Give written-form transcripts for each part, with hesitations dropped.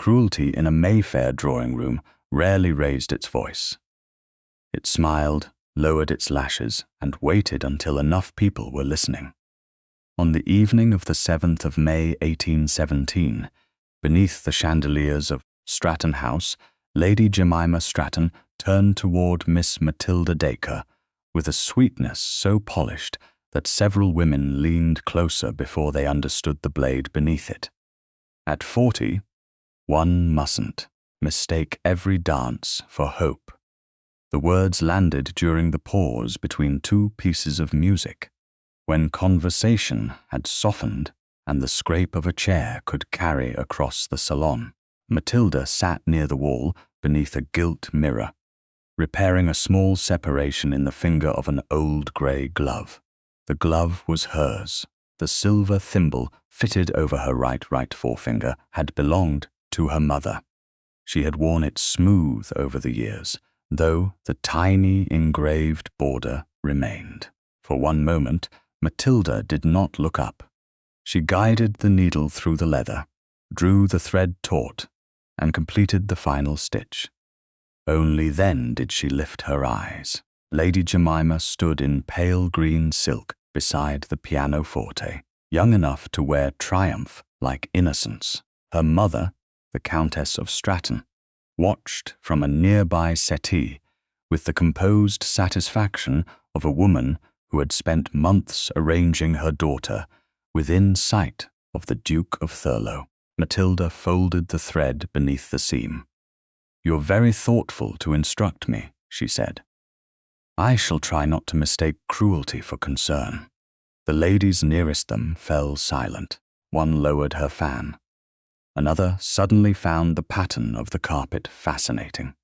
Cruelty in a Mayfair drawing room rarely raised its voice. It smiled, lowered its lashes, and waited until enough people were listening. On the evening of the 7th of May 1817, beneath the chandeliers of Stratton House, Lady Jemima Stratton turned toward Miss Matilda Dacre with a sweetness so polished that several women leaned closer before they understood the blade beneath it. At 40, one mustn't mistake every dance for hope. The words landed during the pause between two pieces of music, when conversation had softened and the scrape of a chair could carry across the salon. Matilda sat near the wall beneath a gilt mirror, repairing a small separation in the finger of an old grey glove. The glove was hers. The silver thimble fitted over her right forefinger had belonged to her mother. She had worn it smooth over the years, though the tiny engraved border remained. For one moment, Matilda did not look up. She guided the needle through the leather, drew the thread taut, and completed the final stitch. Only then did she lift her eyes. Lady Jemima stood in pale green silk beside the pianoforte, young enough to wear triumph like innocence. Her mother, the Countess of Stratton, watched from a nearby settee with the composed satisfaction of a woman who had spent months arranging her daughter within sight of the Duke of Thurlow. Matilda folded the thread beneath the seam. "You're very thoughtful to instruct me," she said. "I shall try not to mistake cruelty for concern." The ladies nearest them fell silent. One lowered her fan. Another suddenly found the pattern of the carpet fascinating.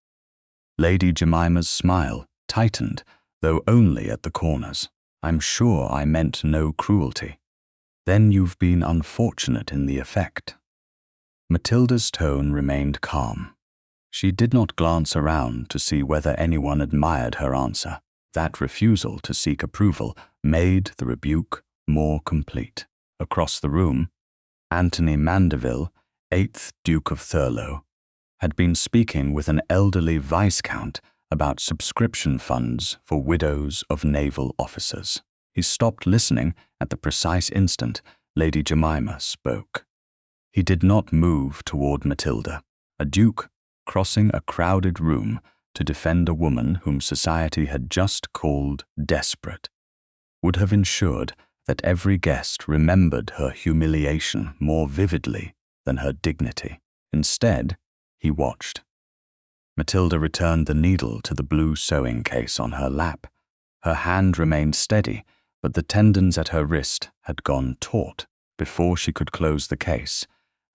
Lady Jemima's smile tightened, though only at the corners. "I'm sure I meant no cruelty." "Then you've been unfortunate in the effect." Matilda's tone remained calm. She did not glance around to see whether anyone admired her answer. That refusal to seek approval made the rebuke more complete. Across the room, Anthony Mandeville, 8th Duke of Thurlow, had been speaking with an elderly Viscount about subscription funds for widows of naval officers. He stopped listening at the precise instant Lady Jemima spoke. He did not move toward Matilda. A duke crossing a crowded room to defend a woman whom society had just called desperate would have ensured that every guest remembered her humiliation more vividly than her dignity. Instead, he watched. Matilda returned the needle to the blue sewing case on her lap. Her hand remained steady, but the tendons at her wrist had gone taut. Before she could close the case,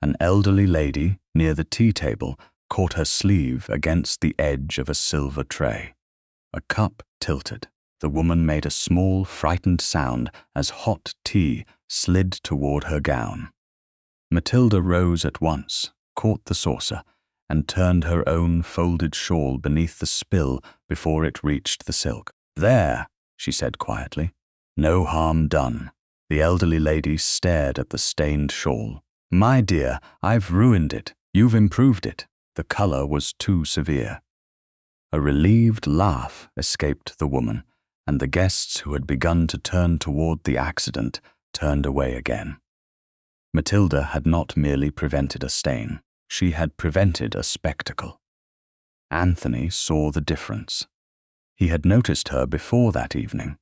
an elderly lady near the tea table caught her sleeve against the edge of a silver tray. A cup tilted. The woman made a small, frightened sound as hot tea slid toward her gown. Matilda rose at once, caught the saucer, and turned her own folded shawl beneath the spill before it reached the silk. "There," she said quietly. "No harm done." The elderly lady stared at the stained shawl. "My dear, I've ruined it. You've improved it." The color was too severe. A relieved laugh escaped the woman, and the guests who had begun to turn toward the accident turned away again. Matilda had not merely prevented a stain. She had prevented a spectacle. Anthony saw the difference. He had noticed her before that evening,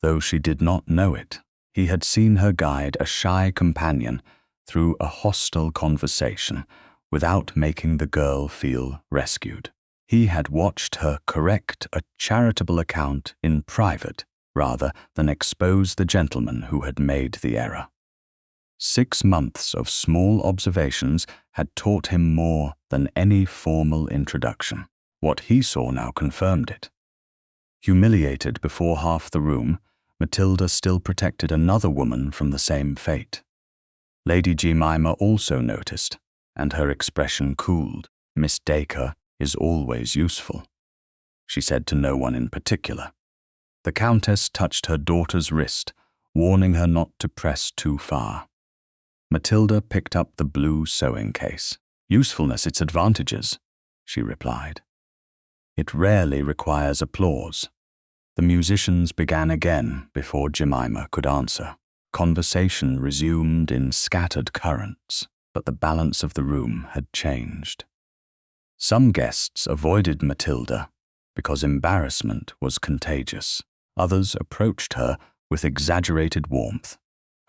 though she did not know it. He had seen her guide a shy companion through a hostile conversation without making the girl feel rescued. He had watched her correct a charitable account in private rather than expose the gentleman who had made the error. 6 months of small observations had taught him more than any formal introduction. What he saw now confirmed it. Humiliated before half the room, Matilda still protected another woman from the same fate. Lady Jemima also noticed, and her expression cooled. "Miss Dacre is always useful," she said to no one in particular. The Countess touched her daughter's wrist, warning her not to press too far. Matilda picked up the blue sewing case. Usefulness its advantages, she replied. It rarely requires applause. The musicians began again before Jemima could answer. Conversation resumed in scattered currents, but the balance of the room had changed. Some guests avoided Matilda because embarrassment was contagious. Others approached her with exaggerated warmth,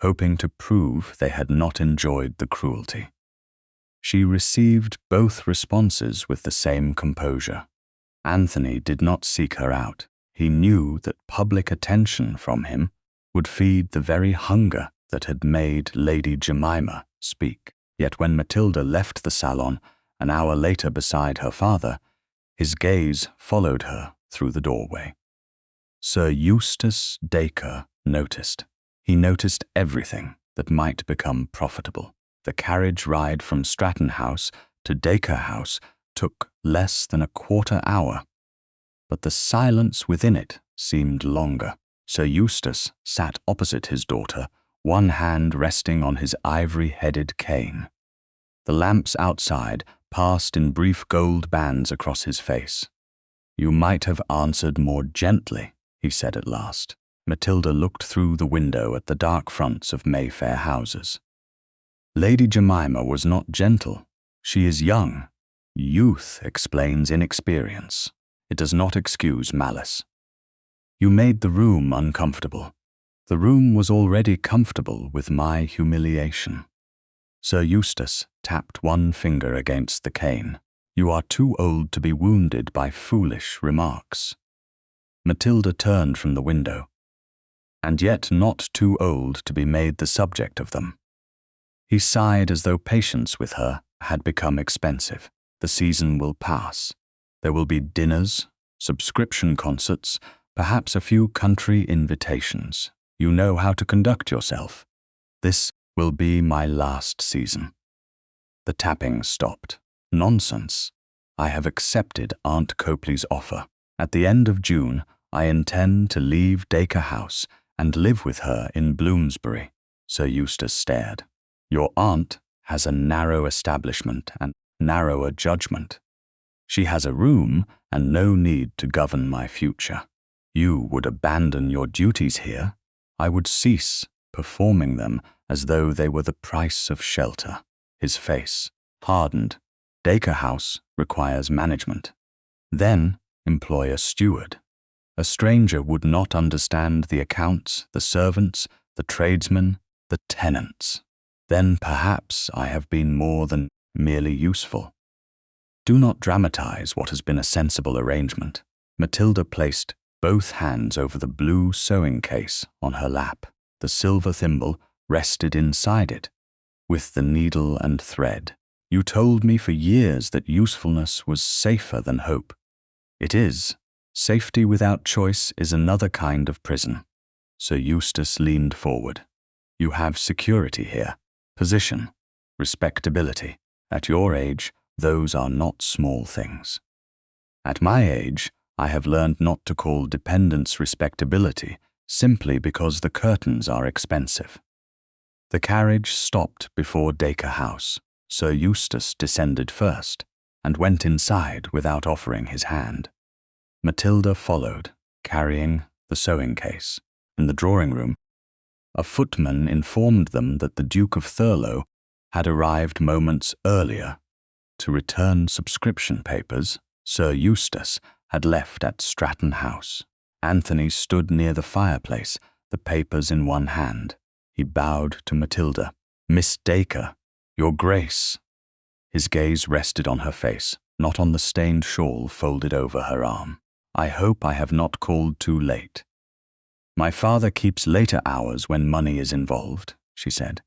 hoping to prove they had not enjoyed the cruelty. She received both responses with the same composure. Anthony did not seek her out. He knew that public attention from him would feed the very hunger that had made Lady Jemima speak. Yet when Matilda left the salon an hour later beside her father, his gaze followed her through the doorway. Sir Eustace Dacre noticed. He noticed everything that might become profitable. The carriage ride from Stratton House to Dacre House took less than a quarter hour, but the silence within it seemed longer. Sir Eustace sat opposite his daughter, one hand resting on his ivory-headed cane. The lamps outside passed in brief gold bands across his face. "You might have answered more gently," he said at last. Matilda looked through the window at the dark fronts of Mayfair houses. Lady Jemima was not gentle. She is young. Youth explains inexperience. It does not excuse malice. You made the room uncomfortable. The room was already comfortable with my humiliation. Sir Eustace tapped one finger against the cane. You are too old to be wounded by foolish remarks. Matilda turned from the window, and yet not too old to be made the subject of them. He sighed as though patience with her had become expensive. The season will pass. There will be dinners, subscription concerts, perhaps a few country invitations. You know how to conduct yourself. This will be my last season. The tapping stopped. Nonsense. I have accepted Aunt Copley's offer. At the end of June, I intend to leave Dacre House and live with her in Bloomsbury. Sir Eustace stared. Your aunt has a narrow establishment and narrower judgment. She has a room and no need to govern my future. You would abandon your duties here. I would cease performing them as though they were the price of shelter. His face hardened. Dacre House requires management. Then employ a steward. A stranger would not understand the accounts, the servants, the tradesmen, the tenants. Then perhaps I have been more than merely useful. Do not dramatize what has been a sensible arrangement. Matilda placed both hands over the blue sewing case on her lap. The silver thimble rested inside it, with the needle and thread. You told me for years that usefulness was safer than hope. It is. Safety without choice is another kind of prison. Sir Eustace leaned forward. You have security here, position, respectability. At your age, those are not small things. At my age, I have learned not to call dependence respectability simply because the curtains are expensive. The carriage stopped before Dacre House. Sir Eustace descended first and went inside without offering his hand. Matilda followed, carrying the sewing case. In the drawing room, a footman informed them that the Duke of Thurlow had arrived moments earlier to return subscription papers Sir Eustace had left at Stratton House. Anthony stood near the fireplace, the papers in one hand. He bowed to Matilda. Miss Dacre, Your Grace. His gaze rested on her face, not on the stained shawl folded over her arm. I hope I have not called too late. My father keeps later hours when money is involved, she said.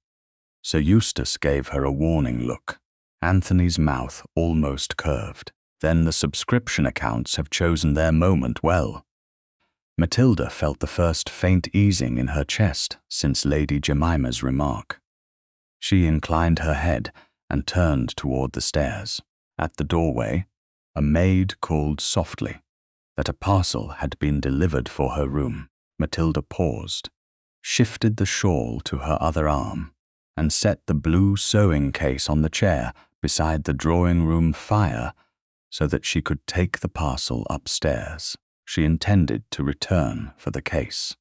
Sir Eustace gave her a warning look. Anthony's mouth almost curved. Then the subscription accounts have chosen their moment well. Matilda felt the first faint easing in her chest since Lady Jemima's remark. She inclined her head and turned toward the stairs. At the doorway, a maid called softly that a parcel had been delivered for her room. Matilda paused, shifted the shawl to her other arm, and set the blue sewing case on the chair beside the drawing-room fire so that she could take the parcel upstairs. She intended to return for the case.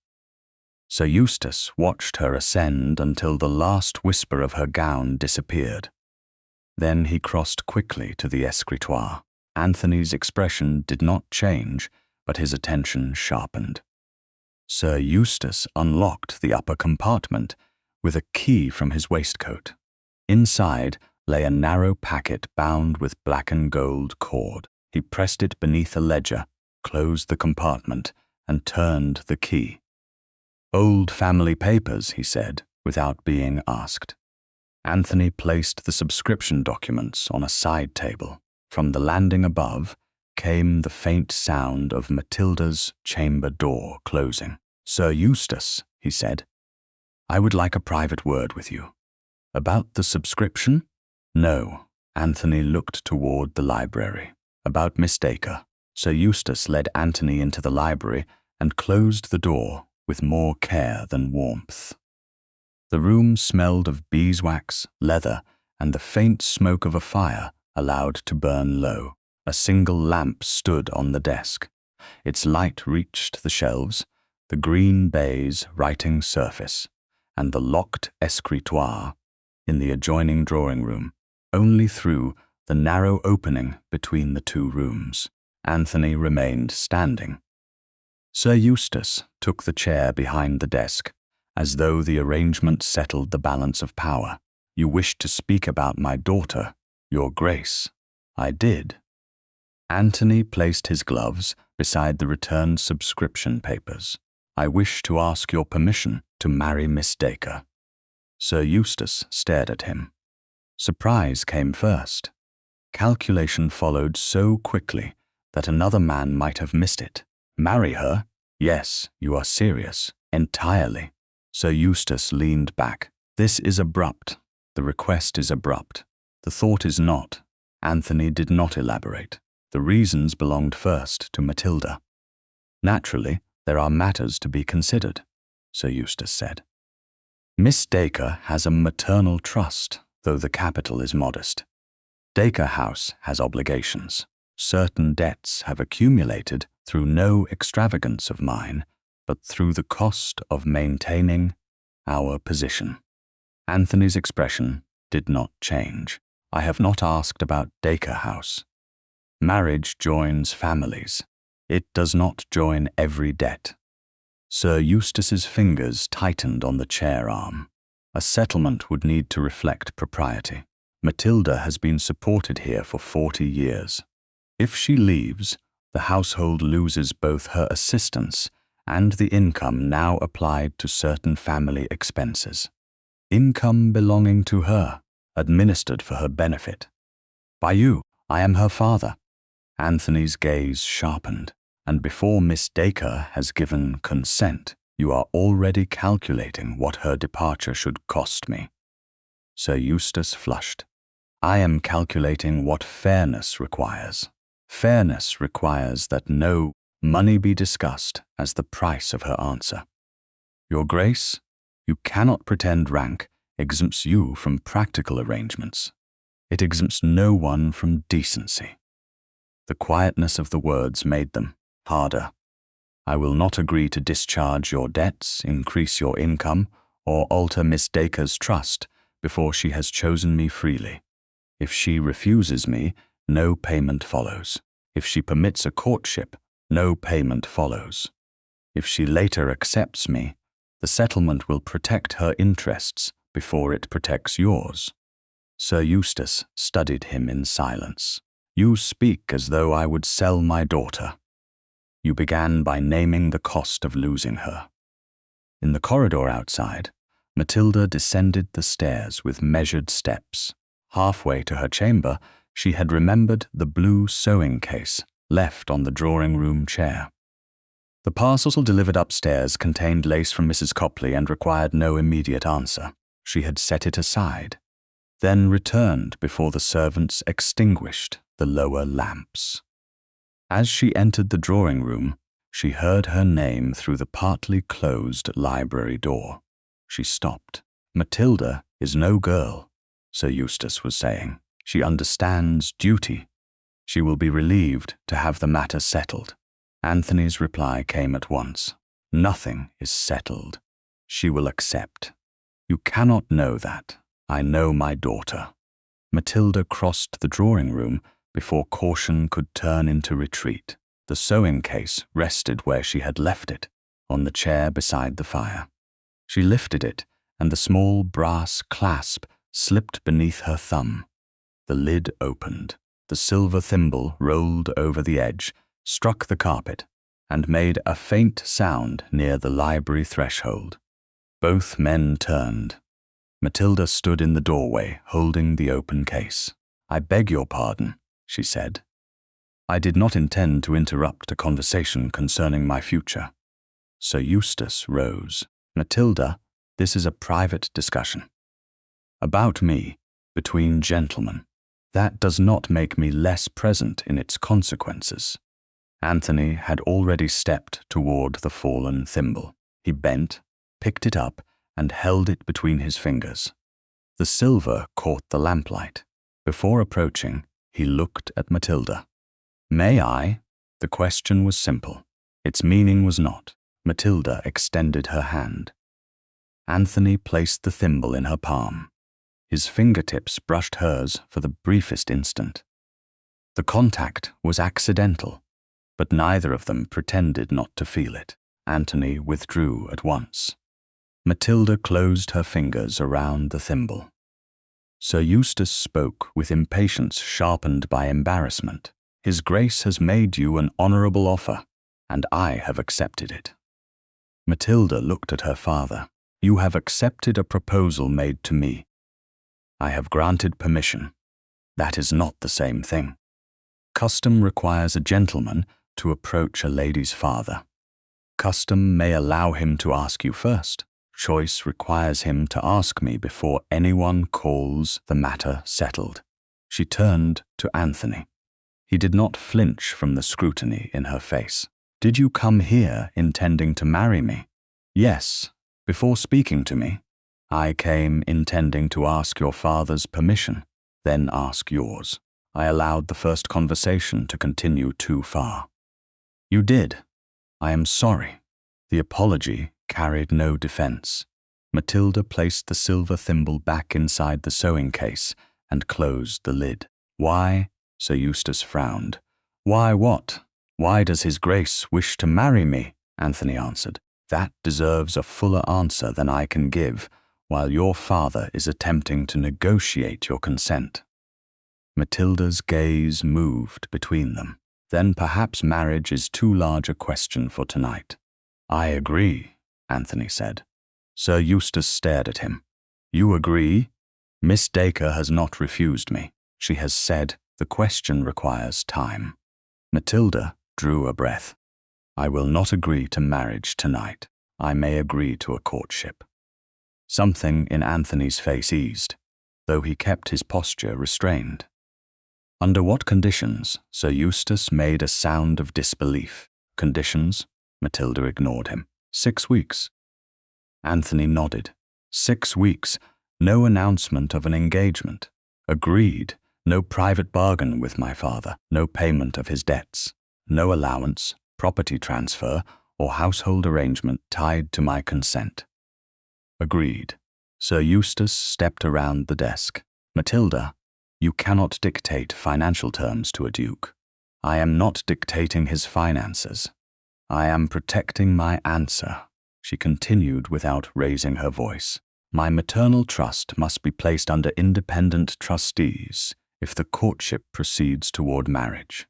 Sir Eustace watched her ascend until the last whisper of her gown disappeared. Then he crossed quickly to the escritoire. Anthony's expression did not change, but his attention sharpened. Sir Eustace unlocked the upper compartment with a key from his waistcoat. Inside lay a narrow packet bound with black and gold cord. He pressed it beneath a ledger, closed the compartment, and turned the key. "Old family papers," he said, without being asked. Anthony placed the subscription documents on a side table. From the landing above came the faint sound of Matilda's chamber door closing. "Sir Eustace," he said, "I would like a private word with you." "About the subscription?" "No." Anthony looked toward the library. "About Miss Dacre." Sir Eustace led Anthony into the library and closed the door with more care than warmth. The room smelled of beeswax, leather, and the faint smoke of a fire allowed to burn low. A single lamp stood on the desk. Its light reached the shelves, the green baize writing surface, and the locked escritoire in the adjoining drawing room, only through the narrow opening between the two rooms. Anthony remained standing. Sir Eustace took the chair behind the desk, as though the arrangement settled the balance of power. "You wished to speak about my daughter, Your Grace." "I did." Anthony placed his gloves beside the returned subscription papers. "I wish to ask your permission to marry Miss Dacre." Sir Eustace stared at him. Surprise came first. Calculation followed so quickly that another man might have missed it. "Marry her? Yes, you are serious." "Entirely." Sir Eustace leaned back. "This is abrupt. The request is abrupt. The thought is not." Anthony did not elaborate. The reasons belonged first to Matilda. "Naturally, there are matters to be considered," Sir Eustace said. "Miss Dacre has a maternal trust, though the capital is modest. Dacre House has obligations. Certain debts have accumulated through no extravagance of mine, but through the cost of maintaining our position." Anthony's expression did not change. "I have not asked about Dacre House. Marriage joins families. It does not join every debt." Sir Eustace's fingers tightened on the chair arm. "A settlement would need to reflect propriety. Matilda has been supported here for 40 years. If she leaves, the household loses both her assistance and the income now applied to certain family expenses. Income belonging to her, administered for her benefit. By you, I am her father." Anthony's gaze sharpened. "And before Miss Dacre has given consent, you are already calculating what her departure should cost me." Sir Eustace flushed. "I am calculating what fairness requires. Fairness requires that no money be discussed as the price of her answer. Your Grace, you cannot pretend rank exempts you from practical arrangements. It exempts no one from decency." The quietness of the words made them harder. "I will not agree to discharge your debts, increase your income, or alter Miss Dacre's trust before she has chosen me freely. If she refuses me, no payment follows. If she permits a courtship, no payment follows. If she later accepts me, the settlement will protect her interests before it protects yours." Sir Eustace studied him in silence. "You speak as though I would sell my daughter. You began by naming the cost of losing her." In the corridor outside, Matilda descended the stairs with measured steps. Halfway to her chamber, she had remembered the blue sewing case left on the drawing-room chair. The parcel delivered upstairs contained lace from Mrs. Copley and required no immediate answer. She had set it aside, then returned before the servants extinguished the lower lamps. As she entered the drawing-room, she heard her name through the partly closed library door. She stopped. "Matilda is no girl," Sir Eustace was saying. She understands duty. She will be relieved to have the matter settled. Anthony's reply came at once. Nothing is settled. She will accept. You cannot know that. I know my daughter. Matilda crossed the drawing room before caution could turn into retreat. The sewing case rested where she had left it, on the chair beside the fire. She lifted it, and the small brass clasp slipped beneath her thumb. The lid opened. The silver thimble rolled over the edge, struck the carpet, and made a faint sound near the library threshold. Both men turned. Matilda stood in the doorway, holding the open case. "I beg your pardon," she said. "I did not intend to interrupt a conversation concerning my future." Sir Eustace rose. "Matilda, this is a private discussion. About me, between gentlemen. That does not make me less present in its consequences." Anthony had already stepped toward the fallen thimble. He bent, picked it up, and held it between his fingers. The silver caught the lamplight. Before approaching, he looked at Matilda. "May I?" The question was simple. Its meaning was not. Matilda extended her hand. Anthony placed the thimble in her palm. His fingertips brushed hers for the briefest instant. The contact was accidental, but neither of them pretended not to feel it. Anthony withdrew at once. Matilda closed her fingers around the thimble. Sir Eustace spoke with impatience sharpened by embarrassment. "His Grace has made you an honourable offer, and I have accepted it." Matilda looked at her father. "You have accepted a proposal made to me. I have granted permission. That is not the same thing. Custom requires a gentleman to approach a lady's father. Custom may allow him to ask you first. Choice requires him to ask me before anyone calls the matter settled." She turned to Anthony. He did not flinch from the scrutiny in her face. "Did you come here intending to marry me?" "Yes. Before speaking to me, I came intending to ask your father's permission, then ask yours. I allowed the first conversation to continue too far." "You did. I am sorry." The apology carried no defense. Matilda placed the silver thimble back inside the sewing case and closed the lid. "Why?" Sir Eustace frowned. "Why what? Why does His Grace wish to marry me?" Anthony answered. "That deserves a fuller answer than I can give, while your father is attempting to negotiate your consent." Matilda's gaze moved between them. "Then perhaps marriage is too large a question for tonight." "I agree," Anthony said. Sir Eustace stared at him. "You agree? Miss Dacre has not refused me. She has said the question requires time." Matilda drew a breath. "I will not agree to marriage tonight. I may agree to a courtship." Something in Anthony's face eased, though he kept his posture restrained. "Under what conditions?" Sir Eustace made a sound of disbelief. "Conditions?" Matilda ignored him. 6 weeks." Anthony nodded. 6 weeks. No announcement of an engagement. Agreed. No private bargain with my father. No payment of his debts. No allowance, property transfer, or household arrangement tied to my consent. Agreed. Sir Eustace stepped around the desk. "Matilda, you cannot dictate financial terms to a duke. I am not dictating his finances. I am protecting my answer," she continued without raising her voice. "My maternal trust must be placed under independent trustees if the courtship proceeds toward marriage.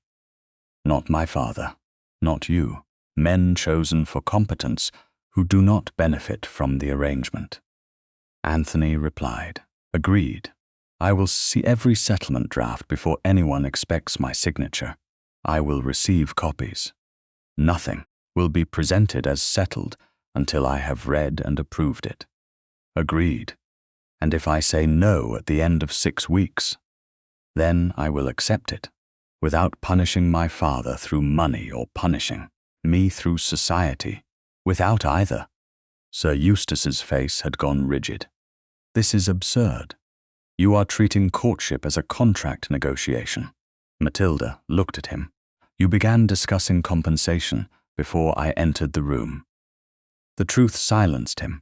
Not my father, not you, men chosen for competence who do not benefit from the arrangement." Anthony replied, "Agreed. I will see every settlement draft before anyone expects my signature. I will receive copies. Nothing will be presented as settled until I have read and approved it." "Agreed. And if I say no at the end of 6 weeks, then I will accept it, without punishing my father through money or punishing me through society, without either." Sir Eustace's face had gone rigid. "This is absurd. You are treating courtship as a contract negotiation. Matilda looked at him. You began discussing compensation before I entered the room. The truth silenced him.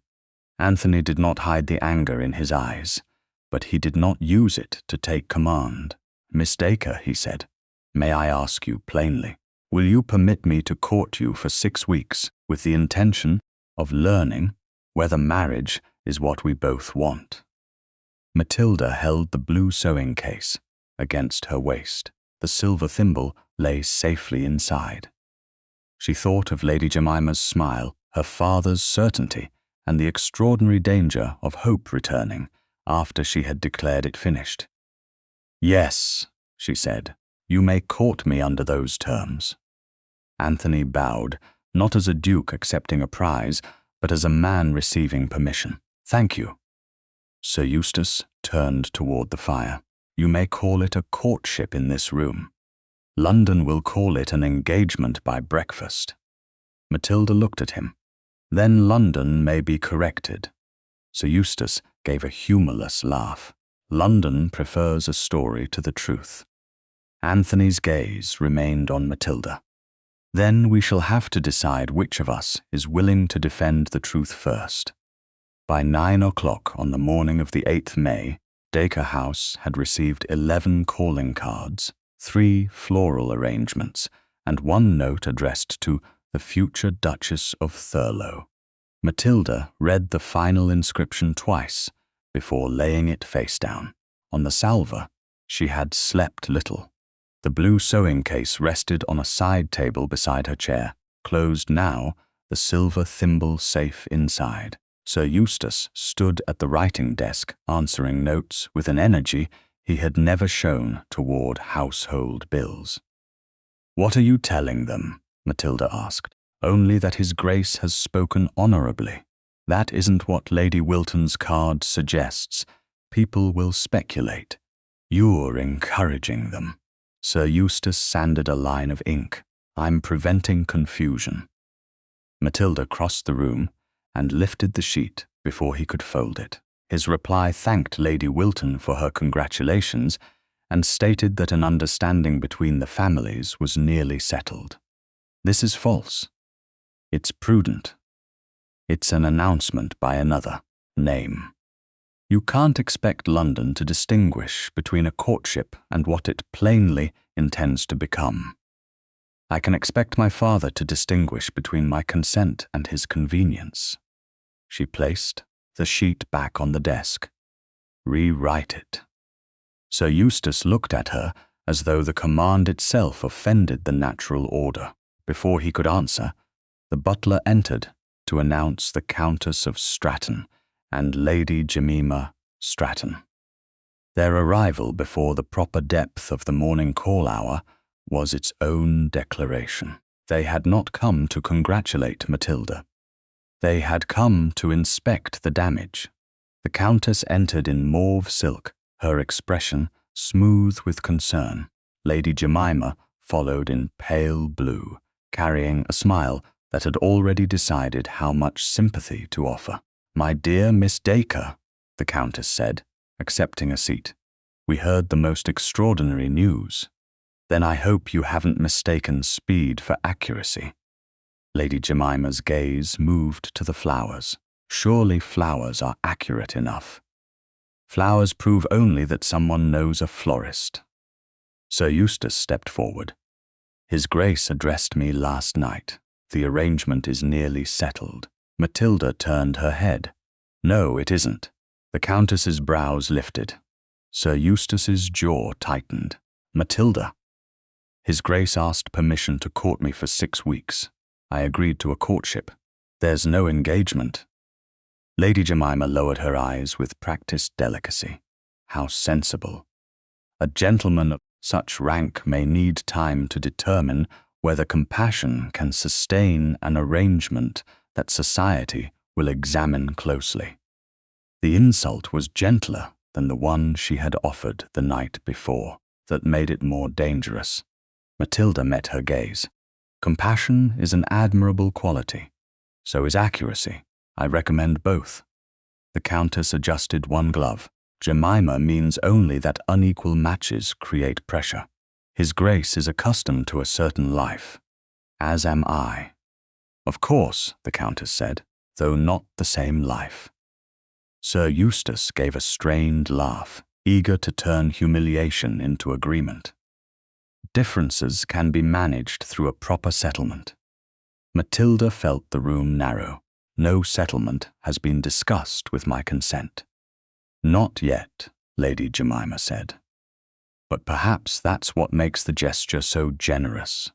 Anthony did not hide the anger in his eyes, but he did not use it to take command. Miss Dacre, he said, may I ask you plainly, will you permit me to court you for 6 weeks with the intention of learning whether marriage is what we both want? Matilda held the blue sewing case against her waist. The silver thimble lay safely inside. She thought of Lady Jemima's smile, her father's certainty, and the extraordinary danger of hope returning after she had declared it finished. Yes, she said, you may court me under those terms. Anthony bowed, not as a duke accepting a prize, but as a man receiving permission. Thank you. Sir Eustace turned toward the fire. You may call it a courtship in this room. London will call it an engagement by breakfast. Matilda looked at him. Then London may be corrected. Sir Eustace gave a humorless laugh. London prefers a story to the truth. Anthony's gaze remained on Matilda. Then we shall have to decide which of us is willing to defend the truth first. By 9 o'clock on the morning of the 8th May, Dacre House had received 11 calling cards, 3 floral arrangements, and 1 note addressed to the future Duchess of Thurlow. Matilda read the final inscription twice before laying it face down. On the salver, she had slept little. The blue sewing case rested on a side table beside her chair, closed now, the silver thimble safe inside. Sir Eustace stood at the writing desk, answering notes with an energy he had never shown toward household bills. What are you telling them? Matilda asked. Only that His Grace has spoken honourably. That isn't what Lady Wilton's card suggests. People will speculate. You're encouraging them. Sir Eustace sanded a line of ink. I'm preventing confusion. Matilda crossed the room and lifted the sheet before he could fold it. His reply thanked Lady Wilton for her congratulations and stated that an understanding between the families was nearly settled. This is false. It's prudent. It's an announcement by another name. You can't expect London to distinguish between a courtship and what it plainly intends to become. I can expect my father to distinguish between my consent and his convenience. She placed the sheet back on the desk. Rewrite it. Sir Eustace looked at her as though the command itself offended the natural order. Before he could answer, the butler entered to announce the Countess of Stratton and Lady Jemima Stratton. Their arrival before the proper depth of the morning call hour was its own declaration. They had not come to congratulate Matilda. They had come to inspect the damage. The Countess entered in mauve silk, her expression smooth with concern. Lady Jemima followed in pale blue, carrying a smile that had already decided how much sympathy to offer. My dear Miss Dacre, the Countess said, accepting a seat. We heard the most extraordinary news. Then I hope you haven't mistaken speed for accuracy. Lady Jemima's gaze moved to the flowers. Surely flowers are accurate enough. Flowers prove only that someone knows a florist. Sir Eustace stepped forward. His Grace addressed me last night. The arrangement is nearly settled. Matilda turned her head. No, it isn't. The Countess's brows lifted. Sir Eustace's jaw tightened. Matilda. His Grace asked permission to court me for 6 weeks. I agreed to a courtship. There's no engagement. Lady Jemima lowered her eyes with practiced delicacy. How sensible. A gentleman of such rank may need time to determine whether compassion can sustain an arrangement that society will examine closely. The insult was gentler than the one she had offered the night before, that made it more dangerous. Matilda met her gaze. Compassion is an admirable quality. So is accuracy. I recommend both. The Countess adjusted one glove. Jemima means only that unequal matches create pressure. His Grace is accustomed to a certain life, as am I. Of course, the Countess said, though not the same life. Sir Eustace gave a strained laugh, eager to turn humiliation into agreement. Differences can be managed through a proper settlement. Matilda felt the room narrow. No settlement has been discussed with my consent. Not yet, Lady Jemima said. But perhaps that's what makes the gesture so generous.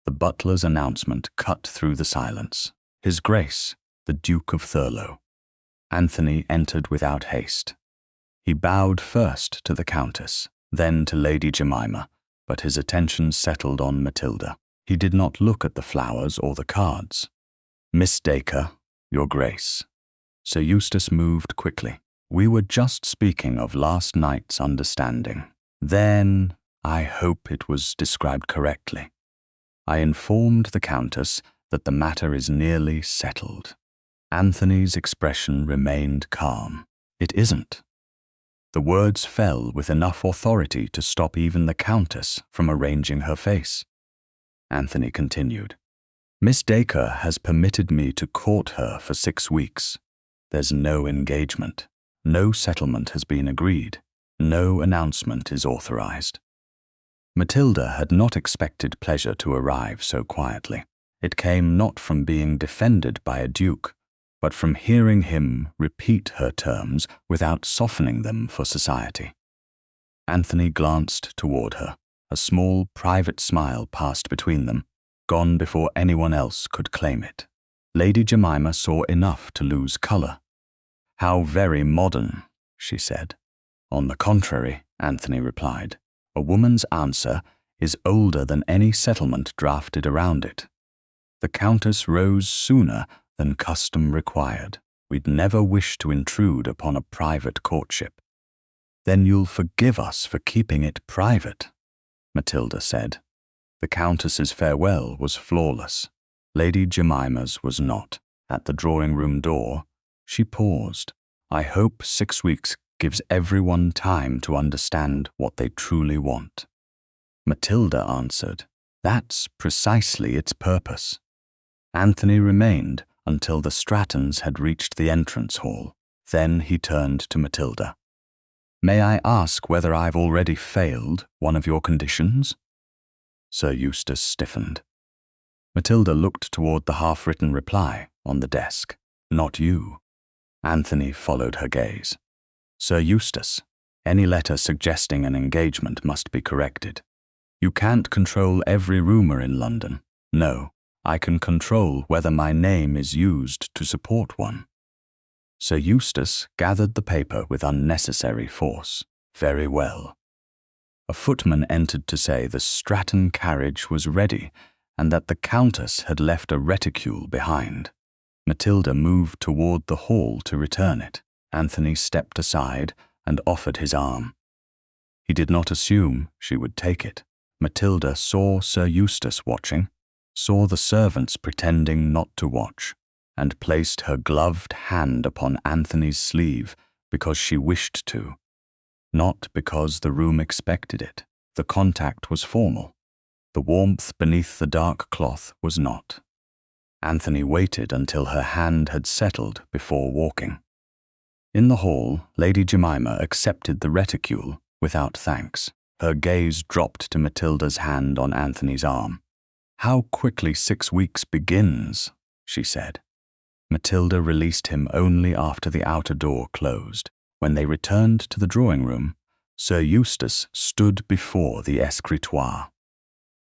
The butler's announcement cut through the silence. His Grace, the Duke of Thurlow. Anthony entered without haste. He bowed first to the Countess, then to Lady Jemima, but his attention settled on Matilda. He did not look at the flowers or the cards. Miss Dacre, Your Grace. Sir Eustace moved quickly. We were just speaking of last night's understanding. Then, I hope it was described correctly. I informed the Countess that the matter is nearly settled. Anthony's expression remained calm. It isn't. The words fell with enough authority to stop even the Countess from arranging her face. Anthony continued. Miss Dacre has permitted me to court her for 6 weeks. There's no engagement. No settlement has been agreed. No announcement is authorized. Matilda had not expected pleasure to arrive so quietly. It came not from being defended by a duke, but from hearing him repeat her terms without softening them for society. Anthony glanced toward her. A small, private smile passed between them, gone before anyone else could claim it. Lady Jemima saw enough to lose colour. How very modern, she said. On the contrary, Anthony replied, a woman's answer is older than any settlement drafted around it. The Countess rose sooner than custom required. We'd never wish to intrude upon a private courtship. Then you'll forgive us for keeping it private, Matilda said. The Countess's farewell was flawless. Lady Jemima's was not. At the drawing-room door, she paused. I hope 6 weeks gives everyone time to understand what they truly want. Matilda answered, that's precisely its purpose. Anthony remained until the Strattons had reached the entrance hall. Then he turned to Matilda. May I ask whether I've already failed one of your conditions? Sir Eustace stiffened. Matilda looked toward the half-written reply on the desk. Not you. Anthony followed her gaze. Sir Eustace, any letter suggesting an engagement must be corrected. You can't control every rumour in London. No, I can control whether my name is used to support one. Sir Eustace gathered the paper with unnecessary force. Very well. A footman entered to say the Stratton carriage was ready and that the Countess had left a reticule behind. Matilda moved toward the hall to return it. Anthony stepped aside and offered his arm. He did not assume she would take it. Matilda saw Sir Eustace watching, saw the servants pretending not to watch, and placed her gloved hand upon Anthony's sleeve because she wished to, not because the room expected it. The contact was formal. The warmth beneath the dark cloth was not. Anthony waited until her hand had settled before walking. In the hall, Lady Jemima accepted the reticule without thanks. Her gaze dropped to Matilda's hand on Anthony's arm. How quickly 6 weeks begins, she said. Matilda released him only after the outer door closed. When they returned to the drawing-room, Sir Eustace stood before the escritoire.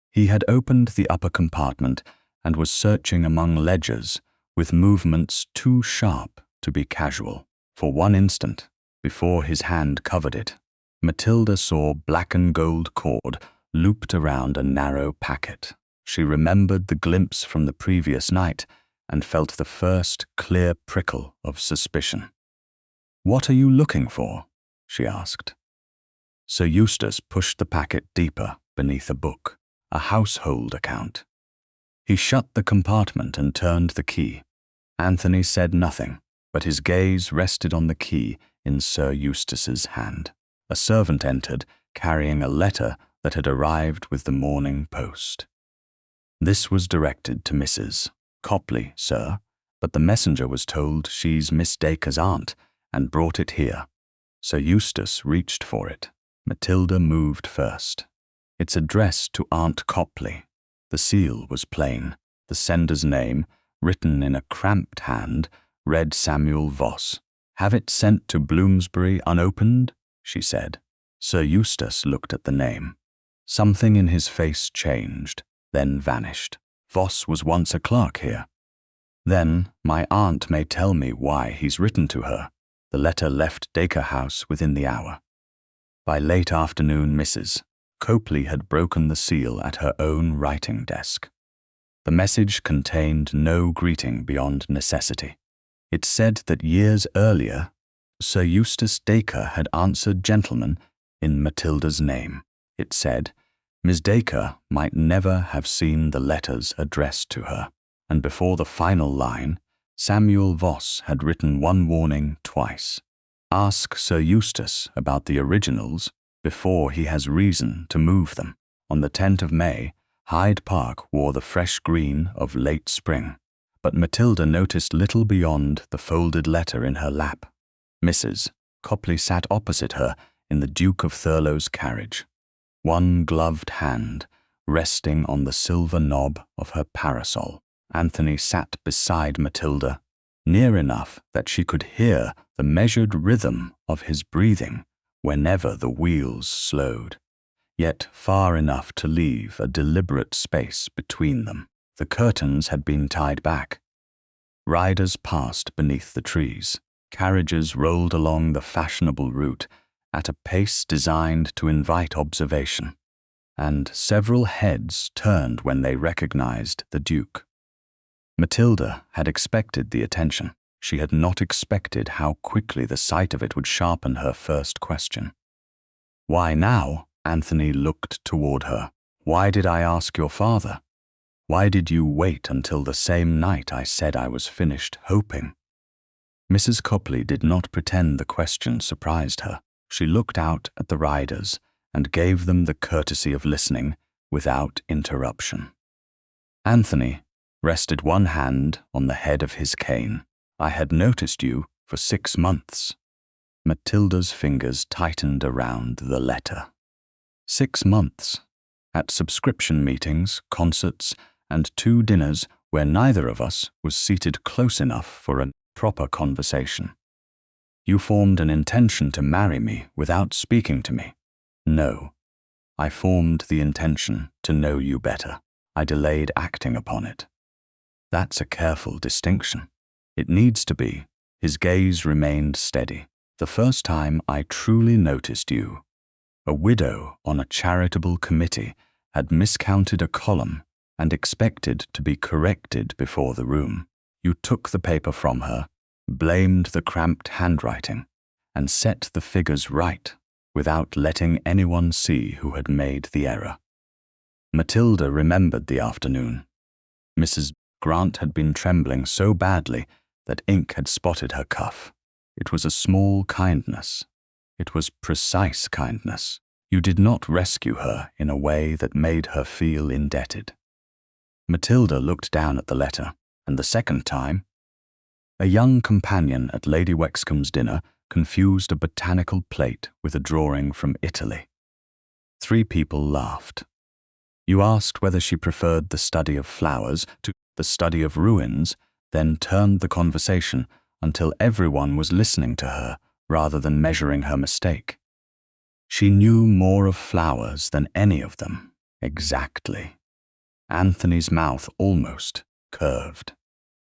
He had opened the upper compartment and was searching among ledgers with movements too sharp to be casual. For one instant, before his hand covered it, Matilda saw black and gold cord looped around a narrow packet. She remembered the glimpse from the previous night and felt the first clear prickle of suspicion. "What are you looking for?" she asked. Sir Eustace pushed the packet deeper beneath a book, a household account. He shut the compartment and turned the key. Anthony said nothing, but his gaze rested on the key in Sir Eustace's hand. A servant entered, carrying a letter that had arrived with the morning post. This was directed to Mrs. Copley, sir, but the messenger was told she's Miss Dacre's aunt and brought it here. Sir Eustace reached for it. Matilda moved first. It's addressed to Aunt Copley. The seal was plain. The sender's name, written in a cramped hand, read Samuel Voss. "Have it sent to Bloomsbury unopened?" she said. Sir Eustace looked at the name. Something in his face changed, then vanished. Voss was once a clerk here. Then my aunt may tell me why he's written to her. The letter left Dacre House within the hour. By late afternoon, Mrs. Copley had broken the seal at her own writing desk. The message contained no greeting beyond necessity. It said that years earlier, Sir Eustace Dacre had answered gentlemen in Matilda's name. It said Miss Dacre might never have seen the letters addressed to her, and before the final line, Samuel Voss had written one warning twice. Ask Sir Eustace about the originals before he has reason to move them. On the 10th of May, Hyde Park wore the fresh green of late spring, but Matilda noticed little beyond the folded letter in her lap. Mrs. Copley sat opposite her in the Duke of Thurlow's carriage, one gloved hand resting on the silver knob of her parasol. Anthony sat beside Matilda, near enough that she could hear the measured rhythm of his breathing whenever the wheels slowed, yet far enough to leave a deliberate space between them. The curtains had been tied back. Riders passed beneath the trees. Carriages rolled along the fashionable route at a pace designed to invite observation, and several heads turned when they recognized the Duke. Matilda had expected the attention. She had not expected how quickly the sight of it would sharpen her first question. "Why now?" Anthony looked toward her. "Why did I ask your father? Why did you wait until the same night I said I was finished hoping?" Mrs. Copley did not pretend the question surprised her. She looked out at the riders and gave them the courtesy of listening without interruption. Anthony rested one hand on the head of his cane. "I had noticed you for 6 months." Matilda's fingers tightened around the letter. 6 months. At subscription meetings, concerts, and 2 dinners where neither of us was seated close enough for a proper conversation. "You formed an intention to marry me without speaking to me." "No. I formed the intention to know you better. I delayed acting upon it." "That's a careful distinction." "It needs to be." His gaze remained steady. "The first time I truly noticed you, a widow on a charitable committee had miscounted a column and expected to be corrected before the room. You took the paper from her, blamed the cramped handwriting, and set the figures right without letting anyone see who had made the error." Matilda remembered the afternoon. Mrs. Grant had been trembling so badly that ink had spotted her cuff. It was a small kindness. It was precise kindness. You did not rescue her in a way that made her feel indebted. Matilda looked down at the letter, and the second time, a young companion at Lady Wexcombe's dinner confused a botanical plate with a drawing from Italy. 3 people laughed. You asked whether she preferred the study of flowers to the study of ruins, then turned the conversation until everyone was listening to her rather than measuring her mistake. She knew more of flowers than any of them. Exactly. Anthony's mouth almost curved.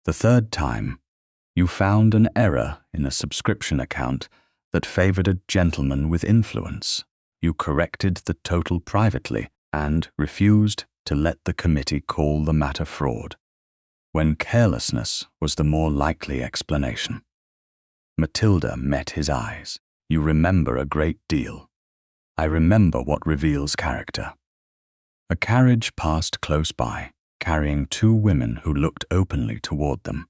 The third time, you found an error in a subscription account that favored a gentleman with influence. You corrected the total privately and refused to let the committee call the matter fraud, when carelessness was the more likely explanation. Matilda met his eyes. "You remember a great deal." "I remember what reveals character." A carriage passed close by, carrying 2 women who looked openly toward them.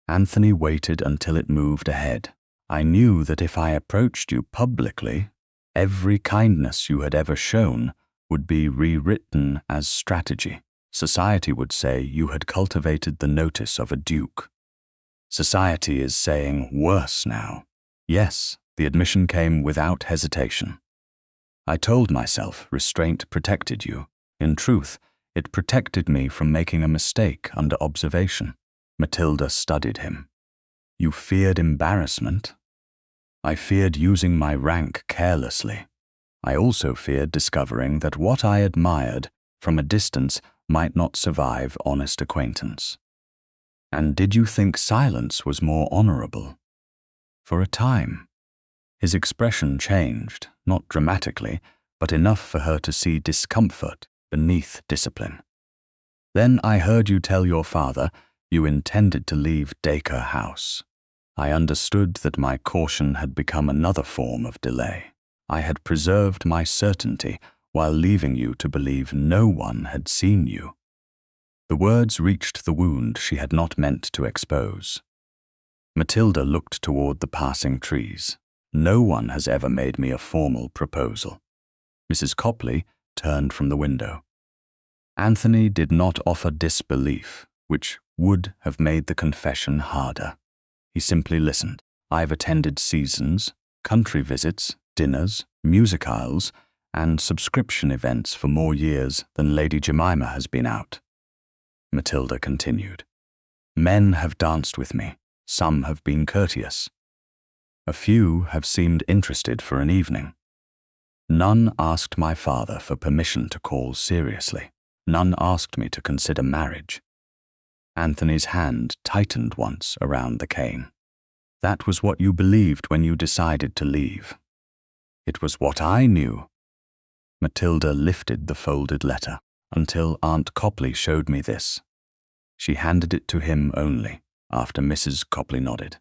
Anthony waited until it moved ahead. I knew that if I approached you publicly, every kindness you had ever shown would be rewritten as strategy. Society would say you had cultivated the notice of a duke. Society is saying worse now. Yes, the admission came without hesitation. I told myself restraint protected you. In truth, it protected me from making a mistake under observation. Matilda studied him. You feared embarrassment. I feared using my rank carelessly. I also feared discovering that what I admired from a distance might not survive honest acquaintance. And did you think silence was more honorable? For a time. His expression changed, not dramatically, but enough for her to see discomfort beneath discipline. Then I heard you tell your father you intended to leave Dacre House. I understood that my caution had become another form of delay. I had preserved my certainty while leaving you to believe no one had seen you. The words reached the wound she had not meant to expose. Matilda looked toward the passing trees. No one has ever made me a formal proposal. Mrs. Copley turned from the window. Anthony did not offer disbelief, which would have made the confession harder. He simply listened. I've attended seasons, country visits, dinners, music aisles, and subscription events for more years than Lady Jemima has been out. Matilda continued. Men have danced with me. Some have been courteous. A few have seemed interested for an evening. None asked my father for permission to call seriously. None asked me to consider marriage. Anthony's hand tightened once around the cane. That was what you believed when you decided to leave. It was what I knew. Matilda lifted the folded letter until Aunt Copley showed me this. She handed it to him only after Mrs. Copley nodded.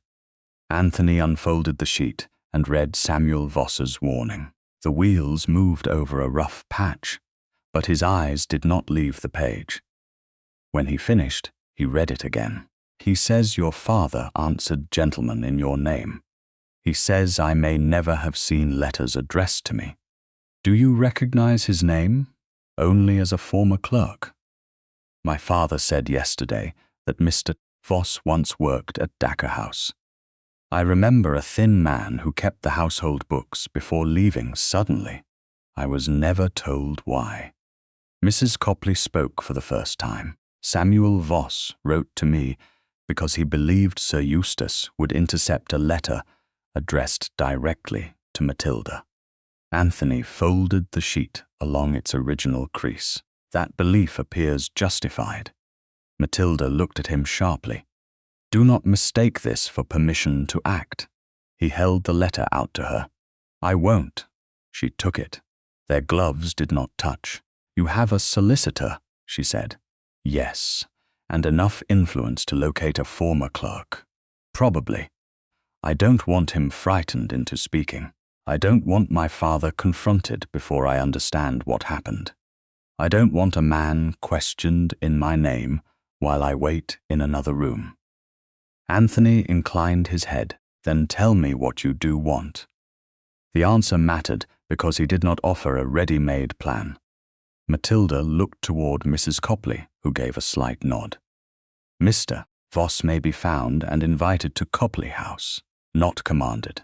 Anthony unfolded the sheet and read Samuel Voss's warning. The wheels moved over a rough patch, but his eyes did not leave the page. When he finished, he read it again. He says your father answered gentleman in your name. He says I may never have seen letters addressed to me. Do you recognize his name? Only as a former clerk. My father said yesterday that Mr. Voss once worked at Dacre House. I remember a thin man who kept the household books before leaving suddenly. I was never told why. Mrs. Copley spoke for the first time. Samuel Voss wrote to me because he believed Sir Eustace would intercept a letter addressed directly to Matilda. Anthony folded the sheet along its original crease. That belief appears justified. Matilda looked at him sharply. Do not mistake this for permission to act. He held the letter out to her. I won't. She took it. Their gloves did not touch. You have a solicitor, she said. Yes, and enough influence to locate a former clerk. Probably. I don't want him frightened into speaking. I don't want my father confronted before I understand what happened. I don't want a man questioned in my name while I wait in another room. Anthony inclined his head. Then tell me what you do want. The answer mattered because he did not offer a ready-made plan. Matilda looked toward Mrs. Copley, who gave a slight nod. Mr. Voss may be found and invited to Copley House. Not commanded.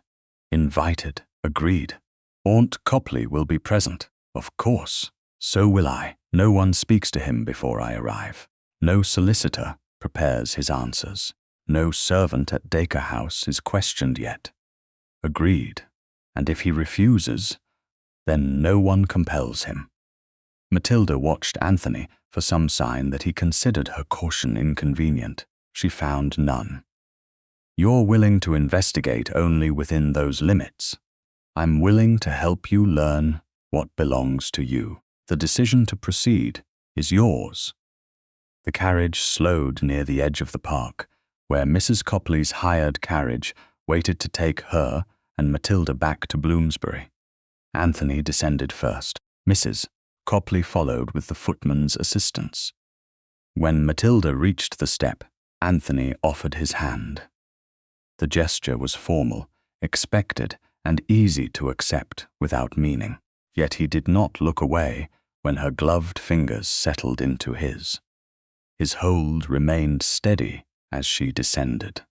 Invited. Agreed. Aunt Copley will be present. Of course. So will I. No one speaks to him before I arrive. No solicitor prepares his answers. No servant at Dacre House is questioned yet. Agreed. And if he refuses, then no one compels him. Matilda watched Anthony for some sign that he considered her caution inconvenient. She found none. You're willing to investigate only within those limits. I'm willing to help you learn what belongs to you. The decision to proceed is yours. The carriage slowed near the edge of the park, where Mrs. Copley's hired carriage waited to take her and Matilda back to Bloomsbury. Anthony descended first. Mrs. Copley followed with the footman's assistance. When Matilda reached the step, Anthony offered his hand. The gesture was formal, expected and easy to accept without meaning. Yet he did not look away when her gloved fingers settled into his. His hold remained steady as she descended.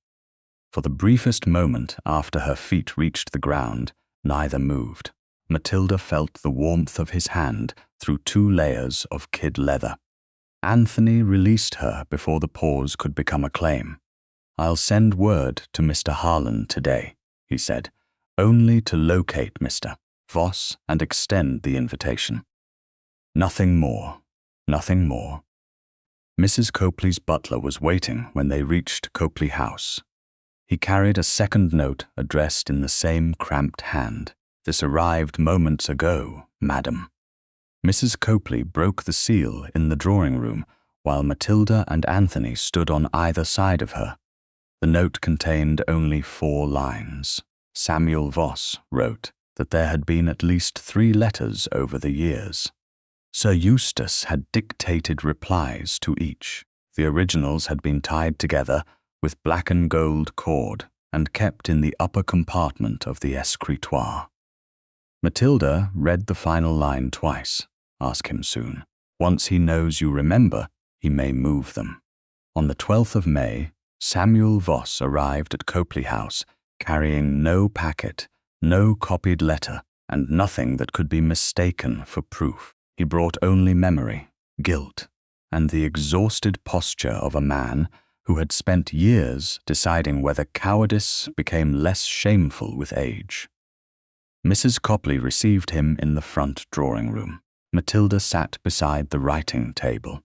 For the briefest moment after her feet reached the ground, neither moved. Matilda felt the warmth of his hand through 2 layers of kid leather. Anthony released her before the pause could become a claim. "I'll send word to Mr. Harlan today," he said, "only to locate Mr. Voss and extend the invitation. Nothing more, nothing more." Mrs. Copley's butler was waiting when they reached Copley House. He carried a second note addressed in the same cramped hand. "This arrived moments ago, madam." Mrs. Copley broke the seal in the drawing room while Matilda and Anthony stood on either side of her. The note contained only 4 lines. Samuel Voss wrote that there had been at least 3 letters over the years. Sir Eustace had dictated replies to each. The originals had been tied together with black and gold cord and kept in the upper compartment of the escritoire. Matilda read the final line twice. "Ask him soon. Once he knows you remember, he may move them." On the 12th of May, Samuel Voss arrived at Copley House, carrying no packet, no copied letter, and nothing that could be mistaken for proof. He brought only memory, guilt, and the exhausted posture of a man who had spent years deciding whether cowardice became less shameful with age. Mrs. Copley received him in the front drawing room. Matilda sat beside the writing table,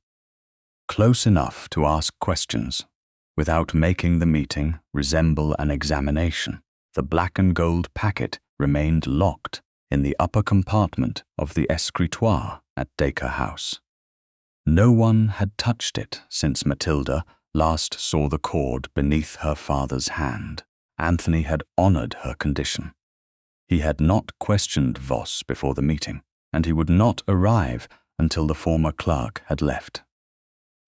close enough to ask questions, without making the meeting resemble an examination. The black and gold packet remained locked in the upper compartment of the escritoire at Dacre House. No one had touched it since Matilda last saw the cord beneath her father's hand. Anthony had honored her condition. He had not questioned Voss before the meeting, and he would not arrive until the former clerk had left.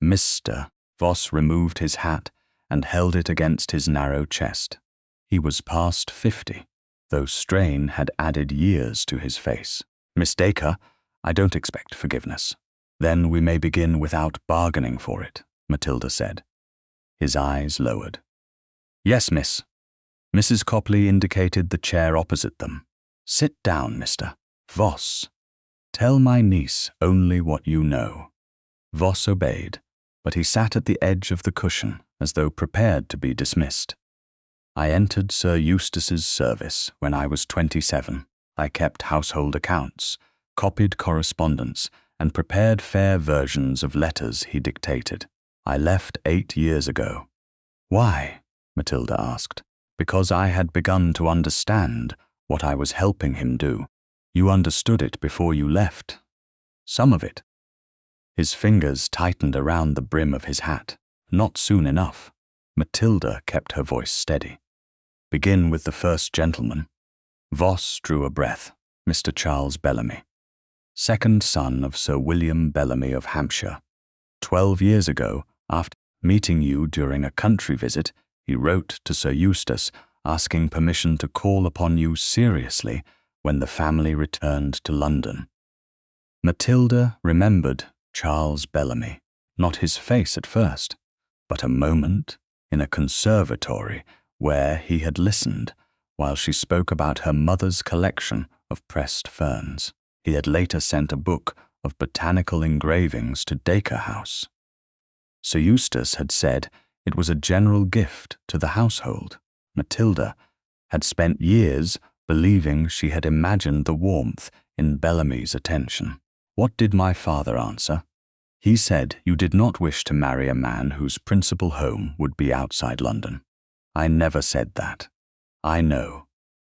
Mr. Voss removed his hat and held it against his narrow chest. He was past 50, though strain had added years to his face. "Miss Dacre, I don't expect forgiveness." "Then we may begin without bargaining for it," Matilda said. His eyes lowered. "Yes, miss." Mrs. Copley indicated the chair opposite them. "Sit down, Mr. Voss. Tell my niece only what you know." Voss obeyed, but he sat at the edge of the cushion as though prepared to be dismissed. "I entered Sir Eustace's service when I was 27. I kept household accounts, copied correspondence, and prepared fair versions of letters he dictated. I left 8 years ago." "Why?" Matilda asked. "Because I had begun to understand what I was helping him do." "You understood it before you left." "Some of it." His fingers tightened around the brim of his hat. "Not soon enough." Matilda kept her voice steady. "Begin with the first gentleman." Voss drew a breath. "Mr. Charles Bellamy, second son of Sir William Bellamy of Hampshire. 12 years ago, after meeting you during a country visit, he wrote to Sir Eustace asking permission to call upon you seriously when the family returned to London." Matilda remembered Charles Bellamy, not his face at first, but a moment in a conservatory where he had listened while she spoke about her mother's collection of pressed ferns. He had later sent a book of botanical engravings to Dacre House. Sir Eustace had said it was a general gift to the household. Matilda had spent years believing she had imagined the warmth in Bellamy's attention. "What did my father answer?" "He said you did not wish to marry a man whose principal home would be outside London." "I never said that." "I know.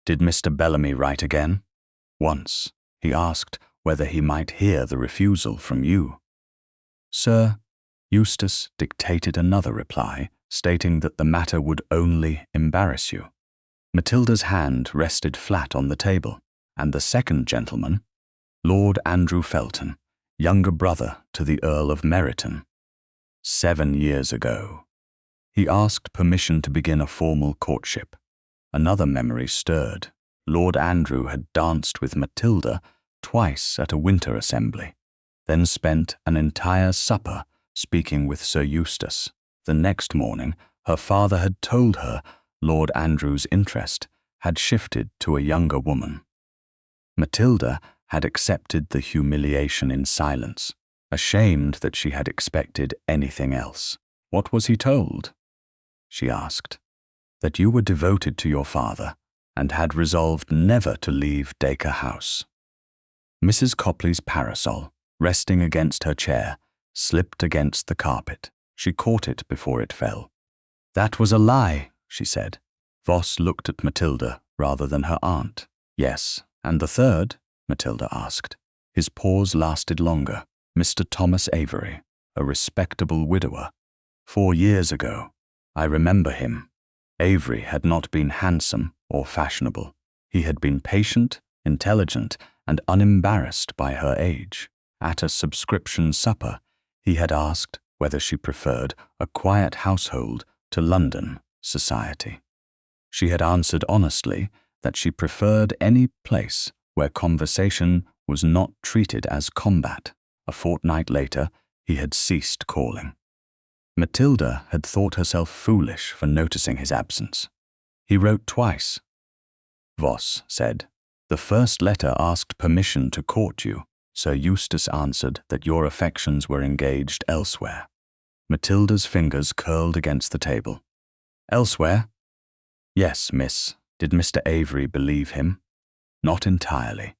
Did Mr. Bellamy write again?" "Once. He asked whether he might hear the refusal from you." Sir Eustace dictated another reply, stating that the matter would only embarrass you. Matilda's hand rested flat on the table, and the second gentleman, Lord Andrew Felton, younger brother to the Earl of Meryton. 7 years ago. He asked permission to begin a formal courtship. Another memory stirred. Lord Andrew had danced with Matilda twice at a winter assembly, then spent an entire supper speaking with Sir Eustace. The next morning, her father had told her Lord Andrew's interest had shifted to a younger woman. Matilda had accepted the humiliation in silence, ashamed that she had expected anything else. "What was he told?" she asked. "That you were devoted to your father and had resolved never to leave Dacre House." Mrs. Copley's parasol, resting against her chair, slipped against the carpet. She caught it before it fell. "That was a lie," she said. Voss looked at Matilda rather than her aunt. "Yes, and the third?" Matilda asked. His pause lasted longer. "Mr. Thomas Avery, a respectable widower. 4 years ago. I remember him. Avery had not been handsome or fashionable. He had been patient, intelligent, and unembarrassed by her age. At a subscription supper, he had asked whether she preferred a quiet household to London society. She had answered honestly that she preferred any place where conversation was not treated as combat. A fortnight later, he had ceased calling. Matilda had thought herself foolish for noticing his absence. "He wrote twice," Voss said. "The first letter asked permission to court you. Sir Eustace answered that your affections were engaged elsewhere." Matilda's fingers curled against the table. "Elsewhere?" "Yes, miss. Did Mr. Avery believe him?" "Not entirely."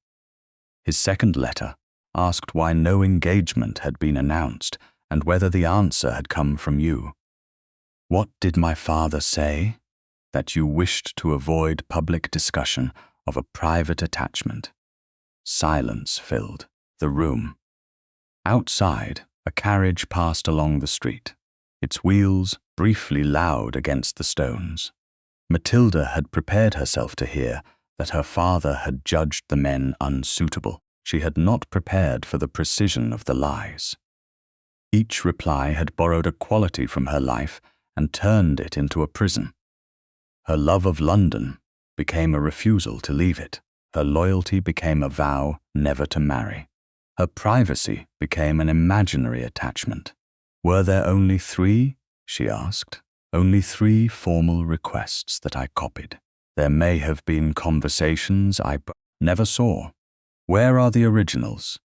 His second letter asked why no engagement had been announced and whether the answer had come from you. "What did my father say?" "That you wished to avoid public discussion of a private attachment." Silence filled the room. Outside, a carriage passed along the street, its wheels briefly loud against the stones. Matilda had prepared herself to hear that her father had judged the men unsuitable. She had not prepared for the precision of the lies. Each reply had borrowed a quality from her life and turned it into a prison. Her love of London became a refusal to leave it. Her loyalty became a vow never to marry. Her privacy became an imaginary attachment. "Were there only 3?" she asked. "Only 3 formal requests that I copied. There may have been conversations I never saw. Where are the originals?"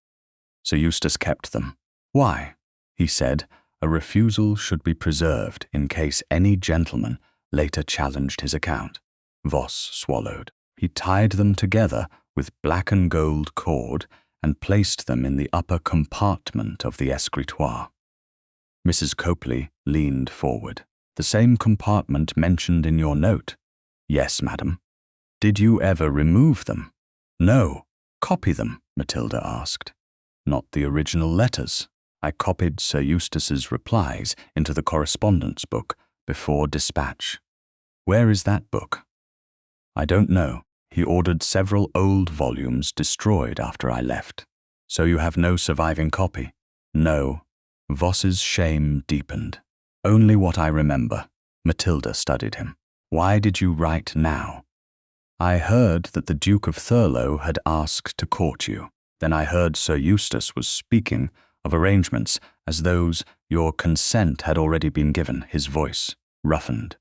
Sir Eustace kept them. "Why?" He said a refusal should be preserved in case any gentleman later challenged his account. Voss swallowed. He tied them together with black and gold cord and placed them in the upper compartment of the escritoire. Mrs. Copley leaned forward. "The same compartment mentioned in your note?" "Yes, madam." "Did you ever remove them?" "No." "Copy them?" Matilda asked. "Not the original letters. I copied Sir Eustace's replies into the correspondence book before dispatch." "Where is that book?" "I don't know. He ordered several old volumes destroyed after I left." "So you have no surviving copy?" "No." Voss's shame deepened. "Only what I remember." Matilda studied him. "Why did you write now?" "I heard that the Duke of Thurlow had asked to court you. Then I heard Sir Eustace was speaking of arrangements as those your consent had already been given." His voice roughened.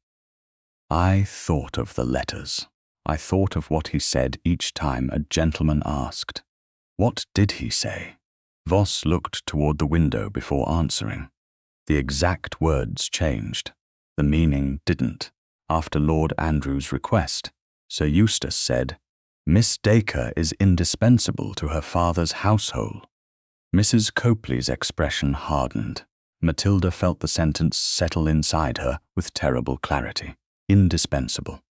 "I thought of the letters. I thought of what he said each time a gentleman asked." "What did he say?" Voss looked toward the window before answering. The exact words changed. The meaning didn't. After Lord Andrew's request, Sir Eustace said, "Miss Dacre is indispensable to her father's household." Mrs. Copley's expression hardened. Matilda felt the sentence settle inside her with terrible clarity. Indispensable.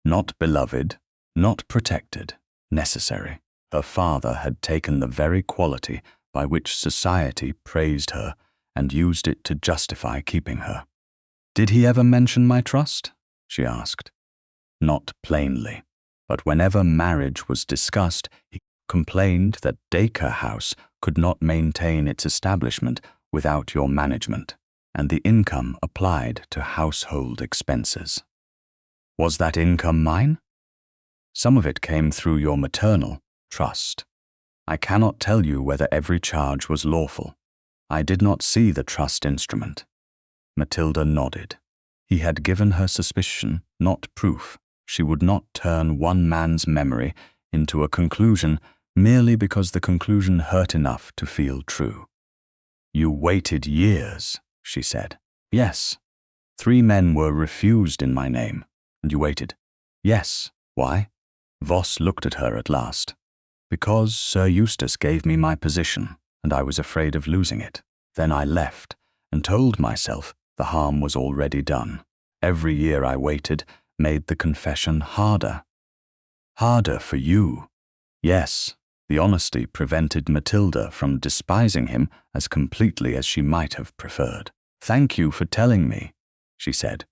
Not beloved, not protected, necessary. Her father had taken the very quality by which society praised her and used it to justify keeping her. "Did he ever mention my trust?" she asked. "Not plainly, but whenever marriage was discussed, he complained that Dacre House could not maintain its establishment without your management, and the income applied to household expenses." Was that income mine? Some of it came through your maternal trust. I cannot tell you whether every charge was lawful. I did not see the trust instrument. Matilda nodded. He had given her suspicion, not proof. She would not turn one man's memory into a conclusion merely because the conclusion hurt enough to feel true. You waited years, she said. Yes. 3 men were refused in my name, and you waited. Yes. Why? Voss looked at her at last. Because Sir Eustace gave me my position, and I was afraid of losing it. Then I left, and told myself the harm was already done. Every year I waited made the confession harder. Harder for you. Yes, the honesty prevented Matilda from despising him as completely as she might have preferred. Thank you for telling me, she said.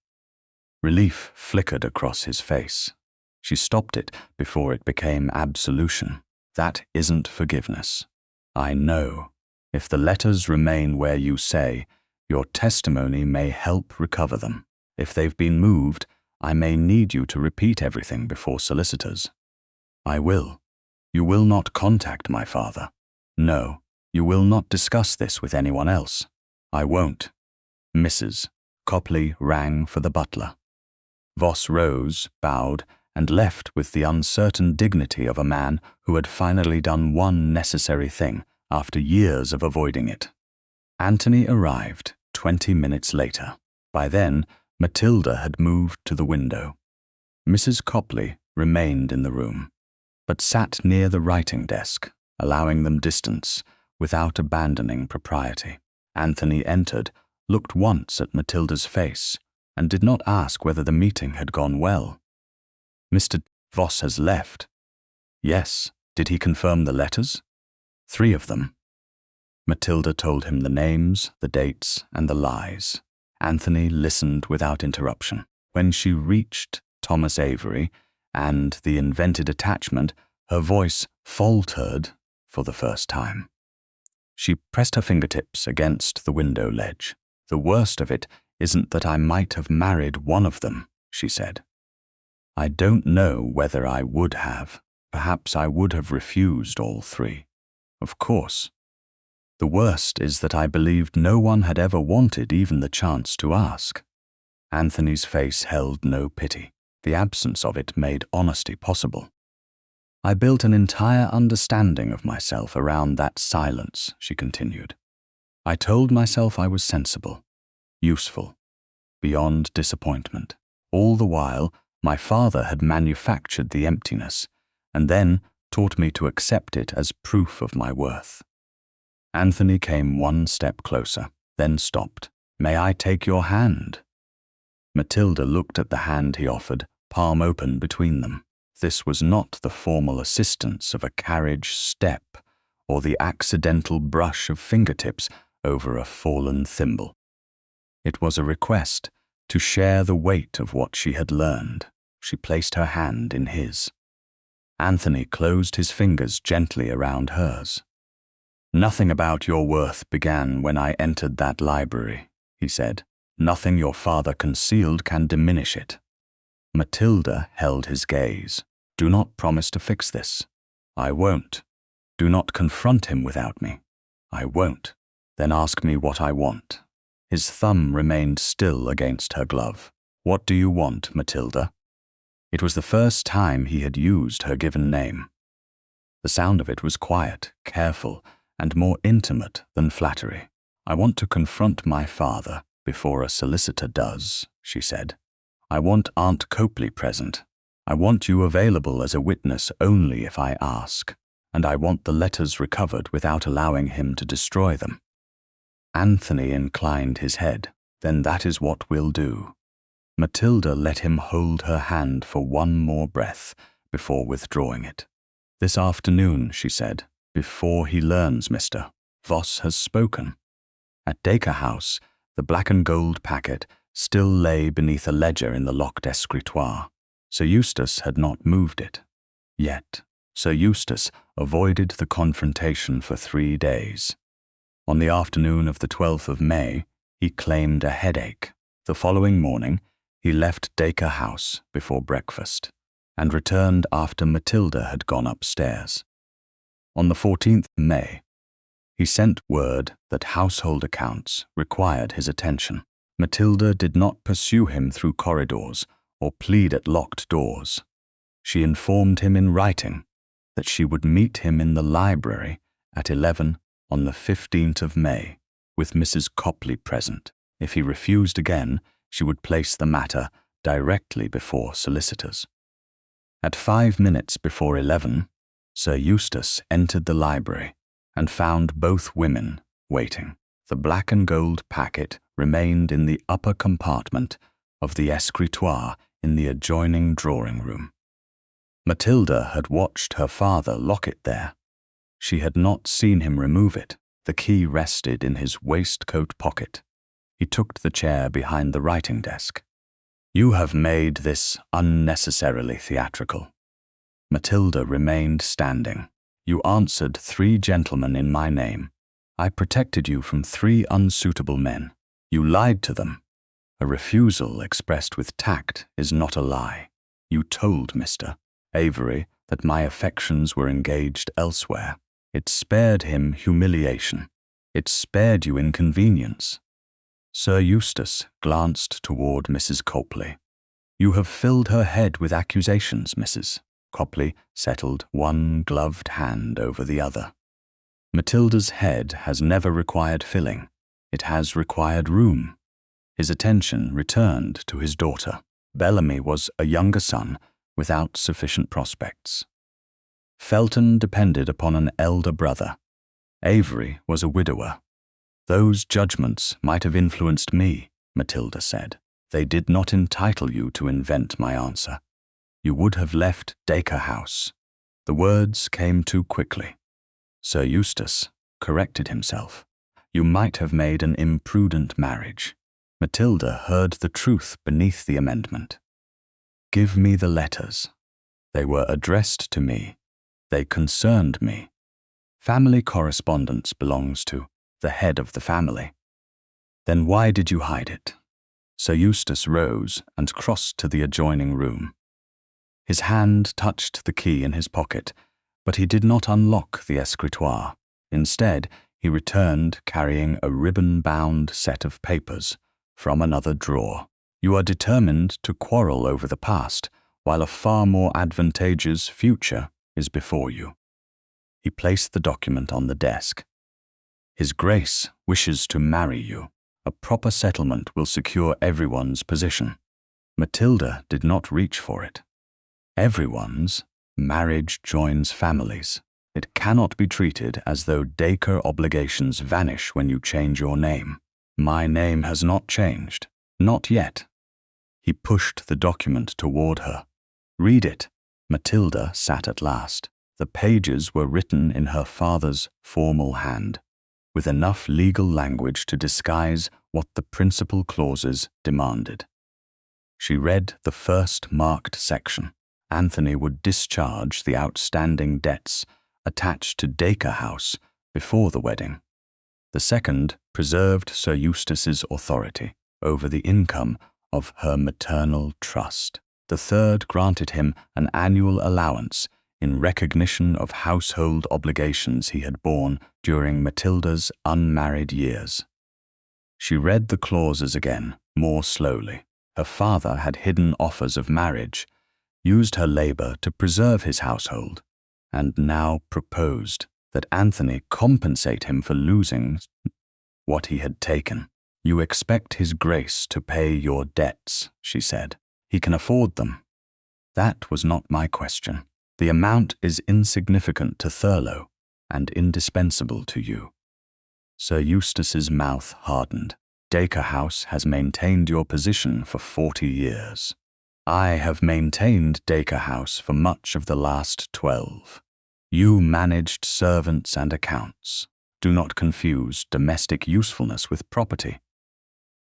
Relief flickered across his face. She stopped it before it became absolution. That isn't forgiveness. I know. If the letters remain where you say, your testimony may help recover them. If they've been moved, I may need you to repeat everything before solicitors. I will. You will not contact my father. No, you will not discuss this with anyone else. I won't. Mrs. Copley rang for the butler. Voss rose, bowed, and left with the uncertain dignity of a man who had finally done one necessary thing after years of avoiding it. Anthony arrived 20 minutes later. By then, Matilda had moved to the window. Mrs. Copley remained in the room, but sat near the writing desk, allowing them distance without abandoning propriety. Anthony entered, looked once at Matilda's face, and did not ask whether the meeting had gone well. Mr. Voss has left. Yes. Did he confirm the letters? 3 of them. Matilda told him the names, the dates, and the lies. Anthony listened without interruption. When she reached Thomas Avery and the invented attachment, her voice faltered for the first time. She pressed her fingertips against the window ledge. The worst of it isn't that I might have married one of them, she said. I don't know whether I would have. Perhaps I would have refused all 3. Of course. The worst is that I believed no one had ever wanted even the chance to ask. Anthony's face held no pity. The absence of it made honesty possible. I built an entire understanding of myself around that silence, she continued. I told myself I was sensible, useful, beyond disappointment. All the while, my father had manufactured the emptiness, and then taught me to accept it as proof of my worth. Anthony came one step closer, then stopped. May I take your hand? Matilda looked at the hand he offered, palm open between them. This was not the formal assistance of a carriage step or the accidental brush of fingertips over a fallen thimble. It was a request to share the weight of what she had learned. She placed her hand in his. Anthony closed his fingers gently around hers. Nothing about your worth began when I entered that library, he said. Nothing your father concealed can diminish it. Matilda held his gaze. Do not promise to fix this. I won't. Do not confront him without me. I won't. Then ask me what I want. His thumb remained still against her glove. What do you want, Matilda? It was the first time he had used her given name. The sound of it was quiet, careful, and more intimate than flattery. I want to confront my father before a solicitor does, she said. I want Aunt Copley present. I want you available as a witness only if I ask, and I want the letters recovered without allowing him to destroy them. Anthony inclined his head. Then that is what we'll do. Matilda let him hold her hand for one more breath before withdrawing it. This afternoon, she said, before he learns, Mr. Voss has spoken. At Dacre House, the black and gold packet still lay beneath a ledger in the locked escritoire. Sir Eustace had not moved it. Yet, Sir Eustace avoided the confrontation for 3 days. On the afternoon of the 12th of May, he claimed a headache. The following morning, He left Dacre House before breakfast and returned after Matilda had gone upstairs. On the 14th May, he sent word that household accounts required his attention. Matilda did not pursue him through corridors or plead at locked doors. She informed him in writing that she would meet him in the library at 11 on the 15th of May, with Mrs. Copley present. If he refused again, she would place the matter directly before solicitors. At 5 minutes before 11, Sir Eustace entered the library and found both women waiting. The black and gold packet remained in the upper compartment of the escritoire in the adjoining drawing-room. Matilda had watched her father lock it there. She had not seen him remove it. The key rested in his waistcoat pocket. He took the chair behind the writing desk. "You have made this unnecessarily theatrical." Matilda remained standing. "You answered 3 gentlemen in my name. I protected you from 3 unsuitable men. You lied to them. A refusal expressed with tact is not a lie. You told Mr. Avery that my affections were engaged elsewhere. It spared him humiliation. It spared you inconvenience." Sir Eustace glanced toward Mrs. Copley. "You have filled her head with accusations, Mrs." Copley settled one gloved hand over the other. "Matilda's head has never required filling. It has required room." His attention returned to his daughter. Bellamy was a younger son without sufficient prospects. Felton depended upon an elder brother. Avery was a widower. "Those judgments might have influenced me," Matilda said. "They did not entitle you to invent my answer. You would have left Dacre House." The words came too quickly. Sir Eustace corrected himself. "You might have made an imprudent marriage." Matilda heard the truth beneath the amendment. "Give me the letters. They were addressed to me. They concerned me. Family correspondence belongs to the head of the family." "Then why did you hide it?" Sir Eustace rose and crossed to the adjoining room. His hand touched the key in his pocket, but he did not unlock the escritoire. Instead, he returned carrying a ribbon-bound set of papers from another drawer. "You are determined to quarrel over the past, while a far more advantageous future is before you." He placed the document on the desk. "His Grace wishes to marry you. A proper settlement will secure everyone's position." Matilda did not reach for it. "Everyone's? Marriage joins families. It cannot be treated as though Dacre obligations vanish when you change your name. My name has not changed. Not yet." He pushed the document toward her. "Read it." Matilda sat at last. The pages were written in her father's formal hand, with enough legal language to disguise what the principal clauses demanded. She read the first marked section. Anthony would discharge the outstanding debts attached to Dacre House before the wedding. The second preserved Sir Eustace's authority over the income of her maternal trust. The third granted him an annual allowance in recognition of household obligations he had borne during Matilda's unmarried years. She read the clauses again, more slowly. Her father had hidden offers of marriage, used her labor to preserve his household, and now proposed that Anthony compensate him for losing what he had taken. "You expect His Grace to pay your debts," she said. "He can afford them." "That was not my question. The amount is insignificant to Thurlow and indispensable to you." Sir Eustace's mouth hardened. "Dacre House has maintained your position for 40 years. I have maintained Dacre House for much of the last 12. You managed servants and accounts. Do not confuse domestic usefulness with property."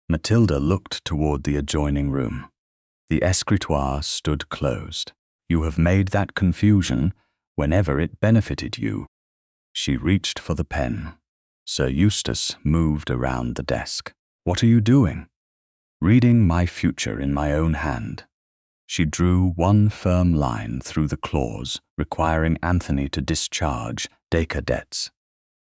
Matilda looked toward the adjoining room. The escritoire stood closed. "You have made that confusion whenever it benefited you." She reached for the pen. Sir Eustace moved around the desk. "What are you doing?" reading my future in my own hand. She drew one firm line through the clause requiring Anthony to discharge Dacre debts.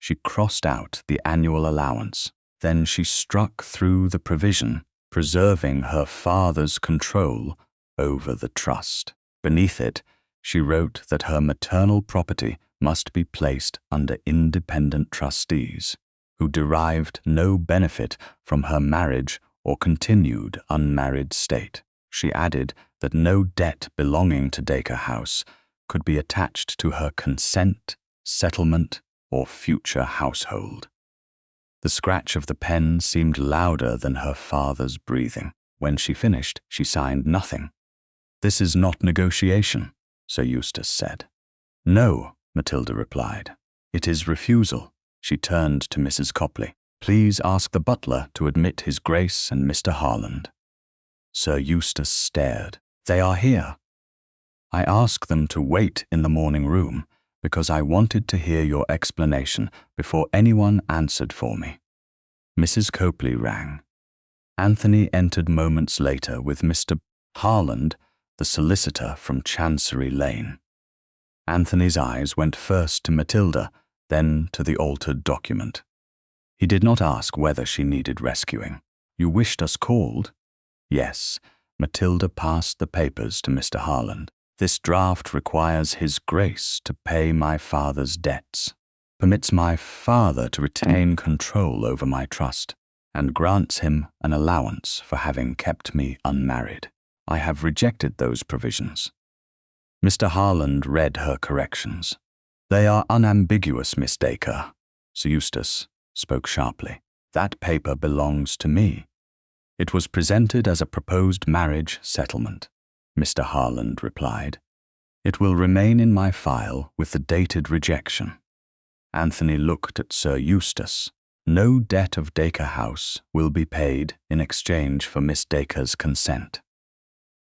She crossed out the annual allowance. Then she struck through the provision preserving her father's control over the trust. Beneath it, she wrote that her maternal property must be placed under independent trustees, who derived no benefit from her marriage or continued unmarried state. She added that no debt belonging to Dacre House could be attached to her consent, settlement, or future household. The scratch of the pen seemed louder than her father's breathing. When she finished, she signed nothing. "This is not negotiation," Sir Eustace said. "No," Matilda replied. "It is refusal." She turned to Mrs. Copley. "Please ask the butler to admit His Grace and Mr. Harland." Sir Eustace stared. "They are here." "I asked them to wait in the morning room because I wanted to hear your explanation before anyone answered for me." Mrs. Copley rang. Anthony entered moments later with Mr. Harland, the solicitor from Chancery Lane. Anthony's eyes went first to Matilda, then to the altered document. He did not ask whether she needed rescuing. "You wished us called?" "Yes." Matilda passed the papers to Mr. Harland. "This draft requires His Grace to pay my father's debts, permits my father to retain control over my trust, and grants him an allowance for having kept me unmarried. I have rejected those provisions." Mr. Harland read her corrections. "They are unambiguous, Miss Dacre." Sir Eustace spoke sharply. "That paper belongs to me. It was presented as a proposed marriage settlement," Mr. Harland replied. "It will remain in my file with the dated rejection." Anthony looked at Sir Eustace. "No debt of Dacre House will be paid in exchange for Miss Dacre's consent.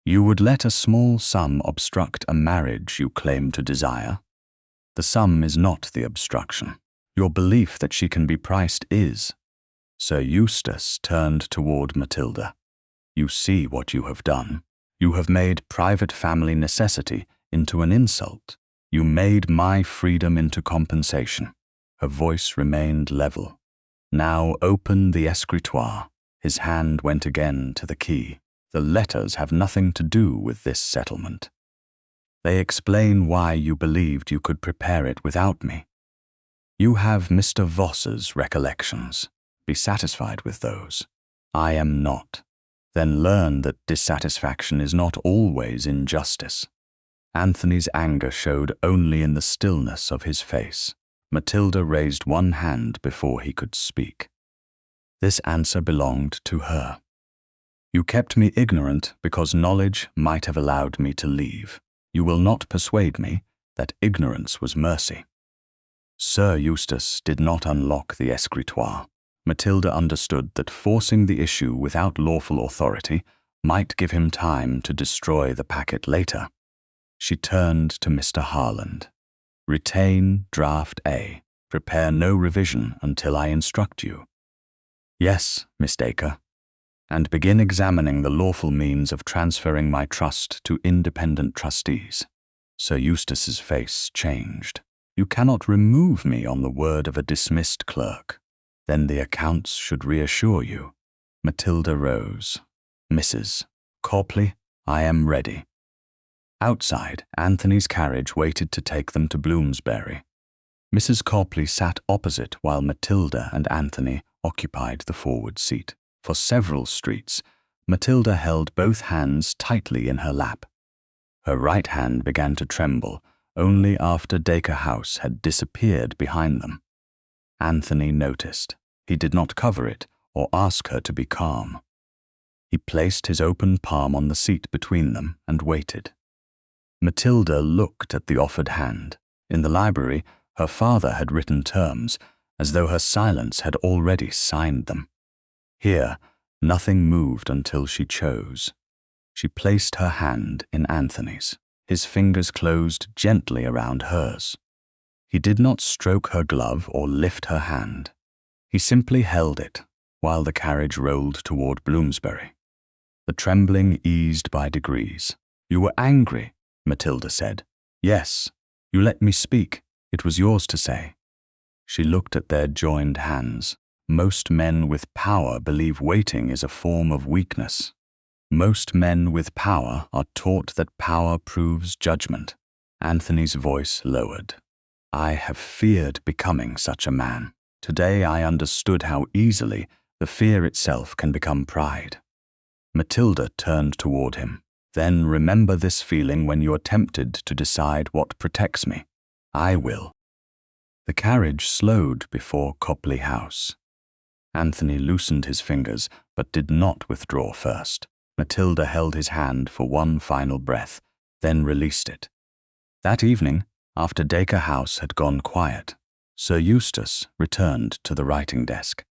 You would let a small sum obstruct a marriage you claim to desire? The sum is not the obstruction. Your belief that she can be priced is." Sir Eustace turned toward Matilda. "You see what you have done. You have made private family necessity into an insult. You made my freedom into compensation." Her voice remained level. "Now open the escritoire." His hand went again to the key. "The letters have nothing to do with this settlement. They explain why you believed you could prepare it without me. You have Mr. Voss's recollections. Be satisfied with those. I am not. Then learn that dissatisfaction is not always injustice." Anthony's anger showed only in the stillness of his face. Matilda raised one hand before he could speak. This answer belonged to her. "You kept me ignorant because knowledge might have allowed me to leave. You will not persuade me that ignorance was mercy." Sir Eustace did not unlock the escritoire. Matilda understood that forcing the issue without lawful authority might give him time to destroy the packet later. She turned to Mr. Harland. "Retain draft A. Prepare no revision until I instruct you." "Yes, Miss Dacre." "And begin examining the lawful means of transferring my trust to independent trustees." Sir Eustace's face changed. "You cannot remove me on the word of a dismissed clerk." "Then the accounts should reassure you." Matilda rose. "Mrs. Copley, I am ready." Outside, Anthony's carriage waited to take them to Bloomsbury. Mrs. Copley sat opposite while Matilda and Anthony occupied the forward seat. For several streets, Matilda held both hands tightly in her lap. Her right hand began to tremble only after Dacre House had disappeared behind them. Anthony noticed. He did not cover it or ask her to be calm. He placed his open palm on the seat between them and waited. Matilda looked at the offered hand. In the library, her father had written terms, as though her silence had already signed them. Here, nothing moved until she chose. She placed her hand in Anthony's. His fingers closed gently around hers. He did not stroke her glove or lift her hand. He simply held it while the carriage rolled toward Bloomsbury. The trembling eased by degrees. "You were angry," Matilda said. "Yes. You let me speak. It was yours to say." She looked at their joined hands. Most men with power believe waiting is a form of weakness. Most men with power are taught that power proves judgment. Anthony's voice lowered. "I have feared becoming such a man. Today I understood how easily the fear itself can become pride." Matilda turned toward him. "Then remember this feeling when you are tempted to decide what protects me. I will." The carriage slowed before Copley House. Anthony loosened his fingers, but did not withdraw first. Matilda held his hand for one final breath, then released it. That evening, after Dacre House had gone quiet, Sir Eustace returned to the writing desk.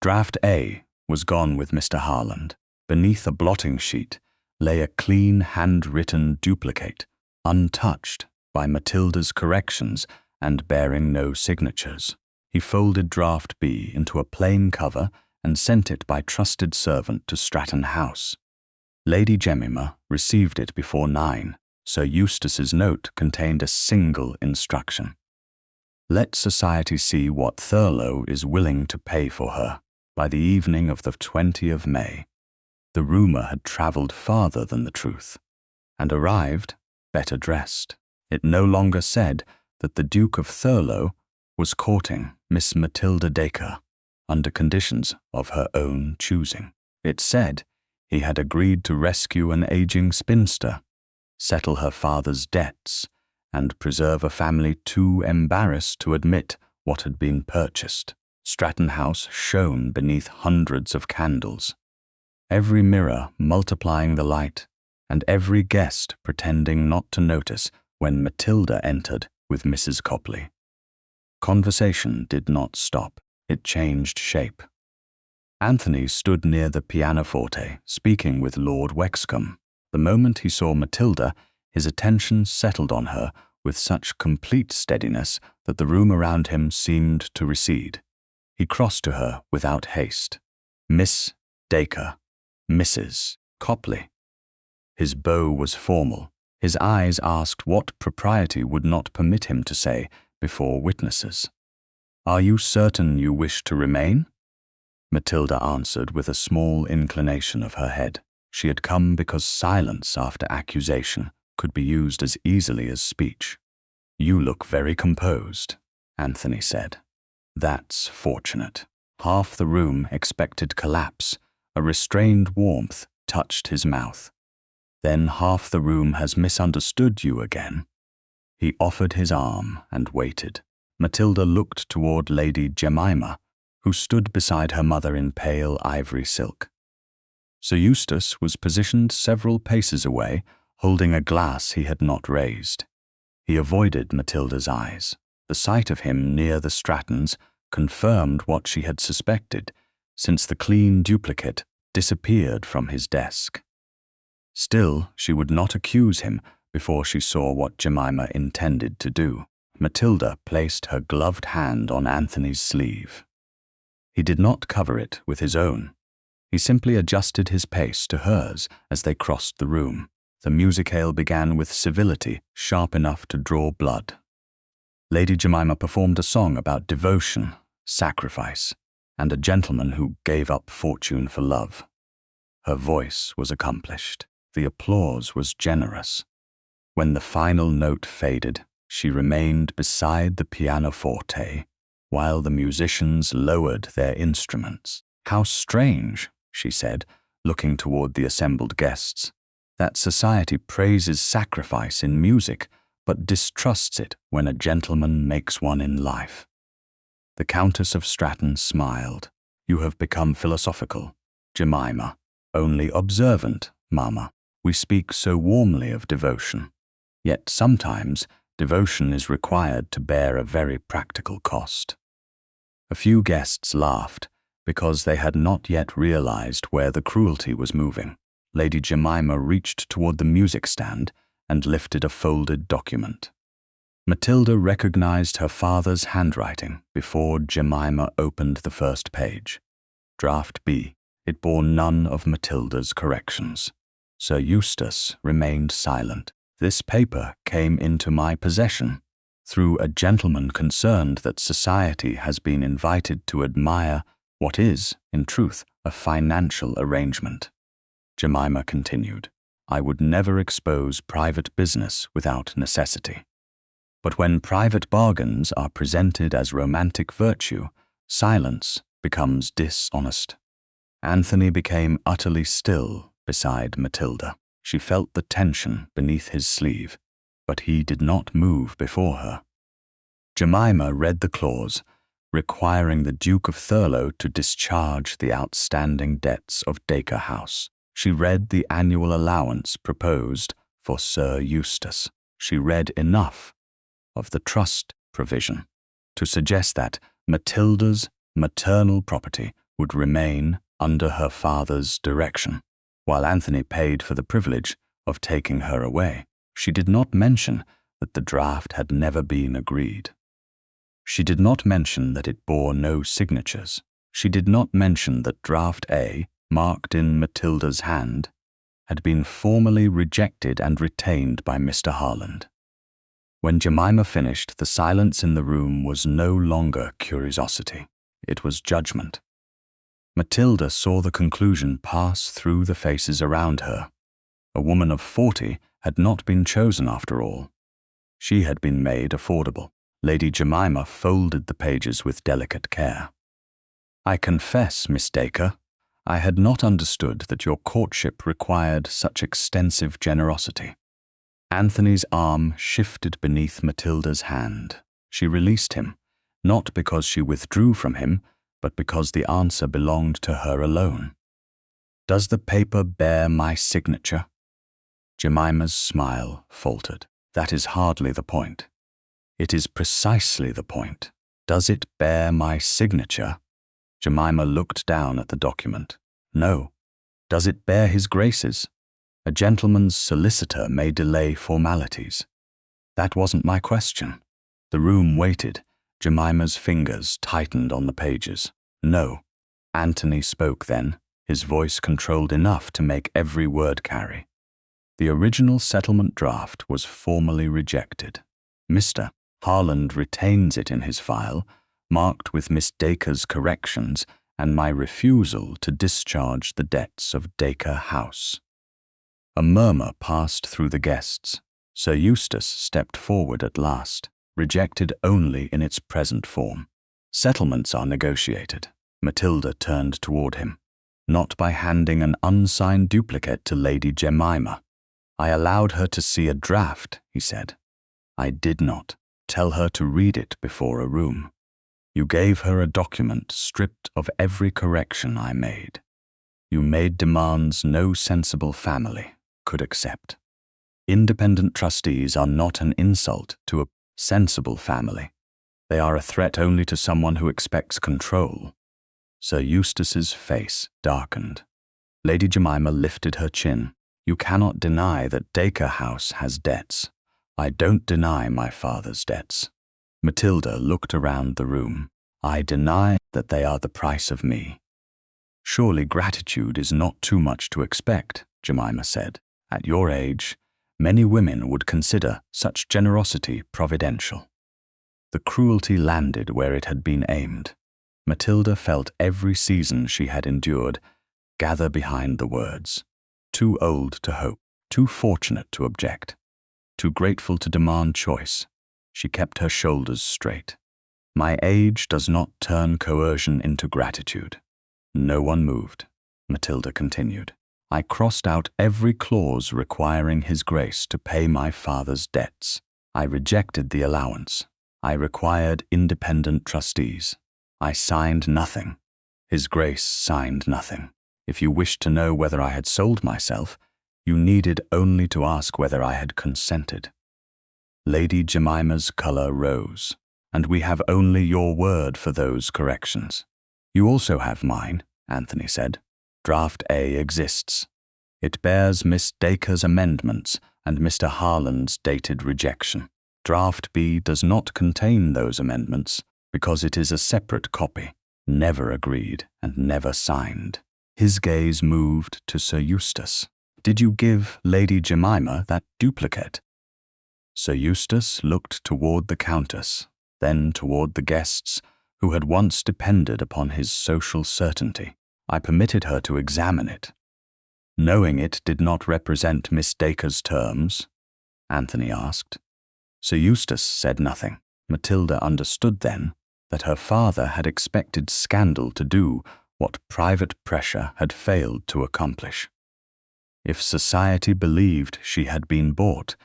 Draft A was gone with Mr. Harland. Beneath a blotting sheet lay a clean hand-written duplicate, untouched by Matilda's corrections and bearing no signatures. He folded Draft B into a plain cover and sent it by trusted servant to Stratton House. Lady Jemima received it before 9. Sir Eustace's note contained a single instruction. "Let society see what Thurlow is willing to pay for her by the evening of the 20th of May." The rumour had travelled farther than the truth, and arrived better dressed. It no longer said that the Duke of Thurlow was courting Miss Matilda Dacre under conditions of her own choosing. It said he had agreed to rescue an aging spinster, settle her father's debts, and preserve a family too embarrassed to admit what had been purchased. Stratton House shone beneath hundreds of candles, every mirror multiplying the light, and every guest pretending not to notice when Matilda entered with Mrs. Copley. Conversation did not stop. It changed shape. Anthony stood near the pianoforte, speaking with Lord Wexcombe. The moment he saw Matilda, his attention settled on her with such complete steadiness that the room around him seemed to recede. He crossed to her without haste. "Miss Dacre, Mrs. Copley." His bow was formal. His eyes asked what propriety would not permit him to say before witnesses. "Are you certain you wish to remain?" Matilda answered with a small inclination of her head. She had come because silence after accusation could be used as easily as speech. "You look very composed," Anthony said. "That's fortunate." Half the room expected collapse. A restrained warmth touched his mouth. "Then half the room has misunderstood you again." He offered his arm and waited. Matilda looked toward Lady Jemima, who stood beside her mother in pale ivory silk. Sir Eustace was positioned several paces away, holding a glass he had not raised. He avoided Matilda's eyes. The sight of him near the Strattons confirmed what she had suspected, since the clean duplicate disappeared from his desk. Still, she would not accuse him before she saw what Jemima intended to do. Matilda placed her gloved hand on Anthony's sleeve. He did not cover it with his own. He simply adjusted his pace to hers as they crossed the room. The musicale began with civility sharp enough to draw blood. Lady Jemima performed a song about devotion, sacrifice, and a gentleman who gave up fortune for love. Her voice was accomplished. The applause was generous. When the final note faded, she remained beside the pianoforte while the musicians lowered their instruments. "How strange," she said, looking toward the assembled guests, "that society praises sacrifice in music, but distrusts it when a gentleman makes one in life." The Countess of Stratton smiled. "You have become philosophical, Jemima. Only observant, Mamma. We speak so warmly of devotion. Yet sometimes devotion is required to bear a very practical cost." A few guests laughed because they had not yet realized where the cruelty was moving. Lady Jemima reached toward the music stand and lifted a folded document. Matilda recognized her father's handwriting before Jemima opened the first page. Draft B. It bore none of Matilda's corrections. Sir Eustace remained silent. This paper came into my possession through a gentleman concerned that society has been invited to admire what is, in truth, a financial arrangement. Jemima continued, I would never expose private business without necessity. But when private bargains are presented as romantic virtue, silence becomes dishonest. Anthony became utterly still beside Matilda. She felt the tension beneath his sleeve, but he did not move before her. Jemima read the clause requiring the Duke of Thurlow to discharge the outstanding debts of Dacre House. She read the annual allowance proposed for Sir Eustace. She read enough of the trust provision to suggest that Matilda's maternal property would remain under her father's direction, while Anthony paid for the privilege of taking her away. She did not mention that the draft had never been agreed. She did not mention that it bore no signatures. She did not mention that Draft A, marked in Matilda's hand, had been formally rejected and retained by Mr. Harland. When Jemima finished, the silence in the room was no longer curiosity. It was judgment. Matilda saw the conclusion pass through the faces around her. A woman of 40 had not been chosen after all. She had been made affordable. Lady Jemima folded the pages with delicate care. I confess, Miss Dacre, I had not understood that your courtship required such extensive generosity. Anthony's arm shifted beneath Matilda's hand. She released him, not because she withdrew from him, but because the answer belonged to her alone. Does the paper bear my signature? Jemima's smile faltered. That is hardly the point. It is precisely the point. Does it bear my signature? Jemima looked down at the document. No. Does it bear his grace's? A gentleman's solicitor may delay formalities. That wasn't my question. The room waited. Jemima's fingers tightened on the pages. No. Anthony spoke then, his voice controlled enough to make every word carry. The original settlement draft was formally rejected. Mr. Harland retains it in his file, marked with Miss Dacre's corrections and my refusal to discharge the debts of Dacre House. A murmur passed through the guests. Sir Eustace stepped forward at last, rejected only in its present form. Settlements are negotiated. Matilda turned toward him, not by handing an unsigned duplicate to Lady Jemima. I allowed her to see a draft, he said. I did not tell her to read it before a room. You gave her a document stripped of every correction I made. You made demands no sensible family could accept. Independent trustees are not an insult to a sensible family. They are a threat only to someone who expects control. Sir Eustace's face darkened. Lady Jemima lifted her chin. You cannot deny that Dacre House has debts. I don't deny my father's debts. Matilda looked around the room. I deny that they are the price of me. Surely gratitude is not too much to expect, Jemima said. At your age, many women would consider such generosity providential. The cruelty landed where it had been aimed. Matilda felt every season she had endured gather behind the words. Too old to hope, too fortunate to object, too grateful to demand choice. She kept her shoulders straight. My age does not turn coercion into gratitude. No one moved. Matilda continued. I crossed out every clause requiring his grace to pay my father's debts. I rejected the allowance. I required independent trustees. I signed nothing. His grace signed nothing. If you wished to know whether I had sold myself, you needed only to ask whether I had consented. Lady Jemima's colour rose. And we have only your word for those corrections. You also have mine, Anthony said. Draft A exists. It bears Miss Dacre's amendments and Mr. Harland's dated rejection. Draft B does not contain those amendments because it is a separate copy, never agreed and never signed. His gaze moved to Sir Eustace. "Did you give Lady Jemima that duplicate?" Sir Eustace looked toward the Countess, then toward the guests who had once depended upon his social certainty. "I permitted her to examine it. Knowing it did not represent Miss Dacre's terms?" Anthony asked. Sir Eustace said nothing. Matilda understood then that her father had expected scandal to do what private pressure had failed to accomplish. If society believed she had been bought,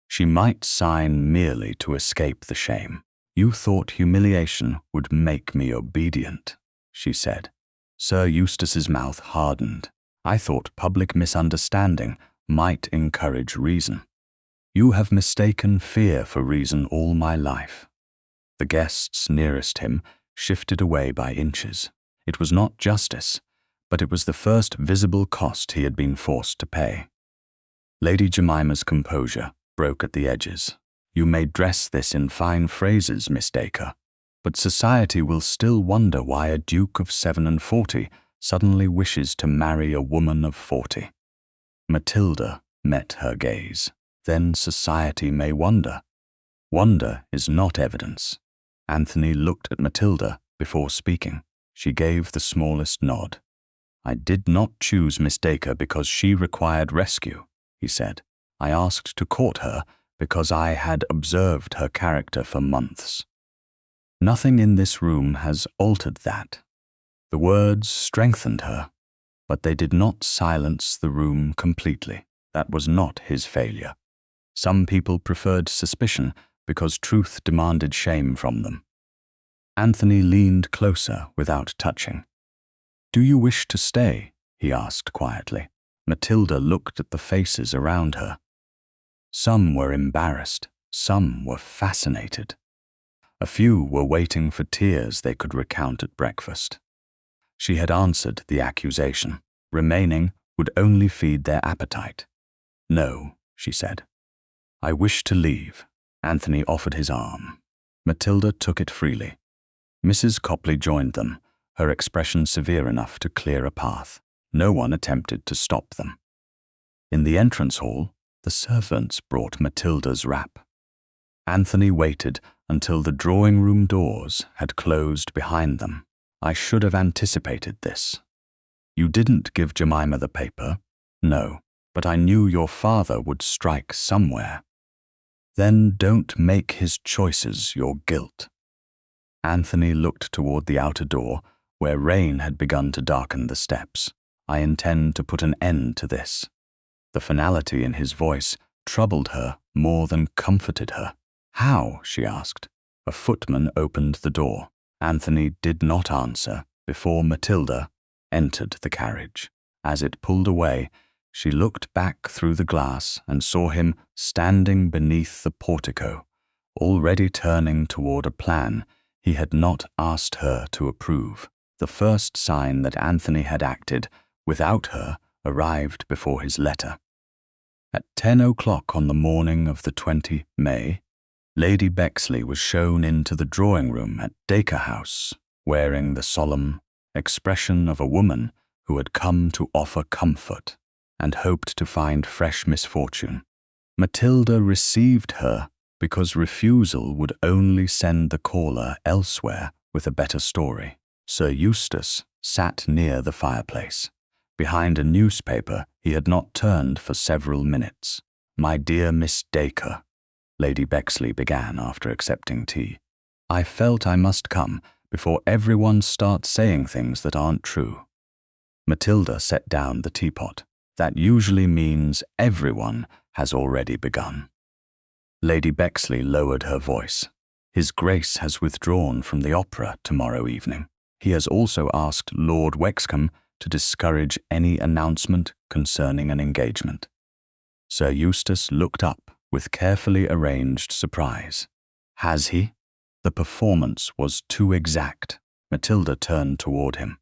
she might sign merely to escape the shame. "You thought humiliation would make me obedient," she said. Sir Eustace's mouth hardened. "I thought public misunderstanding might encourage reason." "You have mistaken fear for reason all my life." The guests nearest him shifted away by inches. It was not justice, but it was the first visible cost he had been forced to pay. Lady Jemima's composure broke at the edges. "You may dress this in fine phrases, Miss Dacre, but society will still wonder why a Duke of 47 suddenly wishes to marry a woman of 40. Matilda met her gaze. "Then society may wonder." "Wonder is not evidence." Anthony looked at Matilda before speaking. She gave the smallest nod. "I did not choose Miss Dacre because she required rescue," he said. "I asked to court her because I had observed her character for months. Nothing in this room has altered that." The words strengthened her, but they did not silence the room completely. That was not his failure. Some people preferred suspicion because truth demanded shame from them. Anthony leaned closer without touching. "Do you wish to stay?" he asked quietly. Matilda looked at the faces around her. Some were embarrassed, some were fascinated. A few were waiting for tears they could recount at breakfast. She had answered the accusation. Remaining would only feed their appetite. "No," she said. "I wish to leave." Anthony offered his arm. Matilda took it freely. Mrs. Copley joined them, her expression severe enough to clear a path. No one attempted to stop them. In the entrance hall, the servants brought Matilda's wrap. Anthony waited until the drawing-room doors had closed behind them. "I should have anticipated this." "You didn't give Jemima the paper?" "No, but I knew your father would strike somewhere." "Then don't make his choices your guilt." Anthony looked toward the outer door, where rain had begun to darken the steps. "I intend to put an end to this." The finality in his voice troubled her more than comforted her. "How?" she asked. A footman opened the door. Anthony did not answer before Matilda entered the carriage. As it pulled away, she looked back through the glass and saw him standing beneath the portico, already turning toward a plan he had not asked her to approve. The first sign that Anthony had acted without her arrived before his letter. At 10 o'clock on the morning of the 20th May, Lady Bexley was shown into the drawing-room at Dacre House, wearing the solemn expression of a woman who had come to offer comfort and hoped to find fresh misfortune. Matilda received her because refusal would only send the caller elsewhere with a better story. Sir Eustace sat near the fireplace. Behind a newspaper he had not turned for several minutes. "My dear Miss Dacre," Lady Bexley began after accepting tea, "I felt I must come before everyone starts saying things that aren't true." Matilda set down the teapot. "That usually means everyone has already begun." Lady Bexley lowered her voice. "His Grace has withdrawn from the opera tomorrow evening. He has also asked Lord Wexcombe to discourage any announcement concerning an engagement." Sir Eustace looked up with carefully arranged surprise. "Has he?" The performance was too exact. Matilda turned toward him.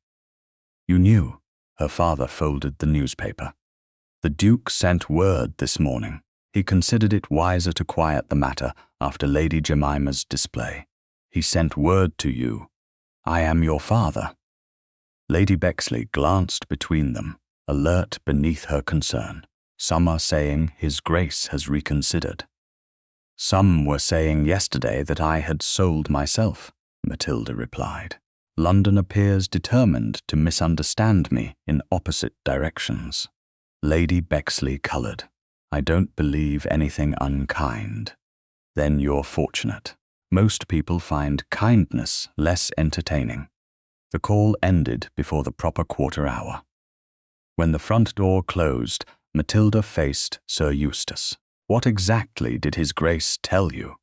"You knew?" Her father folded the newspaper. "The Duke sent word this morning. He considered it wiser to quiet the matter after Lady Jemima's display. He sent word to you. I am your father." Lady Bexley glanced between them, alert beneath her concern. Some are saying His Grace has reconsidered. Some were saying yesterday that I had sold myself, Matilda replied. London appears determined to misunderstand me in opposite directions. Lady Bexley coloured. I don't believe anything unkind. Then you're fortunate. Most people find kindness less entertaining. The call ended before the proper quarter hour. When the front door closed, Matilda faced Sir Eustace. What exactly did His Grace tell you?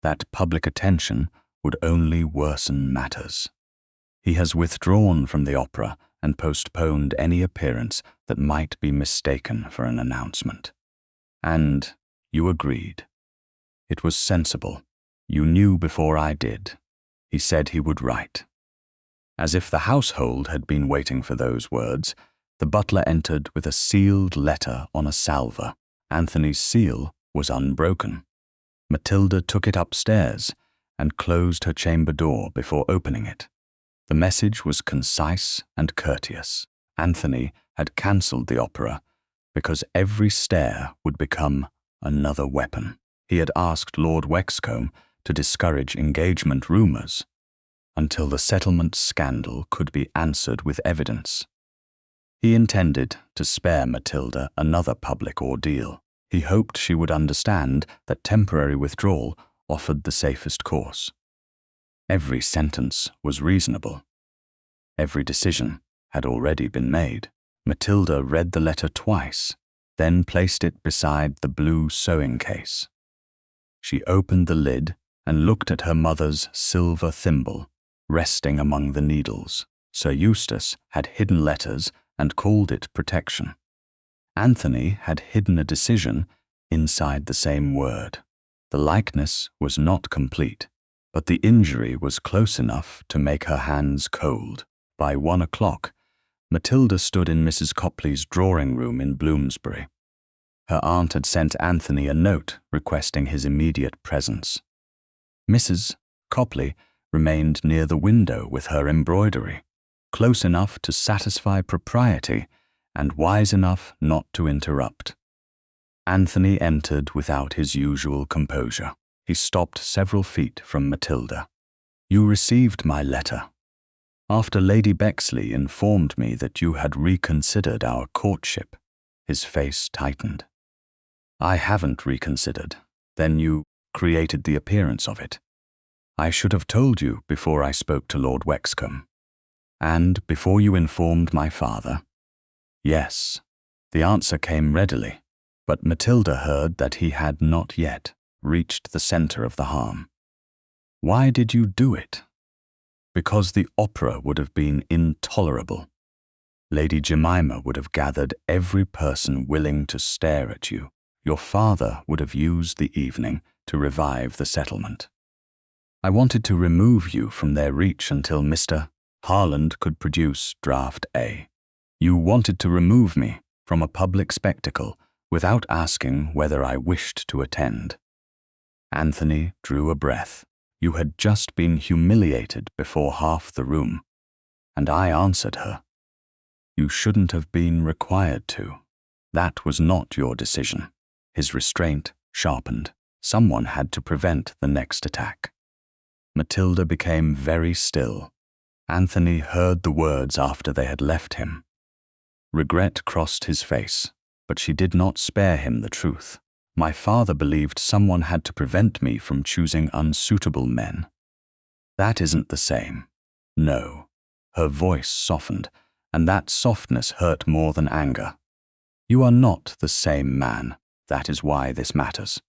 That public attention would only worsen matters. He has withdrawn from the opera and postponed any appearance that might be mistaken for an announcement. And you agreed. It was sensible. You knew before I did. He said he would write. As if the household had been waiting for those words, the butler entered with a sealed letter on a salver. Anthony's seal was unbroken. Matilda took it upstairs and closed her chamber door before opening it. The message was concise and courteous. Anthony had cancelled the opera because every stare would become another weapon. He had asked Lord Wexcombe to discourage engagement rumours until the settlement scandal could be answered with evidence. He intended to spare Matilda another public ordeal. He hoped she would understand that temporary withdrawal offered the safest course. Every sentence was reasonable. Every decision had already been made. Matilda read the letter twice, then placed it beside the blue sewing case. She opened the lid and looked at her mother's silver thimble, resting among the needles. Sir Eustace had hidden letters and called it protection. Anthony had hidden a decision inside the same word. The likeness was not complete, but the injury was close enough to make her hands cold. By 1 o'clock, Matilda stood in Mrs. Copley's drawing-room in Bloomsbury. Her aunt had sent Anthony a note requesting his immediate presence. Mrs. Copley remained near the window with her embroidery, close enough to satisfy propriety and wise enough not to interrupt. Anthony entered without his usual composure. He stopped several feet from Matilda. You received my letter. After Lady Bexley informed me that you had reconsidered our courtship, his face tightened. I haven't reconsidered. Then you created the appearance of it. I should have told you before I spoke to Lord Wexcombe. And before you informed my father? Yes. The answer came readily, but Matilda heard that he had not yet reached the centre of the harm. Why did you do it? Because the opera would have been intolerable. Lady Jemima would have gathered every person willing to stare at you. Your father would have used the evening to revive the settlement. I wanted to remove you from their reach until Mr. Harland could produce Draft A. You wanted to remove me from a public spectacle without asking whether I wished to attend. Anthony drew a breath. You had just been humiliated before half the room, and I answered her. You shouldn't have been required to. That was not your decision. His restraint sharpened. Someone had to prevent the next attack. Matilda became very still. Anthony heard the words after they had left him. Regret crossed his face, but she did not spare him the truth. My father believed someone had to prevent me from choosing unsuitable men. That isn't the same. No. Her voice softened, and that softness hurt more than anger. You are not the same man. That is why this matters.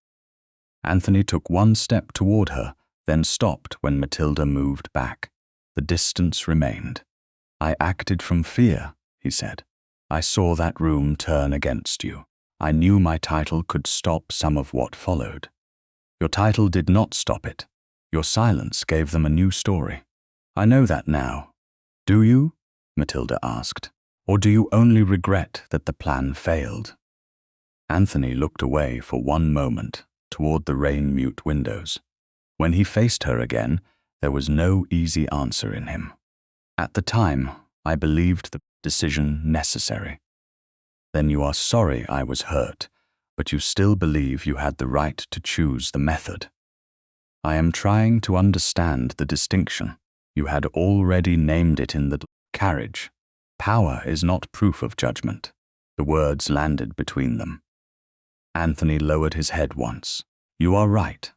Anthony took one step toward her, then stopped when Matilda moved back. The distance remained. I acted from fear, he said. I saw that room turn against you. I knew my title could stop some of what followed. Your title did not stop it. Your silence gave them a new story. I know that now. Do you? Matilda asked. Or do you only regret that the plan failed? Anthony looked away for one moment toward the rain-mute windows. When he faced her again, there was no easy answer in him. At the time, I believed the decision necessary. Then you are sorry I was hurt, but you still believe you had the right to choose the method. I am trying to understand the distinction. You had already named it in the carriage. Power is not proof of judgment. The words landed between them. Anthony lowered his head once. You are right.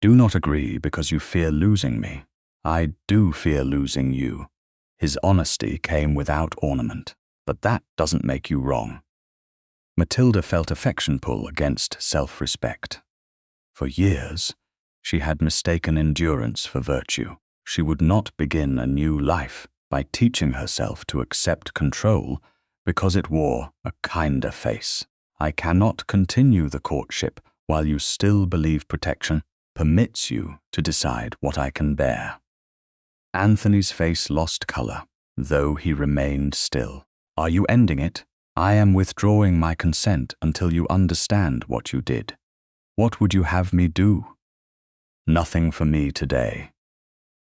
Do not agree because you fear losing me. I do fear losing you. His honesty came without ornament, but that doesn't make you wrong. Matilda felt affection pull against self-respect. For years, she had mistaken endurance for virtue. She would not begin a new life by teaching herself to accept control because it wore a kinder face. I cannot continue the courtship while you still believe protection permits you to decide what I can bear. Anthony's face lost color, though he remained still. Are you ending it? I am withdrawing my consent until you understand what you did. What would you have me do? Nothing for me today.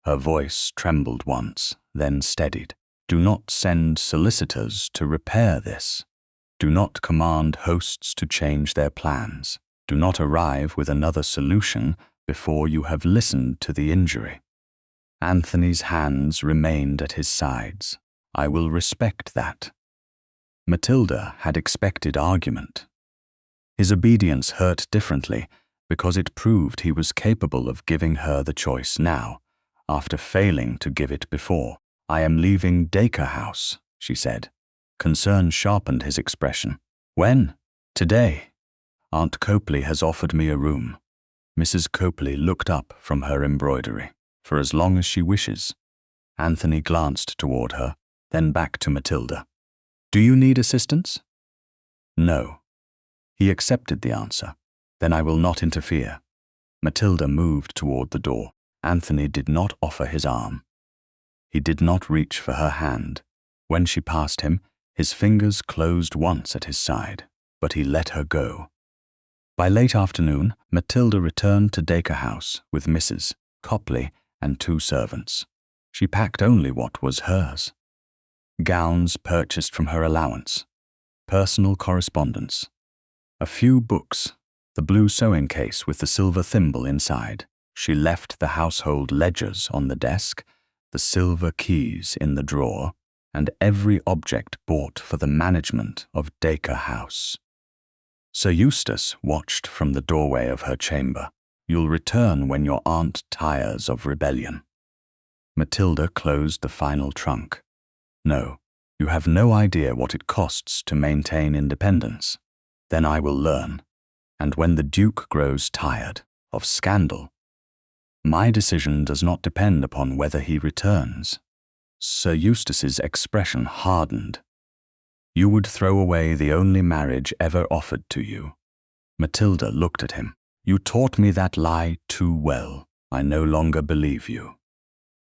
Her voice trembled once, then steadied. Do not send solicitors to repair this. Do not command hosts to change their plans. Do not arrive with another solution before you have listened to the injury. Anthony's hands remained at his sides. I will respect that. Matilda had expected argument. His obedience hurt differently because it proved he was capable of giving her the choice now, after failing to give it before. I am leaving Dacre House, she said. Concern sharpened his expression. When? Today. Aunt Copley has offered me a room. Mrs. Copley looked up from her embroidery. For as long as she wishes. Anthony glanced toward her, then back to Matilda. Do you need assistance? No. He accepted the answer. Then I will not interfere. Matilda moved toward the door. Anthony did not offer his arm. He did not reach for her hand. When she passed him, his fingers closed once at his side, but he let her go. By late afternoon, Matilda returned to Dacre House with Mrs. Copley and 2 servants. She packed only what was hers. Gowns purchased from her allowance, personal correspondence, a few books, the blue sewing case with the silver thimble inside. She left the household ledgers on the desk, the silver keys in the drawer, and every object bought for the management of Dacre House. Sir Eustace watched from the doorway of her chamber. You'll return when your aunt tires of rebellion. Matilda closed the final trunk. No, you have no idea what it costs to maintain independence. Then I will learn. And when the Duke grows tired of scandal, my decision does not depend upon whether he returns. Sir Eustace's expression hardened. You would throw away the only marriage ever offered to you. Matilda looked at him. You taught me that lie too well. I no longer believe you.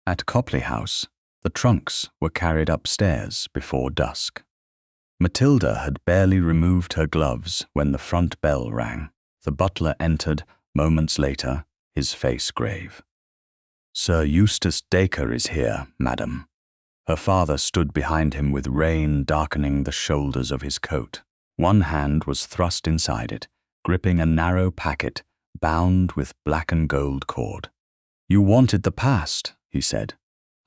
At Copley House, the trunks were carried upstairs before dusk. Matilda had barely removed her gloves when the front bell rang. The butler entered, moments later, his face grave. Sir Eustace Dacre is here, madam. Her father stood behind him with rain darkening the shoulders of his coat. One hand was thrust inside it, gripping a narrow packet bound with black and gold cord. You wanted the past, he said.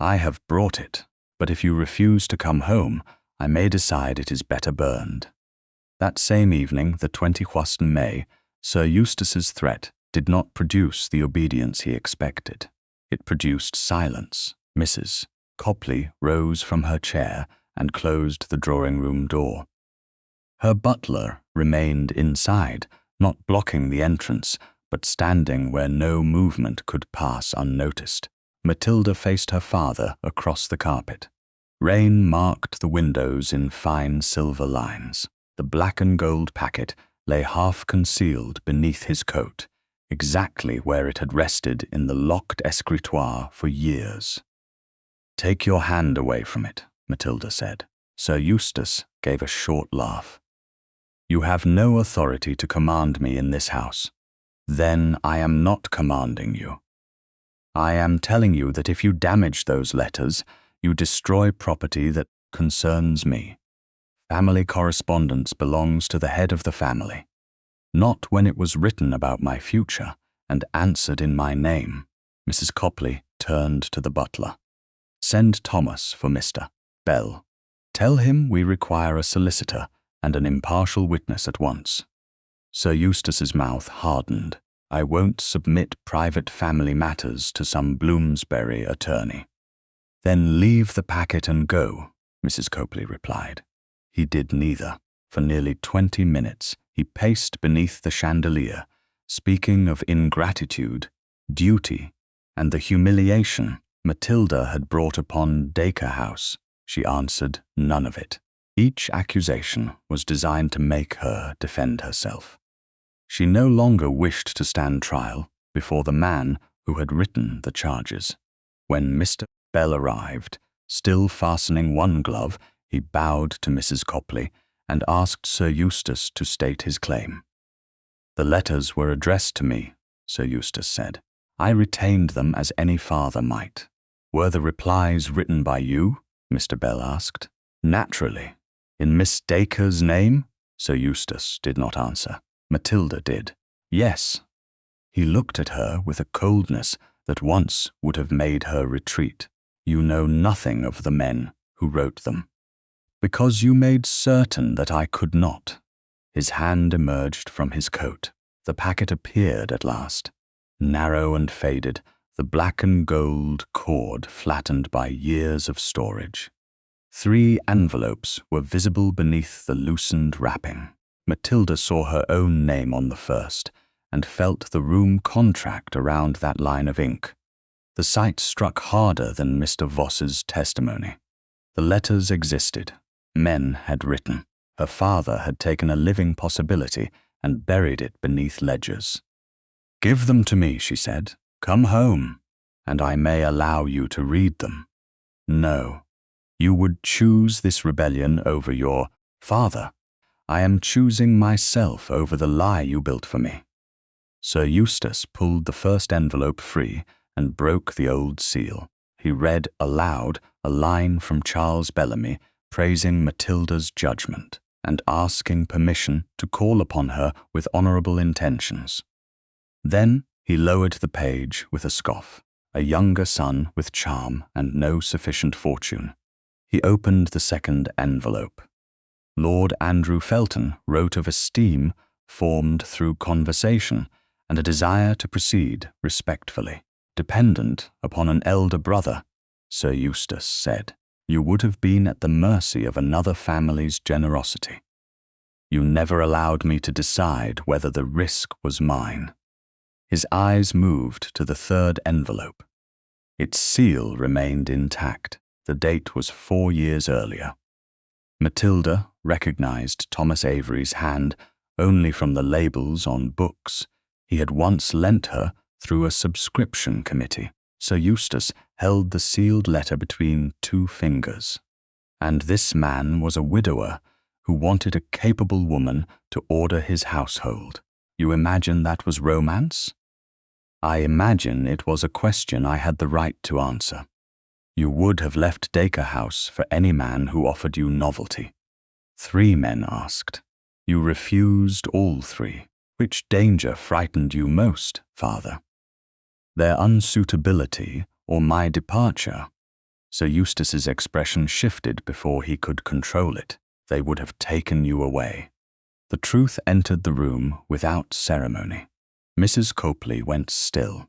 I have brought it, but if you refuse to come home, I may decide it is better burned. That same evening, the 20th May, Sir Eustace's threat did not produce the obedience he expected. It produced silence. Mrs. Copley rose from her chair and closed the drawing-room door. Her butler remained inside, not blocking the entrance, but standing where no movement could pass unnoticed. Matilda faced her father across the carpet. Rain marked the windows in fine silver lines. The black and gold packet lay half concealed beneath his coat, exactly where it had rested in the locked escritoire for years. Take your hand away from it, Matilda said. Sir Eustace gave a short laugh. You have no authority to command me in this house. Then I am not commanding you. I am telling you that if you damage those letters, you destroy property that concerns me. Family correspondence belongs to the head of the family, not when it was written about my future and answered in my name. Mrs. Copley turned to the butler. Send Thomas for Mr. Bell. Tell him we require a solicitor and an impartial witness at once. Sir Eustace's mouth hardened. I won't submit private family matters to some Bloomsbury attorney. Then leave the packet and go, Mrs. Copley replied. He did neither. For nearly 20 minutes, he paced beneath the chandelier, speaking of ingratitude, duty, and the humiliation Matilda had brought upon Dacre House. She answered none of it. Each accusation was designed to make her defend herself. She no longer wished to stand trial before the man who had written the charges. When Mr. Bell arrived, still fastening one glove, he bowed to Mrs. Copley and asked Sir Eustace to state his claim. The letters were addressed to me, Sir Eustace said. I retained them as any father might. Were the replies written by you? Mr. Bell asked. Naturally. In Miss Dacre's name? Sir Eustace did not answer. Matilda did. Yes. He looked at her with a coldness that once would have made her retreat. You know nothing of the men who wrote them. Because you made certain that I could not. His hand emerged from his coat. The packet appeared at last. Narrow and faded, the black and gold cord flattened by years of storage. 3 envelopes were visible beneath the loosened wrapping. Matilda saw her own name on the first and felt the room contract around that line of ink. The sight struck harder than Mr. Voss's testimony. The letters existed. Men had written. Her father had taken a living possibility and buried it beneath ledgers. Give them to me, she said. Come home, and I may allow you to read them. No, you would choose this rebellion over your father. I am choosing myself over the lie you built for me. Sir Eustace pulled the first envelope free and broke the old seal. He read aloud a line from Charles Bellamy praising Matilda's judgment and asking permission to call upon her with honourable intentions. Then he lowered the page with a scoff. A younger son with charm and no sufficient fortune. He opened the second envelope. Lord Andrew Felton wrote of esteem formed through conversation and a desire to proceed respectfully. Dependent upon an elder brother, Sir Eustace said, you would have been at the mercy of another family's generosity. You never allowed me to decide whether the risk was mine. His eyes moved to the third envelope. Its seal remained intact. The date was 4 years earlier. Matilda recognized Thomas Avery's hand only from the labels on books he had once lent her through a subscription committee. Sir Eustace held the sealed letter between 2 fingers. And this man was a widower who wanted a capable woman to order his household. You imagine that was romance? I imagine it was a question I had the right to answer. You would have left Dacre House for any man who offered you novelty. 3 men asked. You refused all 3. Which danger frightened you most, father? Their unsuitability or my departure? Sir Eustace's expression shifted before he could control it. They would have taken you away. The truth entered the room without ceremony. Mrs. Copley went still.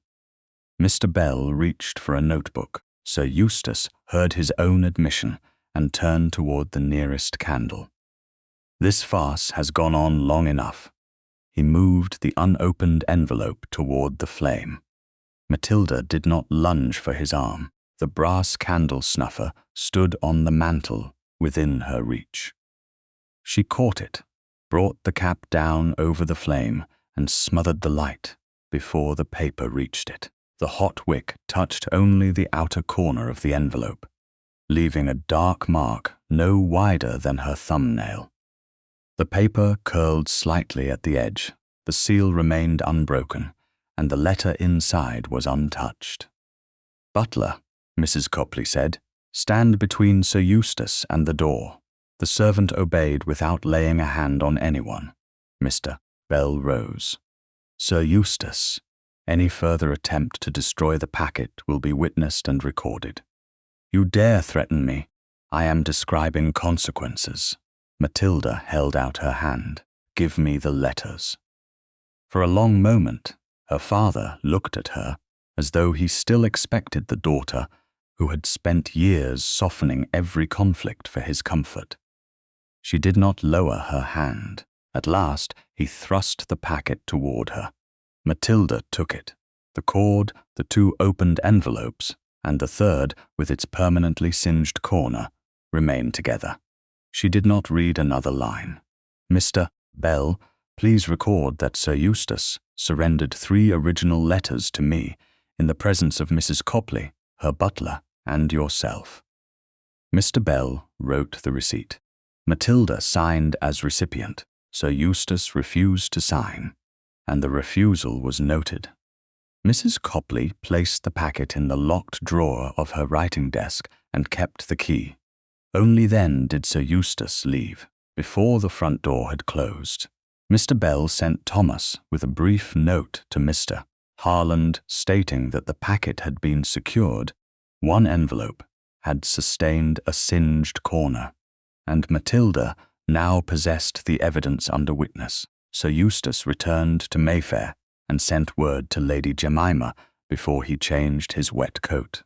Mr. Bell reached for a notebook. Sir Eustace heard his own admission and turned toward the nearest candle. This farce has gone on long enough. He moved the unopened envelope toward the flame. Matilda did not lunge for his arm. The brass candle snuffer stood on the mantel within her reach. She caught it, brought the cap down over the flame, and smothered the light before the paper reached it. The hot wick touched only the outer corner of the envelope, leaving a dark mark no wider than her thumbnail. The paper curled slightly at the edge, the seal remained unbroken, and the letter inside was untouched. Butler, Mrs. Copley said, Stand between Sir Eustace and the door." The servant obeyed without laying a hand on anyone. Mr. Bell rose. "Sir Eustace, any further attempt to destroy the packet will be witnessed and recorded. You dare threaten me. I am describing consequences." Matilda held out her hand. "Give me the letters." For a long moment, her father looked at her as though he still expected the daughter who had spent years softening every conflict for his comfort. She did not lower her hand. At last, he thrust the packet toward her. Matilda took it. The cord, the 2 opened envelopes, and the third, with its permanently singed corner, remained together. She did not read another line. "Mr. Bell, please record that Sir Eustace surrendered 3 original letters to me in the presence of Mrs. Copley, her butler, and yourself." Mr. Bell wrote the receipt. Matilda signed as recipient. Sir Eustace refused to sign, and the refusal was noted. Mrs. Copley placed the packet in the locked drawer of her writing desk and kept the key. Only then did Sir Eustace leave, before the front door had closed. Mr. Bell sent Thomas with a brief note to Mr. Harland stating that the packet had been secured. One envelope had sustained a singed corner, and Matilda now possessed the evidence under witness. Sir Eustace returned to Mayfair and sent word to Lady Jemima before he changed his wet coat.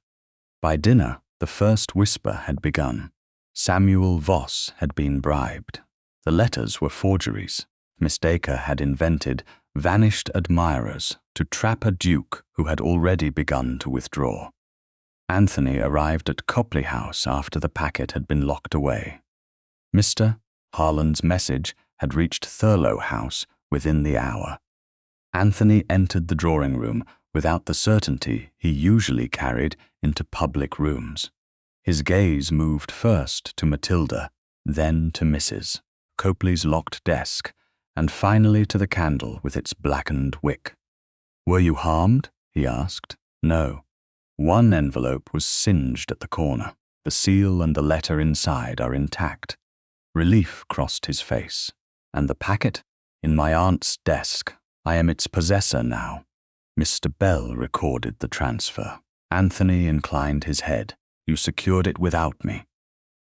By dinner, the first whisper had begun. Samuel Voss had been bribed. The letters were forgeries. Miss Dacre had invented vanished admirers to trap a duke who had already begun to withdraw. Anthony arrived at Copley House after the packet had been locked away. Mr. Harland's message had reached Thurlow House within the hour. Anthony entered the drawing room without the certainty he usually carried into public rooms. His gaze moved first to Matilda, then to Mrs. Copley's locked desk, and finally to the candle with its blackened wick. "Were you harmed?" he asked. "No. One envelope was singed at the corner. The seal and the letter inside are intact." Relief crossed his face. "And the packet?" "In my aunt's desk. I am its possessor now." Mr. Bell recorded the transfer. Anthony inclined his head. "You secured it without me?"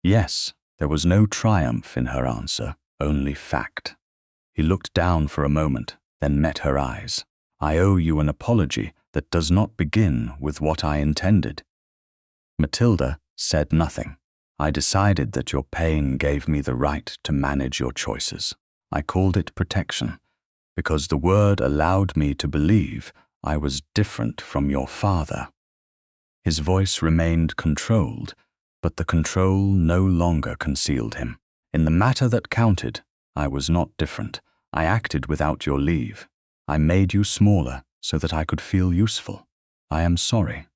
"Yes." There was no triumph in her answer, only fact. He looked down for a moment, then met her eyes. "I owe you an apology that does not begin with what I intended." Matilda said nothing. "I decided that your pain gave me the right to manage your choices. I called it protection, because the word allowed me to believe I was different from your father." His voice remained controlled, but the control no longer concealed him. "In the matter that counted, I was not different. I acted without your leave. I made you smaller so that I could feel useful. I am sorry."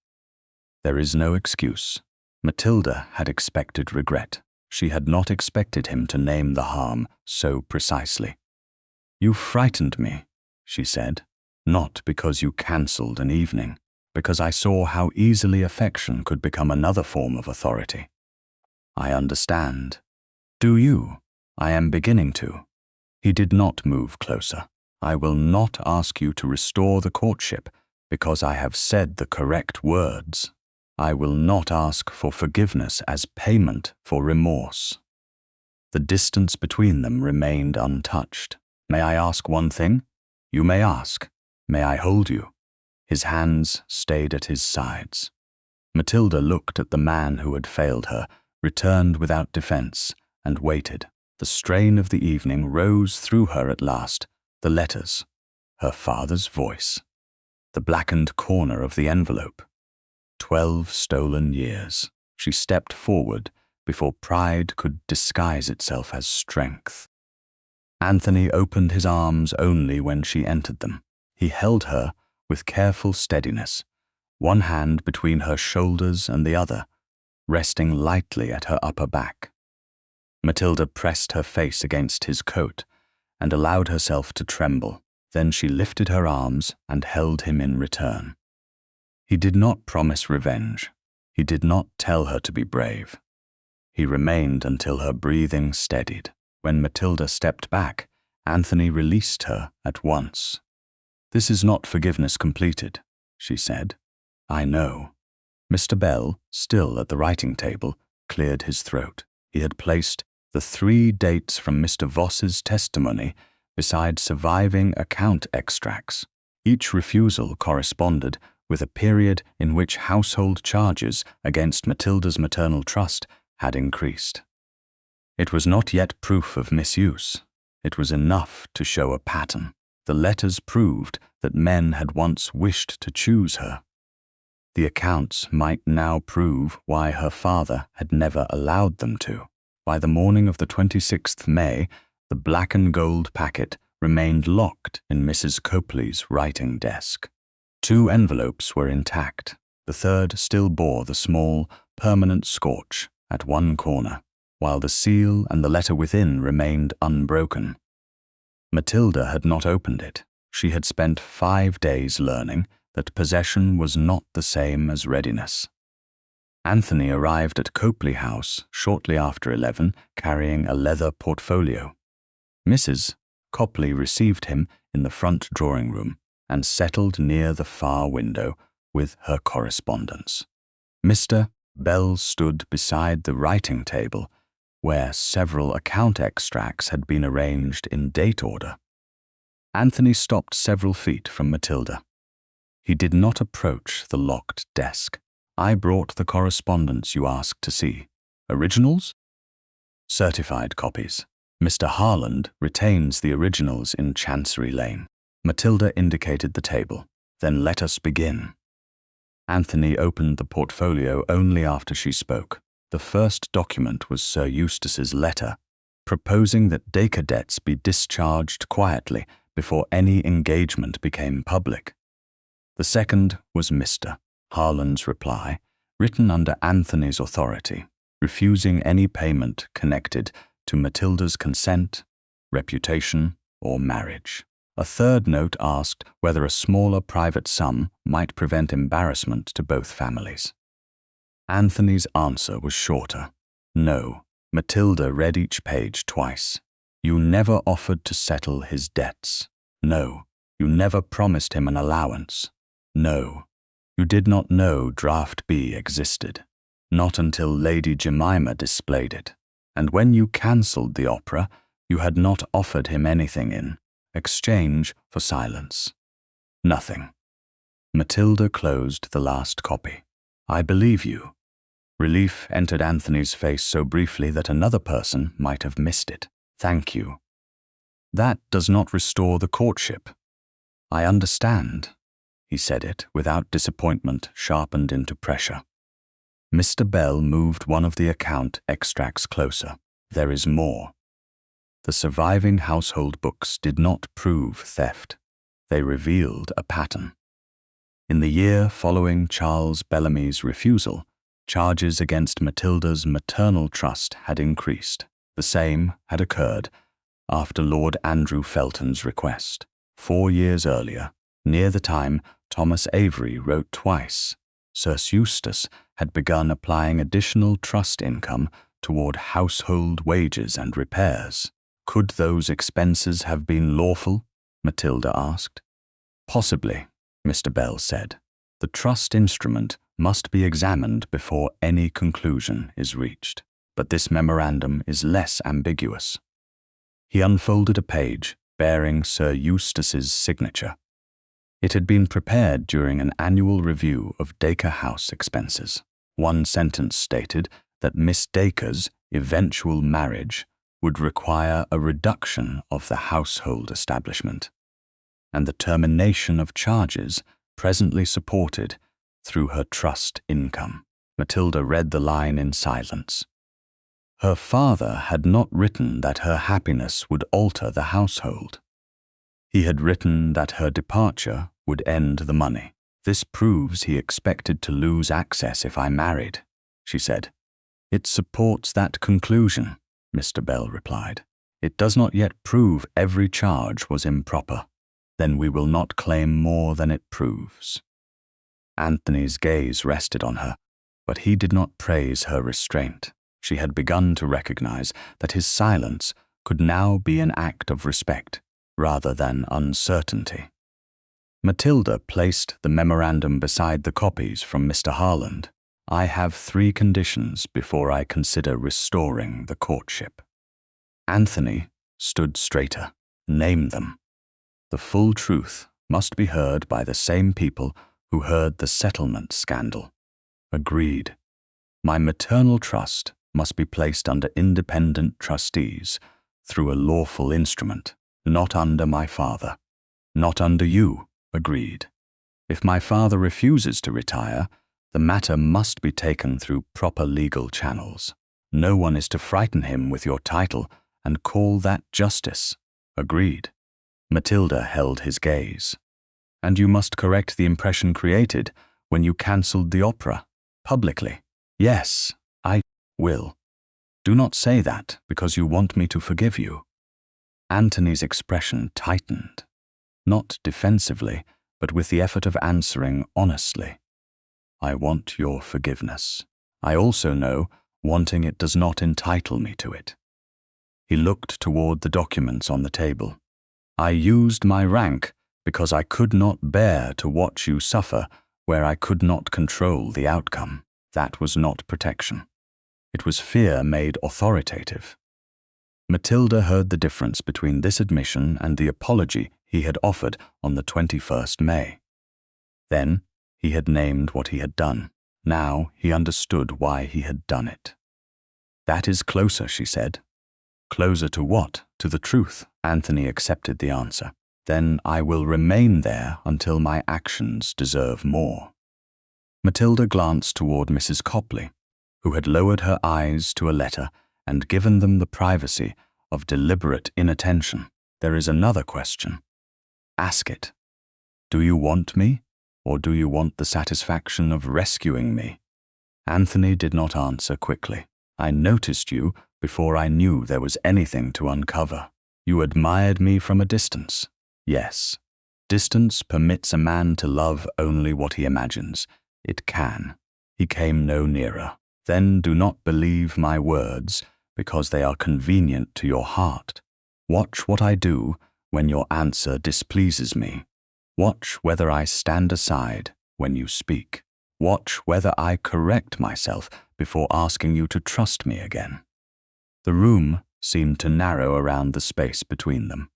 There is no excuse. Matilda had expected regret. She had not expected him to name the harm so precisely. "You frightened me," she said, "not because you cancelled an evening, because I saw how easily affection could become another form of authority." "I understand." "Do you?" "I am beginning to." He did not move closer. "I will not ask you to restore the courtship because I have said the correct words. I will not ask for forgiveness as payment for remorse." The distance between them remained untouched. "May I ask one thing?" "You may ask." "May I hold you?" His hands stayed at his sides. Matilda looked at the man who had failed her, returned without defense, and waited. The strain of the evening rose through her at last. The letters, her father's voice, the blackened corner of the envelope. 12 stolen years. She stepped forward before pride could disguise itself as strength. Anthony opened his arms only when she entered them. He held her with careful steadiness, one hand between her shoulders and the other, resting lightly at her upper back. Matilda pressed her face against his coat and allowed herself to tremble. Then she lifted her arms and held him in return. He did not promise revenge. He did not tell her to be brave. He remained until her breathing steadied. When Matilda stepped back, Anthony released her at once. "This is not forgiveness completed," she said. "I know." Mr. Bell, still at the writing table, cleared his throat. He had placed the 3 dates from Mr. Voss's testimony beside surviving account extracts. Each refusal corresponded with a period in which household charges against Matilda's maternal trust had increased. It was not yet proof of misuse. It was enough to show a pattern. The letters proved that men had once wished to choose her. The accounts might now prove why her father had never allowed them to. By the morning of the 26th May, the black and gold packet remained locked in Mrs. Copley's writing desk. 2 envelopes were intact. The third still bore the small, permanent scorch at one corner, while the seal and the letter within remained unbroken. Matilda had not opened it. She had spent 5 days learning that possession was not the same as readiness. Anthony arrived at Copley House shortly after 11, carrying a leather portfolio. Mrs. Copley received him in the front drawing room and settled near the far window with her correspondence. Mr. Bell stood beside the writing table, where several account extracts had been arranged in date order. Anthony stopped several feet from Matilda. He did not approach the locked desk. "I brought the correspondence you asked to see. Originals?" "Certified copies. Mr. Harland retains the originals in Chancery Lane." Matilda indicated the table. "Then let us begin." Anthony opened the portfolio only after she spoke. The first document was Sir Eustace's letter, proposing that Dacre debts be discharged quietly before any engagement became public. The second was Mr. Harland's reply, written under Anthony's authority, refusing any payment connected to Matilda's consent, reputation, or marriage. A third note asked whether a smaller private sum might prevent embarrassment to both families. Anthony's answer was shorter. No. Matilda read each page twice. "You never offered to settle his debts. No. You never promised him an allowance. No. You did not know Draft B existed. Not until Lady Jemima displayed it. And when you cancelled the opera, you had not offered him anything in exchange for silence. Nothing." Matilda closed the last copy. "I believe you." Relief entered Anthony's face so briefly that another person might have missed it. "Thank you. That does not restore the courtship." "I understand." He said it without disappointment sharpened into pressure. Mr. Bell moved one of the account extracts closer. "There is more." The surviving household books did not prove theft. They revealed a pattern. In the year following Charles Bellamy's refusal, charges against Matilda's maternal trust had increased. The same had occurred after Lord Andrew Felton's request. 4 years earlier, near the time Thomas Avery wrote twice, Sir Eustace had begun applying additional trust income toward household wages and repairs. "Could those expenses have been lawful?" Matilda asked. "Possibly," Mr. Bell said. "The trust instrument must be examined before any conclusion is reached. But this memorandum is less ambiguous." He unfolded a page bearing Sir Eustace's signature. It had been prepared during an annual review of Dacre House expenses. One sentence stated that Miss Dacre's eventual marriage would require a reduction of the household establishment, and the termination of charges presently supported through her trust income. Matilda read the line in silence. Her father had not written that her happiness would alter the household. He had written that her departure would end the money. "This proves he expected to lose access if I married," she said. "It supports that conclusion," Mr. Bell replied. "It does not yet prove every charge was improper. Then we will not claim more than it proves." Anthony's gaze rested on her. But he did not praise her restraint. She had begun to recognize that his silence could now be an act of respect rather than uncertainty. Matilda placed the memorandum beside the copies from Mr. Harland. I have 3 conditions before I consider restoring the courtship. Anthony stood straighter. Name them. The full truth must be heard by the same people who heard the settlement scandal. Agreed. My maternal trust must be placed under independent trustees through a lawful instrument, not under my father. Not under you. Agreed. If my father refuses to retire, the matter must be taken through proper legal channels. No one is to frighten him with your title and call that justice. Agreed. Matilda held his gaze. And you must correct the impression created when you cancelled the opera, publicly. Yes, I will. Do not say that because you want me to forgive you. Anthony's expression tightened, not defensively, but with the effort of answering honestly. I want your forgiveness. I also know wanting it does not entitle me to it. He looked toward the documents on the table. I used my rank because I could not bear to watch you suffer where I could not control the outcome. That was not protection. It was fear made authoritative. Matilda heard the difference between this admission and the apology he had offered on the 21st May. Then he had named what he had done. Now he understood why he had done it. That is closer, she said. Closer to what? To the truth. Anthony accepted the answer. Then I will remain there until my actions deserve more. Matilda glanced toward Mrs. Copley, who had lowered her eyes to a letter and given them the privacy of deliberate inattention. There is another question. Ask it. Do you want me, or do you want the satisfaction of rescuing me? Anthony did not answer quickly. I noticed you before I knew there was anything to uncover. You admired me from a distance. Yes. Distance permits a man to love only what he imagines. It can. He came no nearer. Then do not believe my words because they are convenient to your heart. Watch what I do when your answer displeases me. Watch whether I stand aside when you speak. Watch whether I correct myself before asking you to trust me again. The room seemed to narrow around the space between them.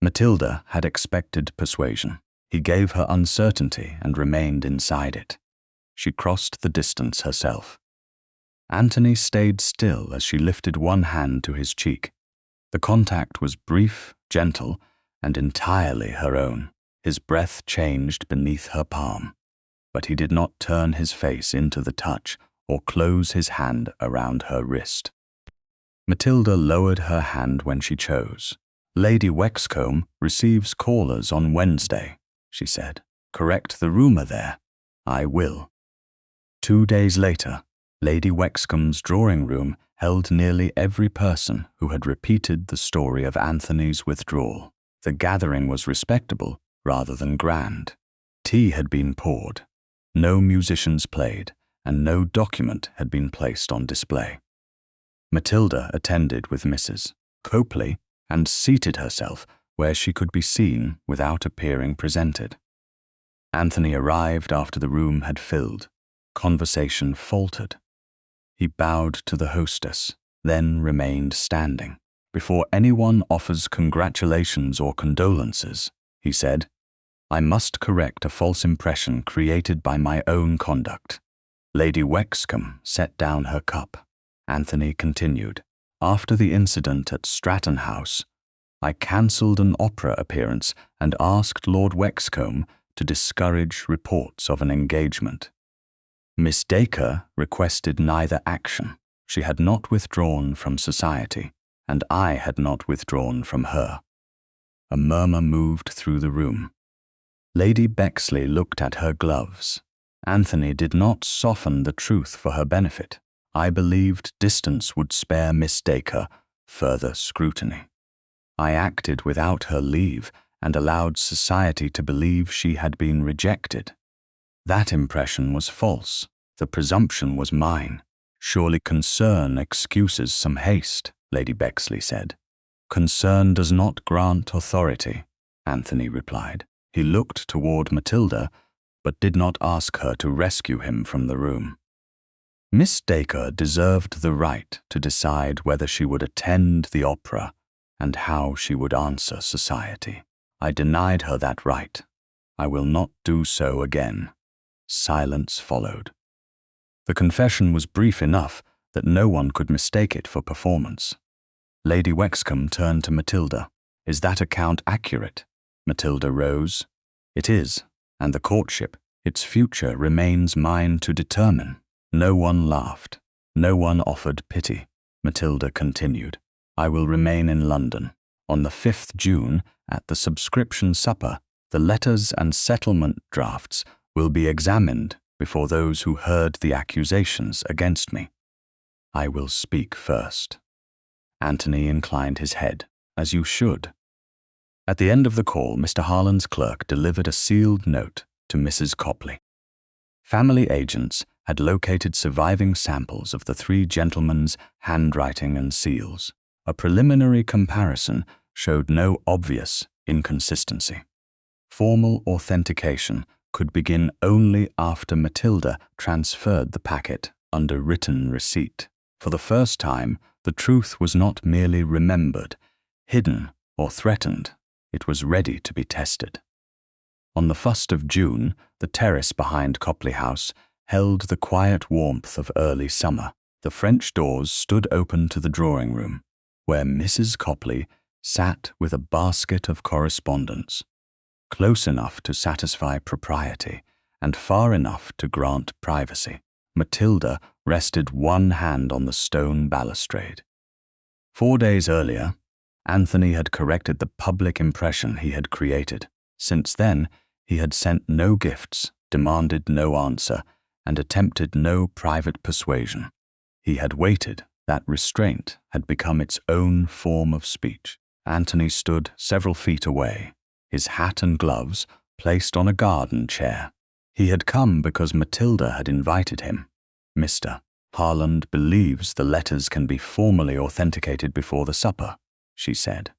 Matilda had expected persuasion. He gave her uncertainty and remained inside it. She crossed the distance herself. Anthony stayed still as she lifted one hand to his cheek. The contact was brief, gentle, and entirely her own. His breath changed beneath her palm, but he did not turn his face into the touch or close his hand around her wrist. Matilda lowered her hand when she chose. Lady Wexcombe receives callers on Wednesday, she said. Correct the rumor there. I will. 2 days later, Lady Wexcombe's drawing room held nearly every person who had repeated the story of Anthony's withdrawal. The gathering was respectable rather than grand. Tea had been poured. No musicians played, and no document had been placed on display. Matilda attended with Mrs. Copley and seated herself where she could be seen without appearing presented. Anthony arrived after the room had filled. Conversation faltered. He bowed to the hostess, then remained standing. Before anyone offers congratulations or condolences, he said, I must correct a false impression created by my own conduct. Lady Wexcombe set down her cup. Anthony continued, After the incident at Stratton House, I cancelled an opera appearance and asked Lord Wexcombe to discourage reports of an engagement. Miss Dacre requested neither action. She had not withdrawn from society, and I had not withdrawn from her. A murmur moved through the room. Lady Bexley looked at her gloves. Anthony did not soften the truth for her benefit. I believed distance would spare Miss Dacre further scrutiny. I acted without her leave and allowed society to believe she had been rejected. That impression was false. The presumption was mine. Surely concern excuses some haste, Lady Bexley said. Concern does not grant authority, Anthony replied. He looked toward Matilda, but did not ask her to rescue him from the room. Miss Dacre deserved the right to decide whether she would attend the opera and how she would answer society. I denied her that right. I will not do so again. Silence followed. The confession was brief enough that no one could mistake it for performance. Lady Wexcombe turned to Matilda. Is that account accurate? Matilda rose. It is, and the courtship, its future, remains mine to determine. No one laughed. No one offered pity. Matilda continued. I will remain in London. On the 5th June, at the subscription supper, the letters and settlement drafts will be examined before those who heard the accusations against me. I will speak first. Anthony inclined his head, as you should. At the end of the call, Mr. Harland's clerk delivered a sealed note to Mrs. Copley. Family agents had located surviving samples of the three gentlemen's handwriting and seals. A preliminary comparison showed no obvious inconsistency. Formal authentication could begin only after Matilda transferred the packet under written receipt. For the first time, the truth was not merely remembered, hidden, or threatened. It was ready to be tested. On the 1st of June, the terrace behind Copley House held the quiet warmth of early summer. The French doors stood open to the drawing room, where Mrs. Copley sat with a basket of correspondence, close enough to satisfy propriety and far enough to grant privacy. Matilda rested one hand on the stone balustrade. 4 days earlier, Anthony had corrected the public impression he had created. Since then, he had sent no gifts, demanded no answer, and attempted no private persuasion. He had waited. That restraint had become its own form of speech. Anthony stood several feet away, his hat and gloves placed on a garden chair. He had come because Matilda had invited him. Mr. Harland believes the letters can be formally authenticated before the supper, she said.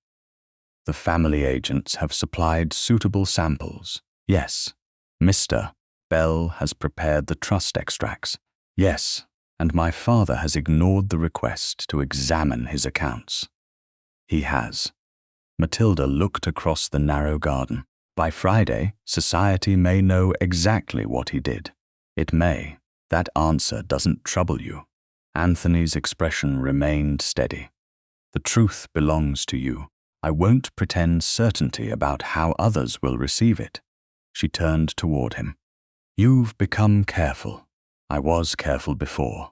The family agents have supplied suitable samples. Yes. Mr. Bell has prepared the trust extracts. Yes. And my father has ignored the request to examine his accounts. He has. Matilda looked across the narrow garden. By Friday, society may know exactly what he did. It may. That answer doesn't trouble you. Anthony's expression remained steady. The truth belongs to you. I won't pretend certainty about how others will receive it. She turned toward him. You've become careful. I was careful before.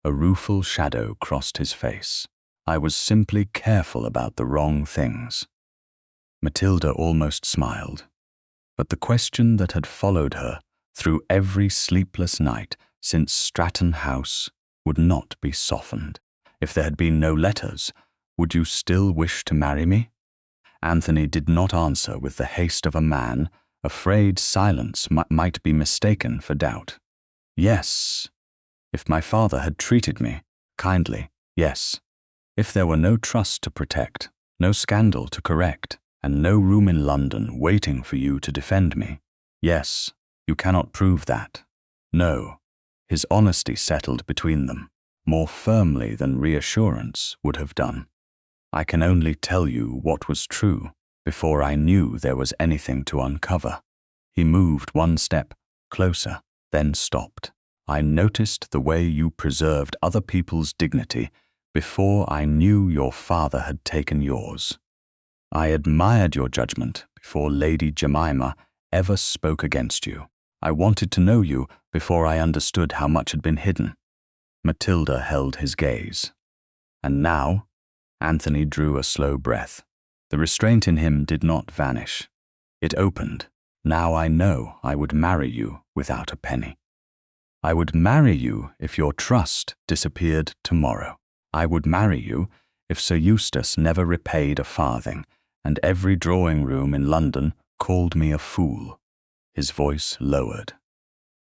A rueful shadow crossed his face. I was simply careful about the wrong things. Matilda almost smiled. But the question that had followed her through every sleepless night since Stratton House would not be softened. If there had been no letters, would you still wish to marry me? Anthony did not answer with the haste of a man, afraid silence might be mistaken for doubt. Yes. If my father had treated me kindly, yes. If there were no trust to protect, no scandal to correct, and no room in London waiting for you to defend me, yes. You cannot prove that. No. His honesty settled between them, more firmly than reassurance would have done. I can only tell you what was true before I knew there was anything to uncover. He moved one step closer, then stopped. I noticed the way you preserved other people's dignity before I knew your father had taken yours. I admired your judgment before Lady Jemima ever spoke against you. I wanted to know you before I understood how much had been hidden. Matilda held his gaze. And now, Anthony drew a slow breath. The restraint in him did not vanish. It opened. Now I know I would marry you without a penny. I would marry you if your trust disappeared tomorrow. I would marry you if Sir Eustace never repaid a farthing, and every drawing room in London called me a fool. His voice lowered.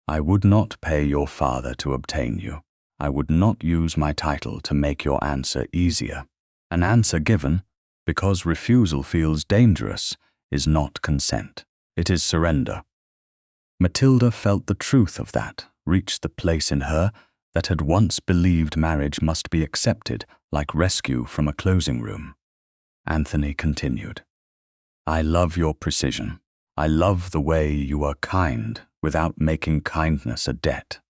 I would not pay your father to obtain you. I would not use my title to make your answer easier. An answer given, because refusal feels dangerous, is not consent. It is surrender. Matilda felt the truth of that, reached the place in her that had once believed marriage must be accepted like rescue from a closing room. Anthony continued, I love your precision. I love the way you are kind without making kindness a debt.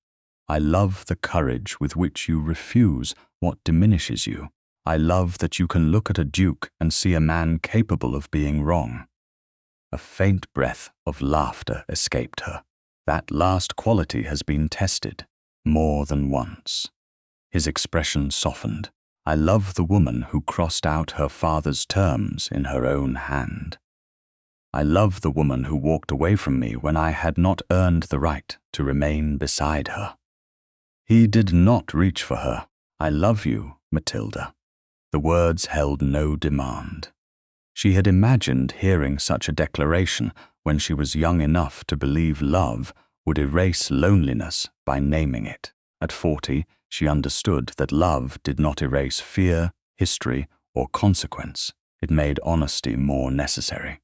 I love the courage with which you refuse what diminishes you. I love that you can look at a duke and see a man capable of being wrong. A faint breath of laughter escaped her. That last quality has been tested more than once. His expression softened. I love the woman who crossed out her father's terms in her own hand. I love the woman who walked away from me when I had not earned the right to remain beside her. He did not reach for her. I love you, Matilda. The words held no demand. She had imagined hearing such a declaration when she was young enough to believe love would erase loneliness by naming it. At 40, she understood that love did not erase fear, history, or consequence. It made honesty more necessary.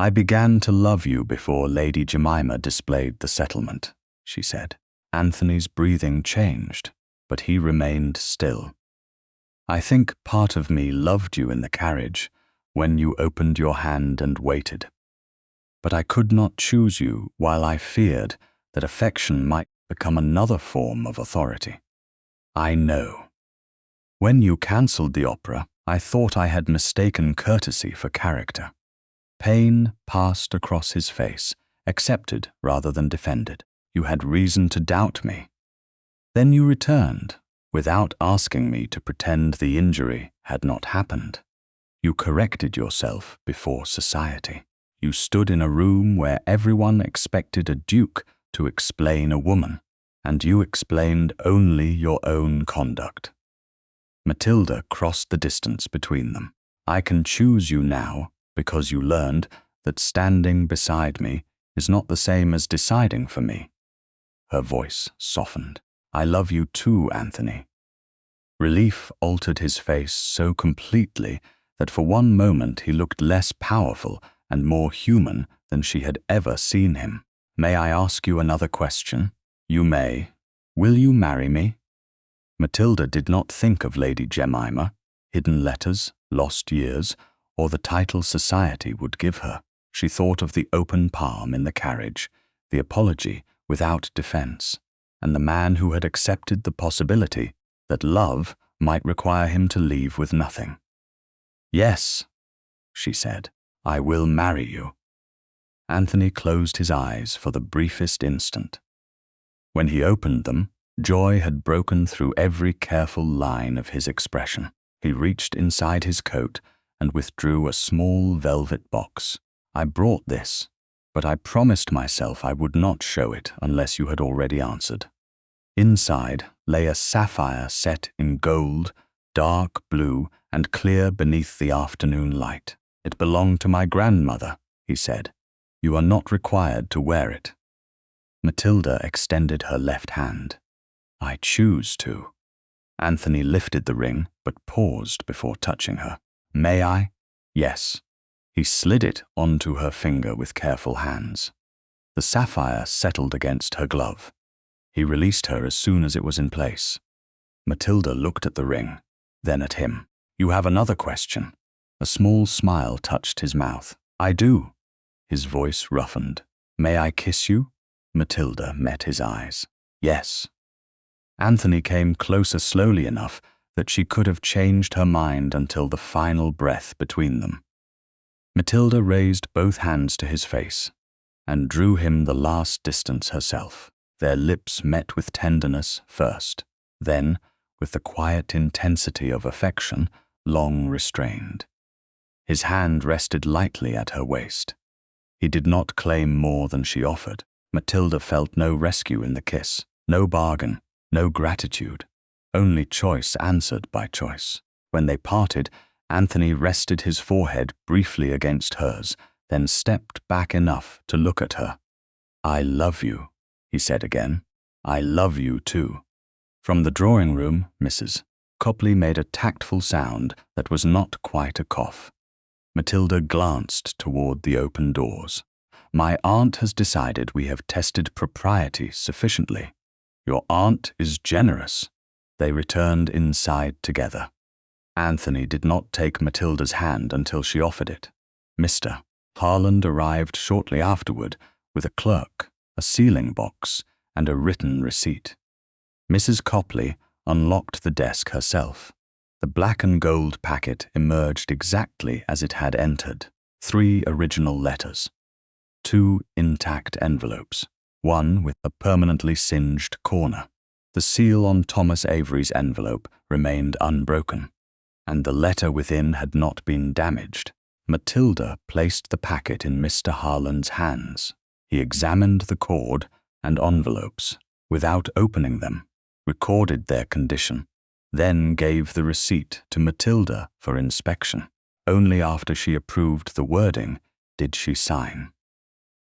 I began to love you before Lady Jemima displayed the settlement, she said. Anthony's breathing changed, but he remained still. I think part of me loved you in the carriage when you opened your hand and waited. But I could not choose you while I feared that affection might become another form of authority. I know. When you cancelled the opera, I thought I had mistaken courtesy for character. Pain passed across his face, accepted rather than defended. You had reason to doubt me. Then you returned, without asking me to pretend the injury had not happened. You corrected yourself before society. You stood in a room where everyone expected a duke to explain a woman, and you explained only your own conduct. Matilda crossed the distance between them. I can choose you now because you learned that standing beside me is not the same as deciding for me. Her voice softened. I love you too, Anthony. Relief altered his face so completely that for one moment he looked less powerful and more human than she had ever seen him. May I ask you another question? You may. Will you marry me? Matilda did not think of Lady Jemima, hidden letters, lost years, or the title society would give her. She thought of the open palm in the carriage, the apology without defense, and the man who had accepted the possibility that love might require him to leave with nothing. Yes, she said, I will marry you. Anthony closed his eyes for the briefest instant. When he opened them, joy had broken through every careful line of his expression. He reached inside his coat and withdrew a small velvet box. I brought this, but I promised myself I would not show it unless you had already answered. Inside lay a sapphire set in gold, dark blue, and clear beneath the afternoon light. It belonged to my grandmother, he said. You are not required to wear it. Matilda extended her left hand. I choose to. Anthony lifted the ring, but paused before touching her. May I? Yes. He slid it onto her finger with careful hands. The sapphire settled against her glove. He released her as soon as it was in place. Matilda looked at the ring, then at him. You have another question. A small smile touched his mouth. I do. His voice roughened. May I kiss you? Matilda met his eyes. Yes. Anthony came closer slowly enough that she could have changed her mind until the final breath between them. Matilda raised both hands to his face and drew him the last distance herself. Their lips met with tenderness first, then, with the quiet intensity of affection, long restrained. His hand rested lightly at her waist. He did not claim more than she offered. Matilda felt no rescue in the kiss, no bargain, no gratitude, only choice answered by choice. When they parted, Anthony rested his forehead briefly against hers, then stepped back enough to look at her. I love you, he said again. "I love you too." From the drawing room, Mrs. Copley made a tactful sound that was not quite a cough. Matilda glanced toward the open doors. "My aunt has decided we have tested propriety sufficiently. Your aunt is generous." They returned inside together. Anthony did not take Matilda's hand until she offered it. Mr. Harland arrived shortly afterward with a clerk, a sealing box, and a written receipt. Mrs. Copley unlocked the desk herself. The black and gold packet emerged exactly as it had entered. 3 original letters. 2 intact envelopes, one with a permanently singed corner. The seal on Thomas Avery's envelope remained unbroken, and the letter within had not been damaged. Matilda placed the packet in Mr. Harland's hands. He examined the cord and envelopes without opening them, recorded their condition, then gave the receipt to Matilda for inspection. Only after she approved the wording did she sign.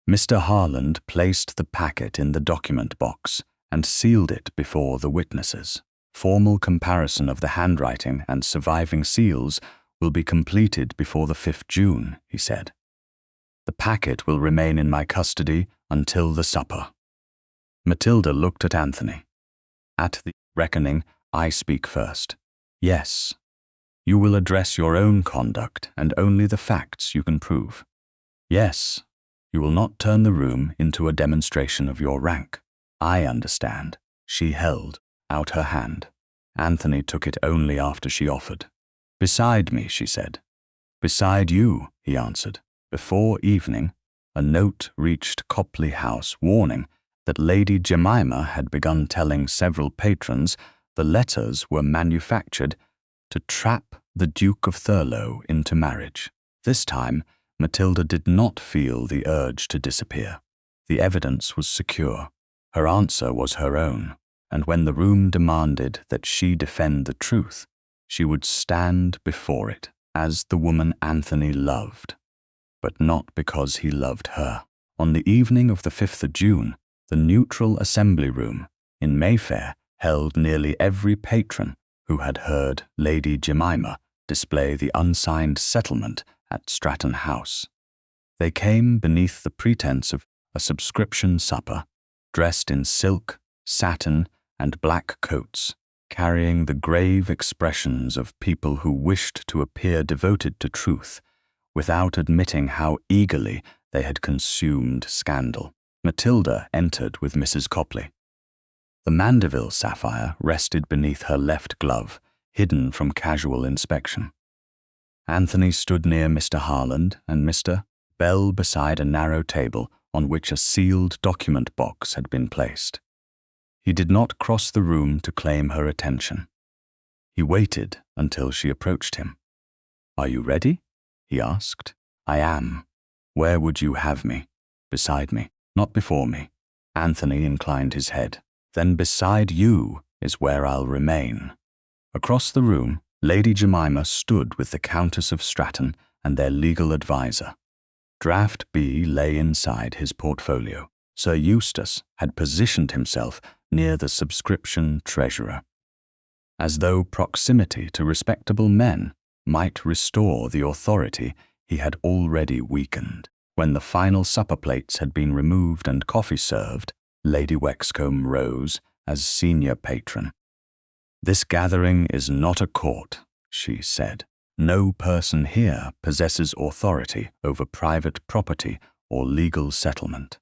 Mr. Harland placed the packet in the document box and sealed it before the witnesses. Formal comparison of the handwriting and surviving seals will be completed before the 5th June, he said. The packet will remain in my custody until the supper. Matilda looked at Anthony. At the reckoning, I speak first. Yes. You will address your own conduct and only the facts you can prove. Yes. You will not turn the room into a demonstration of your rank. I understand. She held out her hand. Anthony took it only after she offered. Beside me, she said. Beside you, he answered. Before evening, a note reached Copley House warning that Lady Jemima had begun telling several patrons the letters were manufactured to trap the Duke of Thurlow into marriage. This time, Matilda did not feel the urge to disappear. The evidence was secure. Her answer was her own, and when the room demanded that she defend the truth, she would stand before it as the woman Anthony loved, but not because he loved her. On the evening of the 5th of June, the neutral assembly room in Mayfair held nearly every patron who had heard Lady Jemima display the unsigned settlement at Stratton House. They came beneath the pretense of a subscription supper, dressed in silk, satin, and black coats, carrying the grave expressions of people who wished to appear devoted to truth, without admitting how eagerly they had consumed scandal. Matilda entered with Mrs. Copley. The Mandeville sapphire rested beneath her left glove, hidden from casual inspection. Anthony stood near Mr. Harland and Mr. Bell beside a narrow table on which a sealed document box had been placed. He did not cross the room to claim her attention. He waited until she approached him. "Are you ready?" he asked. "I am. Where would you have me?" "Beside me, not before me." Anthony inclined his head. "Then beside you is where I'll remain." Across the room, Lady Jemima stood with the Countess of Stratton and their legal adviser. Draft B lay inside his portfolio. Sir Eustace had positioned himself near the subscription treasurer, as though proximity to respectable men might restore the authority he had already weakened. When the final supper plates had been removed and coffee served, Lady Wexcombe rose as senior patron. "This gathering is not a court," she said. "No person here possesses authority over private property or legal settlement.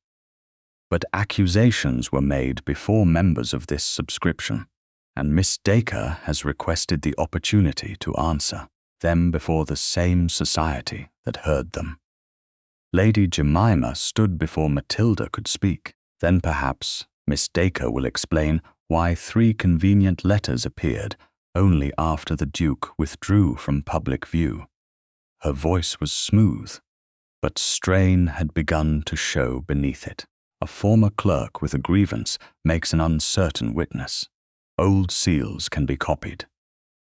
But accusations were made before members of this subscription, and Miss Dacre has requested the opportunity to answer them before the same society that heard them." Lady Jemima stood before Matilda could speak. Then perhaps Miss Dacre will explain why 3 convenient letters appeared only after the Duke withdrew from public view. Her voice was smooth, but strain had begun to show beneath it. A former clerk with a grievance makes an uncertain witness. Old seals can be copied.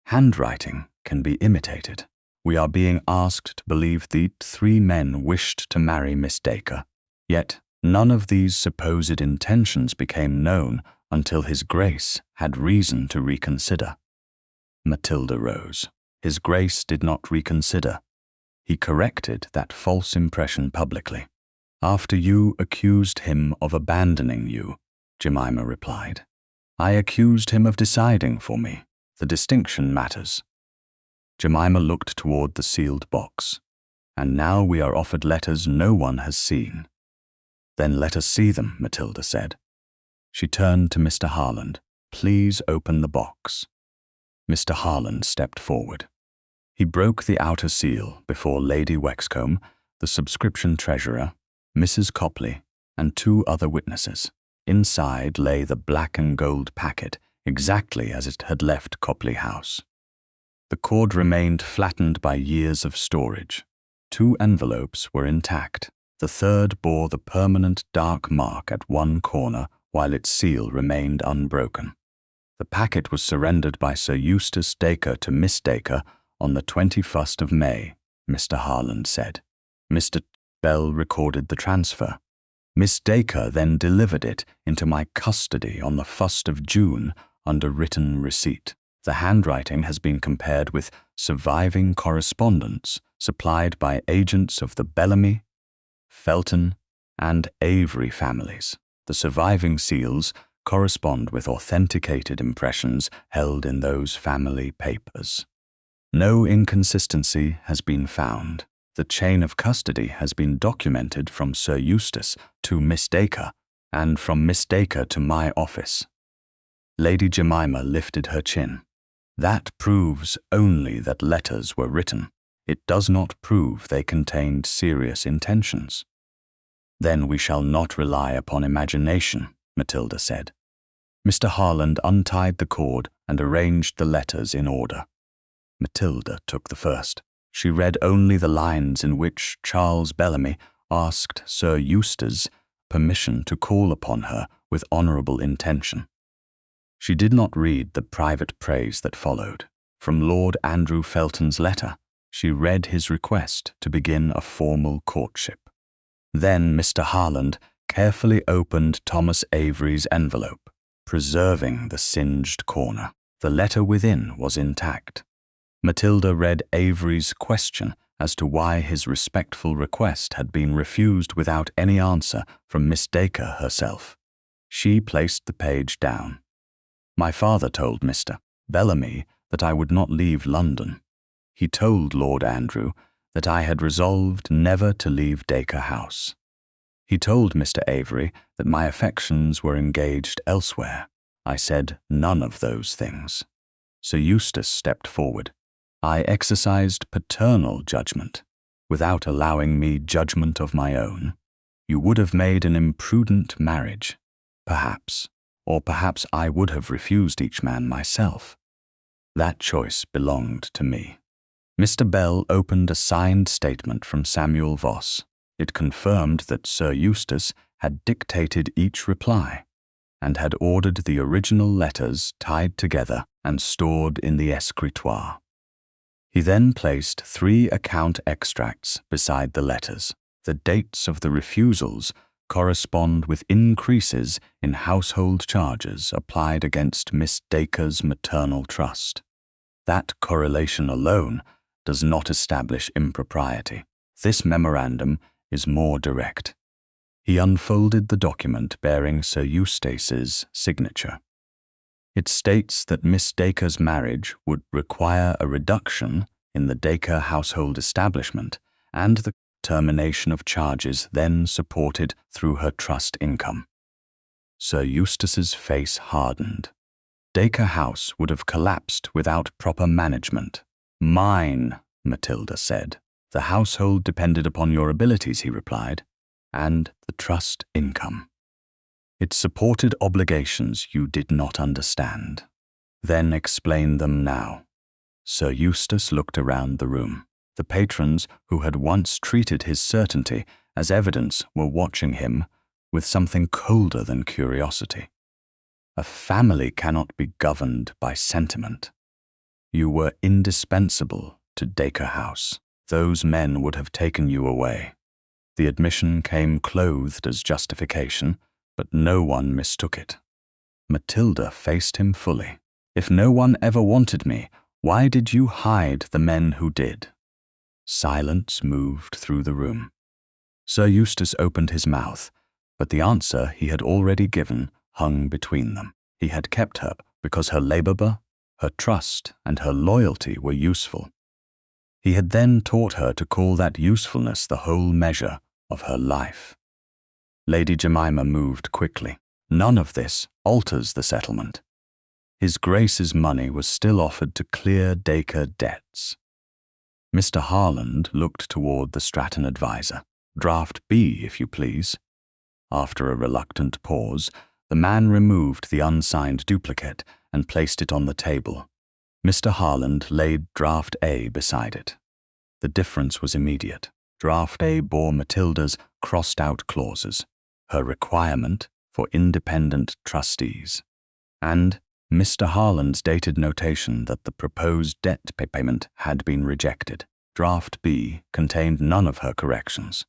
Handwriting can be imitated. We are being asked to believe the 3 men wished to marry Miss Dacre, yet None of these supposed intentions became known until His Grace had reason to reconsider. Matilda rose. His Grace did not reconsider. He corrected that false impression publicly. "After you accused him of abandoning you," Jemima replied. "I accused him of deciding for me. The distinction matters." Jemima looked toward the sealed box. "And now we are offered letters no one has seen." "Then let us see them," Matilda said. She turned to Mr. Harland. "Please open the box." Mr. Harland stepped forward. He broke the outer seal before Lady Wexcombe, the subscription treasurer, Mrs. Copley, and 2 other witnesses. Inside lay the black and gold packet, exactly as it had left Copley House. The cord remained flattened by years of storage. 2 envelopes were intact. The third bore the permanent dark mark at one corner, while its seal remained unbroken. The packet was surrendered by Sir Eustace Dacre to Miss Dacre on the 21st of May, Mr. Harland said. Mr. Bell recorded the transfer. Miss Dacre then delivered it into my custody on the 1st of June under written receipt. The handwriting has been compared with surviving correspondence supplied by agents of the Bellamy, Felton, and Avery families. The surviving seals correspond with authenticated impressions held in those family papers. No inconsistency has been found. The chain of custody has been documented from Sir Eustace to Miss Dacre, and from Miss Dacre to my office. Lady Jemima lifted her chin. That proves only that letters were written. It does not prove they contained serious intentions. Then we shall not rely upon imagination, Matilda said. Mr. Harland untied the cord and arranged the letters in order. Matilda took the first. She read only the lines in which Charles Bellamy asked Sir Eustace permission to call upon her with honourable intention. She did not read the private praise that followed. From Lord Andrew Felton's letter, she read his request to begin a formal courtship. Then Mr. Harland carefully opened Thomas Avery's envelope, preserving the singed corner. The letter within was intact. Matilda read Avery's question as to why his respectful request had been refused without any answer from Miss Dacre herself. She placed the page down. My father told Mr. Bellamy that I would not leave London. He told Lord Andrew that I had resolved never to leave Dacre House. He told Mr. Avery that my affections were engaged elsewhere. I said none of those things. Sir Eustace stepped forward. I exercised paternal judgment, without allowing me judgment of my own. You would have made an imprudent marriage, perhaps, or perhaps I would have refused each man myself. That choice belonged to me. Mr. Bell opened a signed statement from Samuel Voss. It confirmed that Sir Eustace had dictated each reply, and had ordered the original letters tied together and stored in the escritoire. He then placed 3 account extracts beside the letters. The dates of the refusals correspond with increases in household charges applied against Miss Dacre's maternal trust. That correlation alone does not establish impropriety. This memorandum is more direct. He unfolded the document bearing Sir Eustace's signature. It states that Miss Dacre's marriage would require a reduction in the Dacre household establishment and the termination of charges then supported through her trust income. Sir Eustace's face hardened. Dacre House would have collapsed without proper management. Mine, Matilda said. The household depended upon your abilities, he replied, and the trust income. It supported obligations you did not understand. Then explain them now. Sir Eustace looked around the room. The patrons who had once treated his certainty as evidence were watching him with something colder than curiosity. A family cannot be governed by sentiment. You were indispensable to Dacre House. Those men would have taken you away. The admission came clothed as justification, but no one mistook it. Matilda faced him fully. If no one ever wanted me, why did you hide the men who did? Silence moved through the room. Sir Eustace opened his mouth, but the answer he had already given hung between them. He had kept her because her labour, her trust, and her loyalty were useful. He had then taught her to call that usefulness the whole measure of her life. Lady Jemima moved quickly. None of this alters the settlement. His Grace's money was still offered to clear Dacre debts. Mr. Harland looked toward the Stratton adviser. Draft B, if you please. After a reluctant pause, the man removed the unsigned duplicate and placed it on the table. Mr. Harland laid Draft A beside it. The difference was immediate. Draft A bore Matilda's crossed-out clauses, her requirement for independent trustees, and Mr. Harland's dated notation that the proposed debt payment had been rejected. Draft B contained none of her corrections.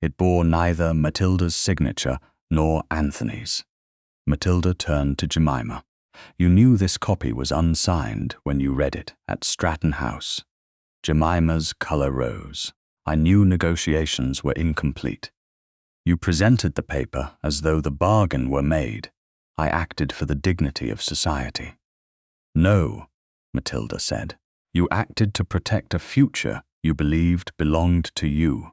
It bore neither Matilda's signature nor Anthony's. Matilda turned to Jemima. You knew this copy was unsigned when you read it at Stratton House. Jemima's colour rose. I knew negotiations were incomplete. You presented the paper as though the bargain were made. I acted for the dignity of society. No, Matilda said. You acted to protect a future you believed belonged to you.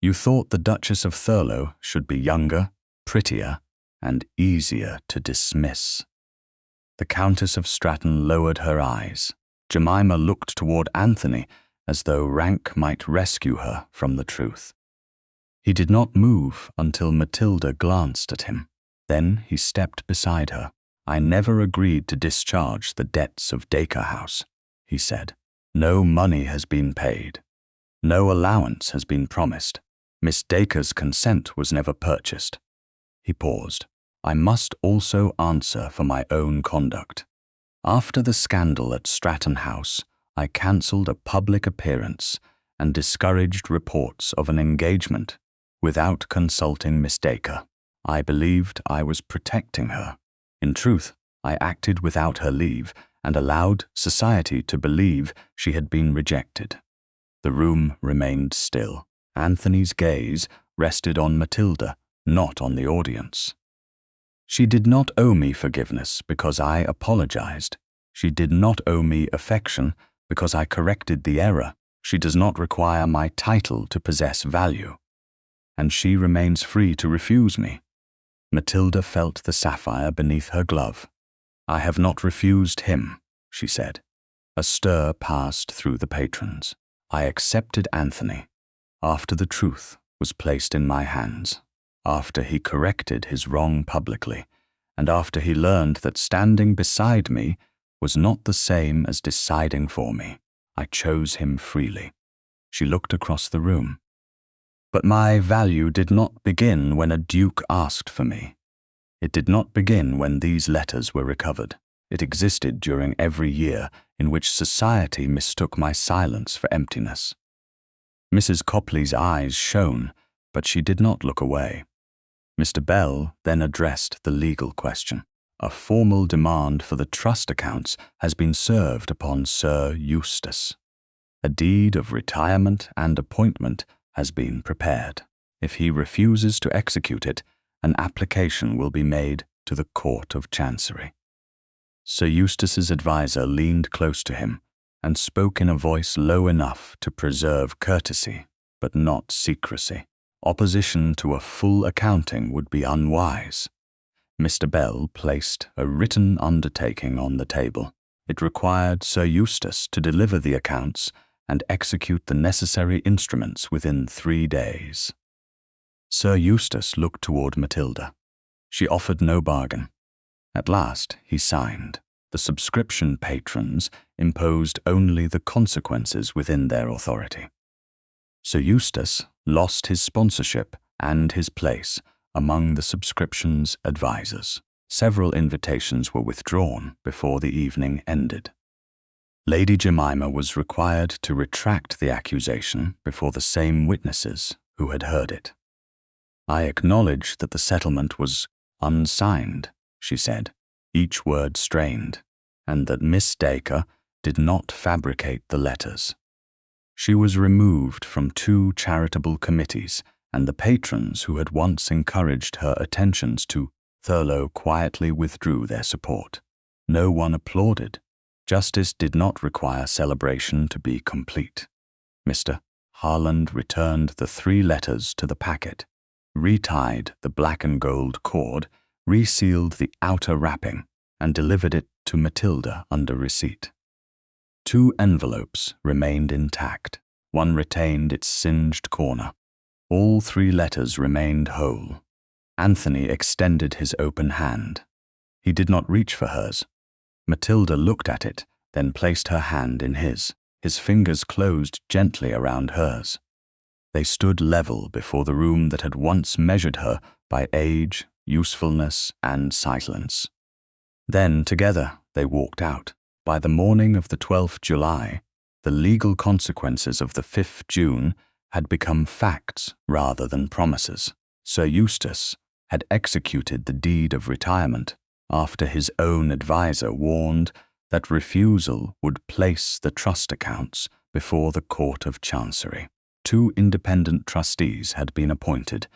You thought the Duchess of Thurlow should be younger, prettier, and easier to dismiss. The Countess of Stratton lowered her eyes. Jemima looked toward Anthony as though rank might rescue her from the truth. He did not move until Matilda glanced at him. Then he stepped beside her. I never agreed to discharge the debts of Dacre House, he said. No money has been paid. No allowance has been promised. Miss Dacre's consent was never purchased. He paused. I must also answer for my own conduct. After the scandal at Stratton House, I cancelled a public appearance and discouraged reports of an engagement without consulting Miss Dacre. I believed I was protecting her. In truth, I acted without her leave and allowed society to believe she had been rejected. The room remained still. Anthony's gaze rested on Matilda, not on the audience. She did not owe me forgiveness because I apologized. She did not owe me affection because I corrected the error. She does not require my title to possess value. And she remains free to refuse me. Matilda felt the sapphire beneath her glove. I have not refused him, she said. A stir passed through the patrons. I accepted Anthony after the truth was placed in my hands, after he corrected his wrong publicly, and after he learned that standing beside me was not the same as deciding for me. I chose him freely. She looked across the room. But my value did not begin when a duke asked for me. It did not begin when these letters were recovered. It existed during every year in which society mistook my silence for emptiness. Mrs. Copley's eyes shone, but she did not look away. Mr. Bell then addressed the legal question. A formal demand for the trust accounts has been served upon Sir Eustace. A deed of retirement and appointment has been prepared. If he refuses to execute it, an application will be made to the Court of Chancery. Sir Eustace's adviser leaned close to him and spoke in a voice low enough to preserve courtesy, but not secrecy. Opposition to a full accounting would be unwise. Mr. Bell placed a written undertaking on the table. It required Sir Eustace to deliver the accounts and execute the necessary instruments within 3 days. Sir Eustace looked toward Matilda. She offered no bargain. At last he signed. The subscription patrons imposed only the consequences within their authority. Sir Eustace lost his sponsorship and his place among the subscription's advisers. Several invitations were withdrawn before the evening ended. Lady Jemima was required to retract the accusation before the same witnesses who had heard it. "I acknowledge that the settlement was unsigned," she said, each word strained, "and that Miss Dacre did not fabricate the letters. She was removed from 2 charitable committees, and the patrons who had once encouraged her attentions to Thurlow quietly withdrew their support. No one applauded. Justice did not require celebration to be complete. Mr. Harland returned the 3 letters to the packet, retied the black and gold cord, resealed the outer wrapping, and delivered it to Matilda under receipt. 2 envelopes remained intact. One retained its singed corner. All 3 letters remained whole. Anthony extended his open hand. He did not reach for hers. Matilda looked at it, then placed her hand in his. His fingers closed gently around hers. They stood level before the room that had once measured her by age, usefulness, and silence. Then, together, they walked out. By the morning of the 12th July, the legal consequences of the 5th June had become facts rather than promises. Sir Eustace had executed the deed of retirement after his own adviser warned that refusal would place the trust accounts before the Court of Chancery. 2 independent trustees had been appointed,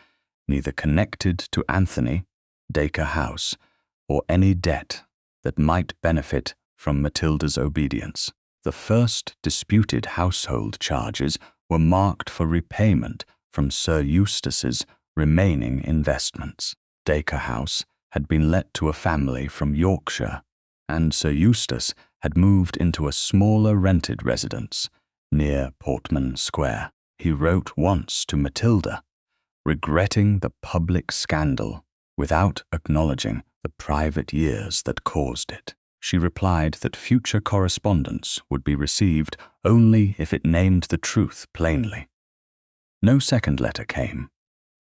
neither connected to Anthony, Dacre House, or any debt that might benefit from Matilda's obedience. The first disputed household charges were marked for repayment from Sir Eustace's remaining investments. Dacre House had been let to a family from Yorkshire, and Sir Eustace had moved into a smaller rented residence near Portman Square. He wrote once to Matilda, regretting the public scandal without acknowledging the private years that caused it. She replied that future correspondence would be received only if it named the truth plainly. No second letter came.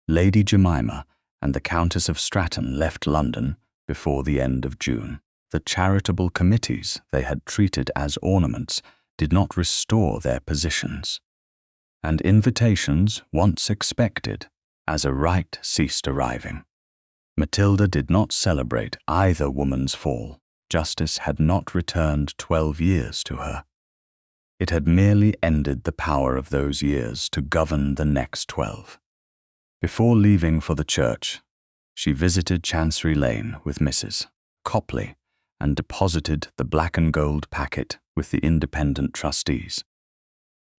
Lady Jemima and the Countess of Stratton left London before the end of June. The charitable committees they had treated as ornaments did not restore their positions, and invitations once expected as a right ceased arriving. Matilda did not celebrate either woman's fall. Justice had not returned 12 years to her. It had merely ended the power of those years to govern the next 12. Before leaving for the church, she visited Chancery Lane with Mrs. Copley and deposited the black and gold packet with the independent trustees.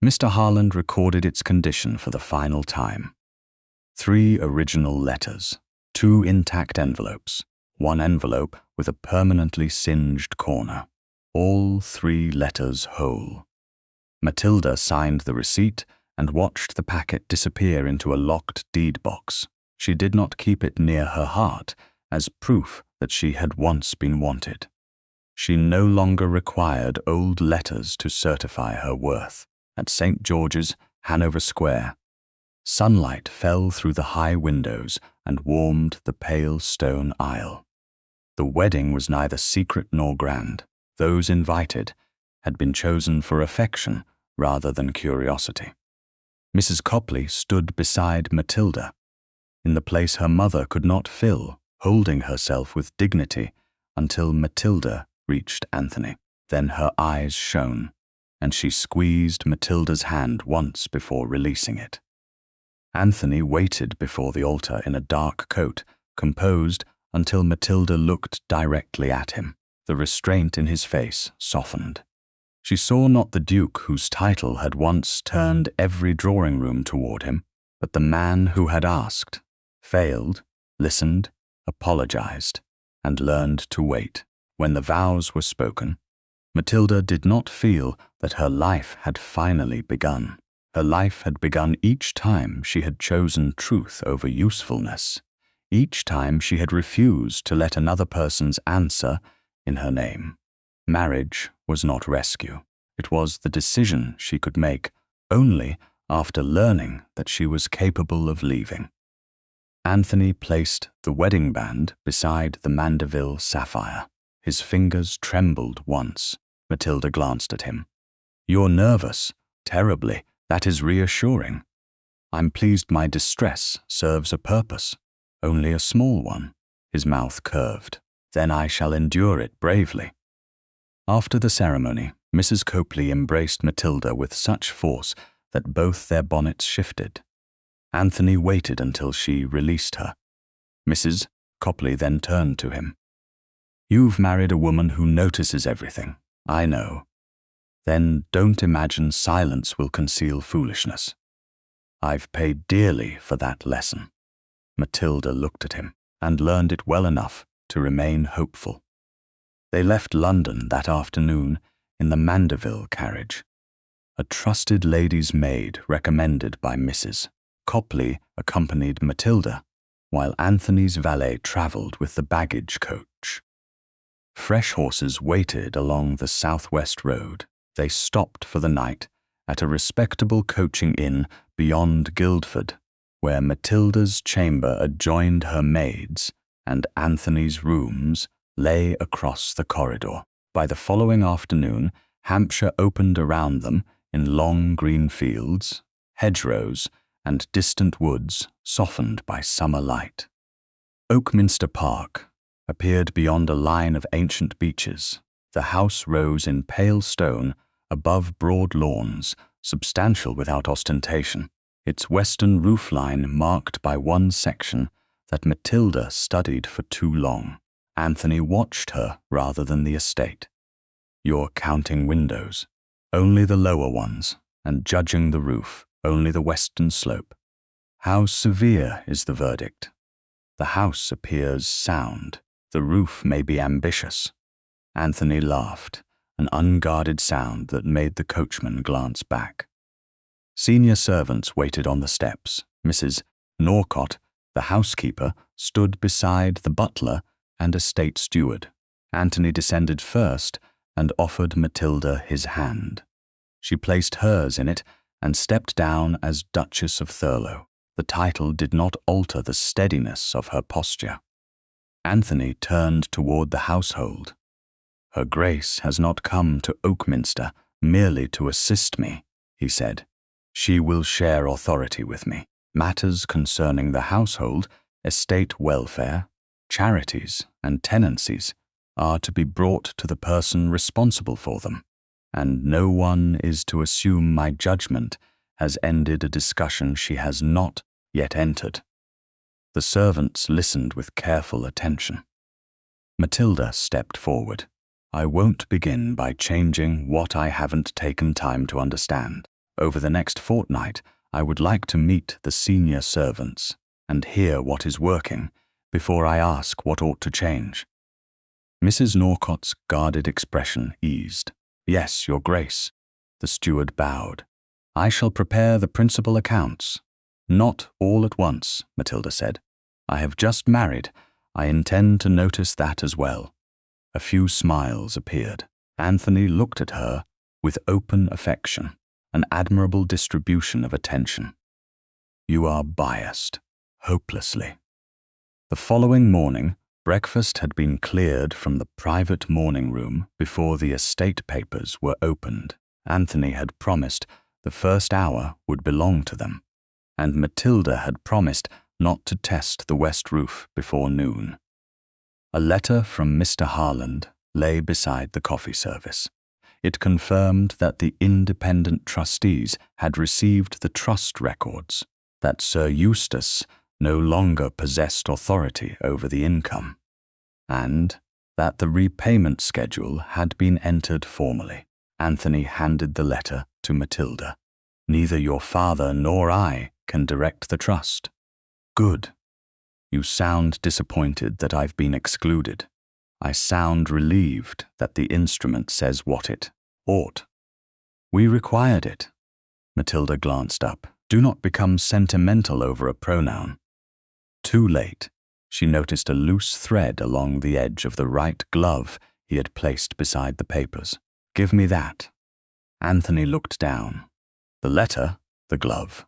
Mr. Harland recorded its condition for the final time. 3 original letters, 2 intact envelopes, 1 envelope with a permanently singed corner, all 3 letters whole. Matilda signed the receipt and watched the packet disappear into a locked deed box. She did not keep it near her heart as proof that she had once been wanted. She no longer required old letters to certify her worth. At St. George's, Hanover Square, sunlight fell through the high windows and warmed the pale stone aisle. The wedding was neither secret nor grand. Those invited had been chosen for affection rather than curiosity. Mrs. Copley stood beside Matilda, in the place her mother could not fill, holding herself with dignity until Matilda reached Anthony. Then her eyes shone, and she squeezed Matilda's hand once before releasing it. Anthony waited before the altar in a dark coat, composed until Matilda looked directly at him. The restraint in his face softened. She saw not the Duke whose title had once turned every drawing-room toward him, but the man who had asked, failed, listened, apologized, and learned to wait. When the vows were spoken, Matilda did not feel that her life had finally begun. Her life had begun each time she had chosen truth over usefulness, each time she had refused to let another person's answer in her name. Marriage was not rescue. It was the decision she could make only after learning that she was capable of leaving. Anthony placed the wedding band beside the Mandeville sapphire. His fingers trembled once. Matilda glanced at him. "You're nervous, terribly. That is reassuring." I'm pleased my distress serves a purpose, only a small one. His mouth curved. Then I shall endure it bravely. After the ceremony, Mrs. Copley embraced Matilda with such force that both their bonnets shifted. Anthony waited until she released her. Mrs. Copley then turned to him. You've married a woman who notices everything, I know. Then don't imagine silence will conceal foolishness. I've paid dearly for that lesson. Matilda looked at him and learned it well enough to remain hopeful. They left London that afternoon in the Mandeville carriage. A trusted lady's maid recommended by Mrs. Copley accompanied Matilda, while Anthony's valet travelled with the baggage coach. Fresh horses waited along the southwest road. They stopped for the night at a respectable coaching inn beyond Guildford, where Matilda's chamber adjoined her maid's and Anthony's rooms lay across the corridor. By the following afternoon, Hampshire opened around them in long green fields, hedgerows, and distant woods softened by summer light. Oakminster Park appeared beyond a line of ancient beeches. The house rose in pale stone above broad lawns, substantial without ostentation, its western roofline marked by one section that Matilda studied for too long. Anthony watched her rather than the estate. You're counting windows, only the lower ones, and judging the roof, only the western slope. How severe is the verdict? The house appears sound. The roof may be ambitious. Anthony laughed, an unguarded sound that made the coachman glance back. Senior servants waited on the steps. Mrs. Norcott, the housekeeper, stood beside the butler and estate steward. Anthony descended first and offered Matilda his hand. She placed hers in it and stepped down as Duchess of Thurlow. The title did not alter the steadiness of her posture. Anthony turned toward the household. Her Grace has not come to Oakminster merely to assist me, he said. She will share authority with me. Matters concerning the household, estate welfare, charities, and tenancies are to be brought to the person responsible for them, and no one is to assume my judgment has ended a discussion she has not yet entered. The servants listened with careful attention. Matilda stepped forward. I won't begin by changing what I haven't taken time to understand. Over the next fortnight, I would like to meet the senior servants and hear what is working before I ask what ought to change. Mrs. Norcott's guarded expression eased. Yes, Your Grace. The steward bowed. I shall prepare the principal accounts. Not all at once, Matilda said. I have just married. I intend to notice that as well. A few smiles appeared. Anthony looked at her with open affection, an admirable distribution of attention. You are biased, hopelessly. The following morning, breakfast had been cleared from the private morning room before the estate papers were opened. Anthony had promised the first hour would belong to them, and Matilda had promised not to test the west roof before noon. A letter from Mr. Harland lay beside the coffee service. It confirmed that the independent trustees had received the trust records, that Sir Eustace no longer possessed authority over the income, and that the repayment schedule had been entered formally. Anthony handed the letter to Matilda. Neither your father nor I can direct the trust. Good. You sound disappointed that I've been excluded. I sound relieved that the instrument says what it ought. We required it. Matilda glanced up. Do not become sentimental over a pronoun. Too late. She noticed a loose thread along the edge of the right glove he had placed beside the papers. Give me that. Anthony looked down. The letter, the glove.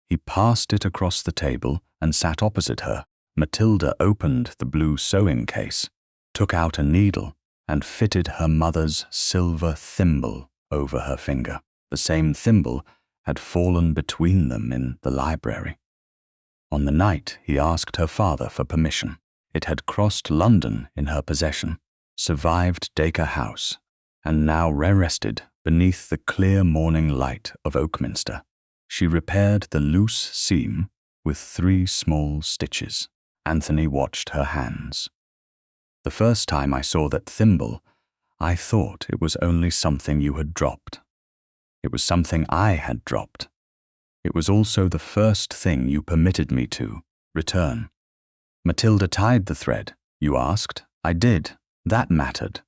He passed it across the table and sat opposite her. Matilda opened the blue sewing case, took out a needle, and fitted her mother's silver thimble over her finger, the same thimble had fallen between them in the library. On the night he asked her father for permission, it had crossed London in her possession, survived Dacre House, and now rested beneath the clear morning light of Oakminster. She repaired the loose seam with 3 small stitches. Anthony watched her hands. The first time I saw that thimble, I thought it was only something you had dropped. It was something I had dropped. It was also the first thing you permitted me to return. Matilda tied the thread. You asked. I did. That mattered.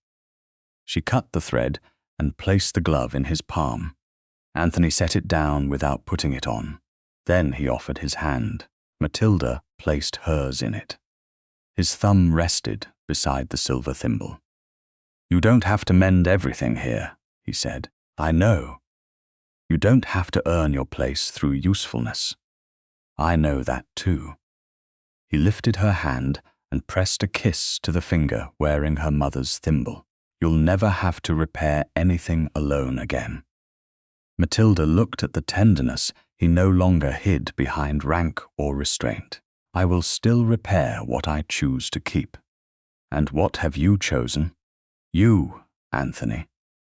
She cut the thread and placed the glove in his palm. Anthony set it down without putting it on. Then he offered his hand. Matilda placed hers in it. His thumb rested beside the silver thimble. You don't have to mend everything here, he said. I know. You don't have to earn your place through usefulness. I know that too. He lifted her hand and pressed a kiss to the finger wearing her mother's thimble. You'll never have to repair anything alone again. Matilda looked at the tenderness he no longer hid behind rank or restraint. I will still repair what I choose to keep. And what have you chosen? You, Anthony.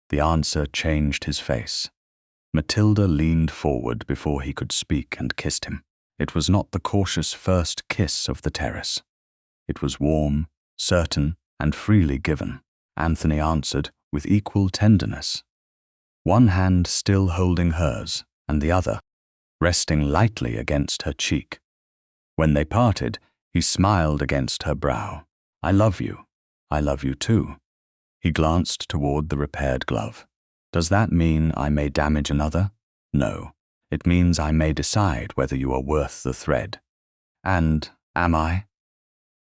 The answer changed his face. Matilda leaned forward before he could speak and kissed him. It was not the cautious first kiss of the terrace. It was warm, certain, and freely given. Anthony answered with equal tenderness, one hand still holding hers, and the other resting lightly against her cheek. When they parted, he smiled against her brow. I love you. I love you too. He glanced toward the repaired glove. Does that mean I may damage another? No. It means I may decide whether you are worth the thread. And am I?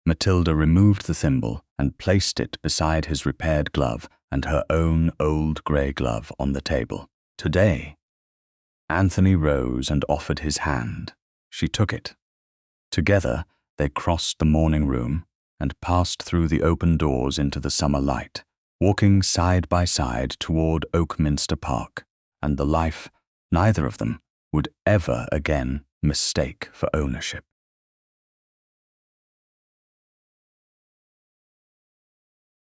Matilda removed the thimble and placed it beside his repaired glove and her own old grey glove on the table. Today. Anthony rose and offered his hand. She took it. Together, they crossed the morning room and passed through the open doors into the summer light, walking side by side toward Oakminster Park, and the life neither of them would ever again mistake for ownership.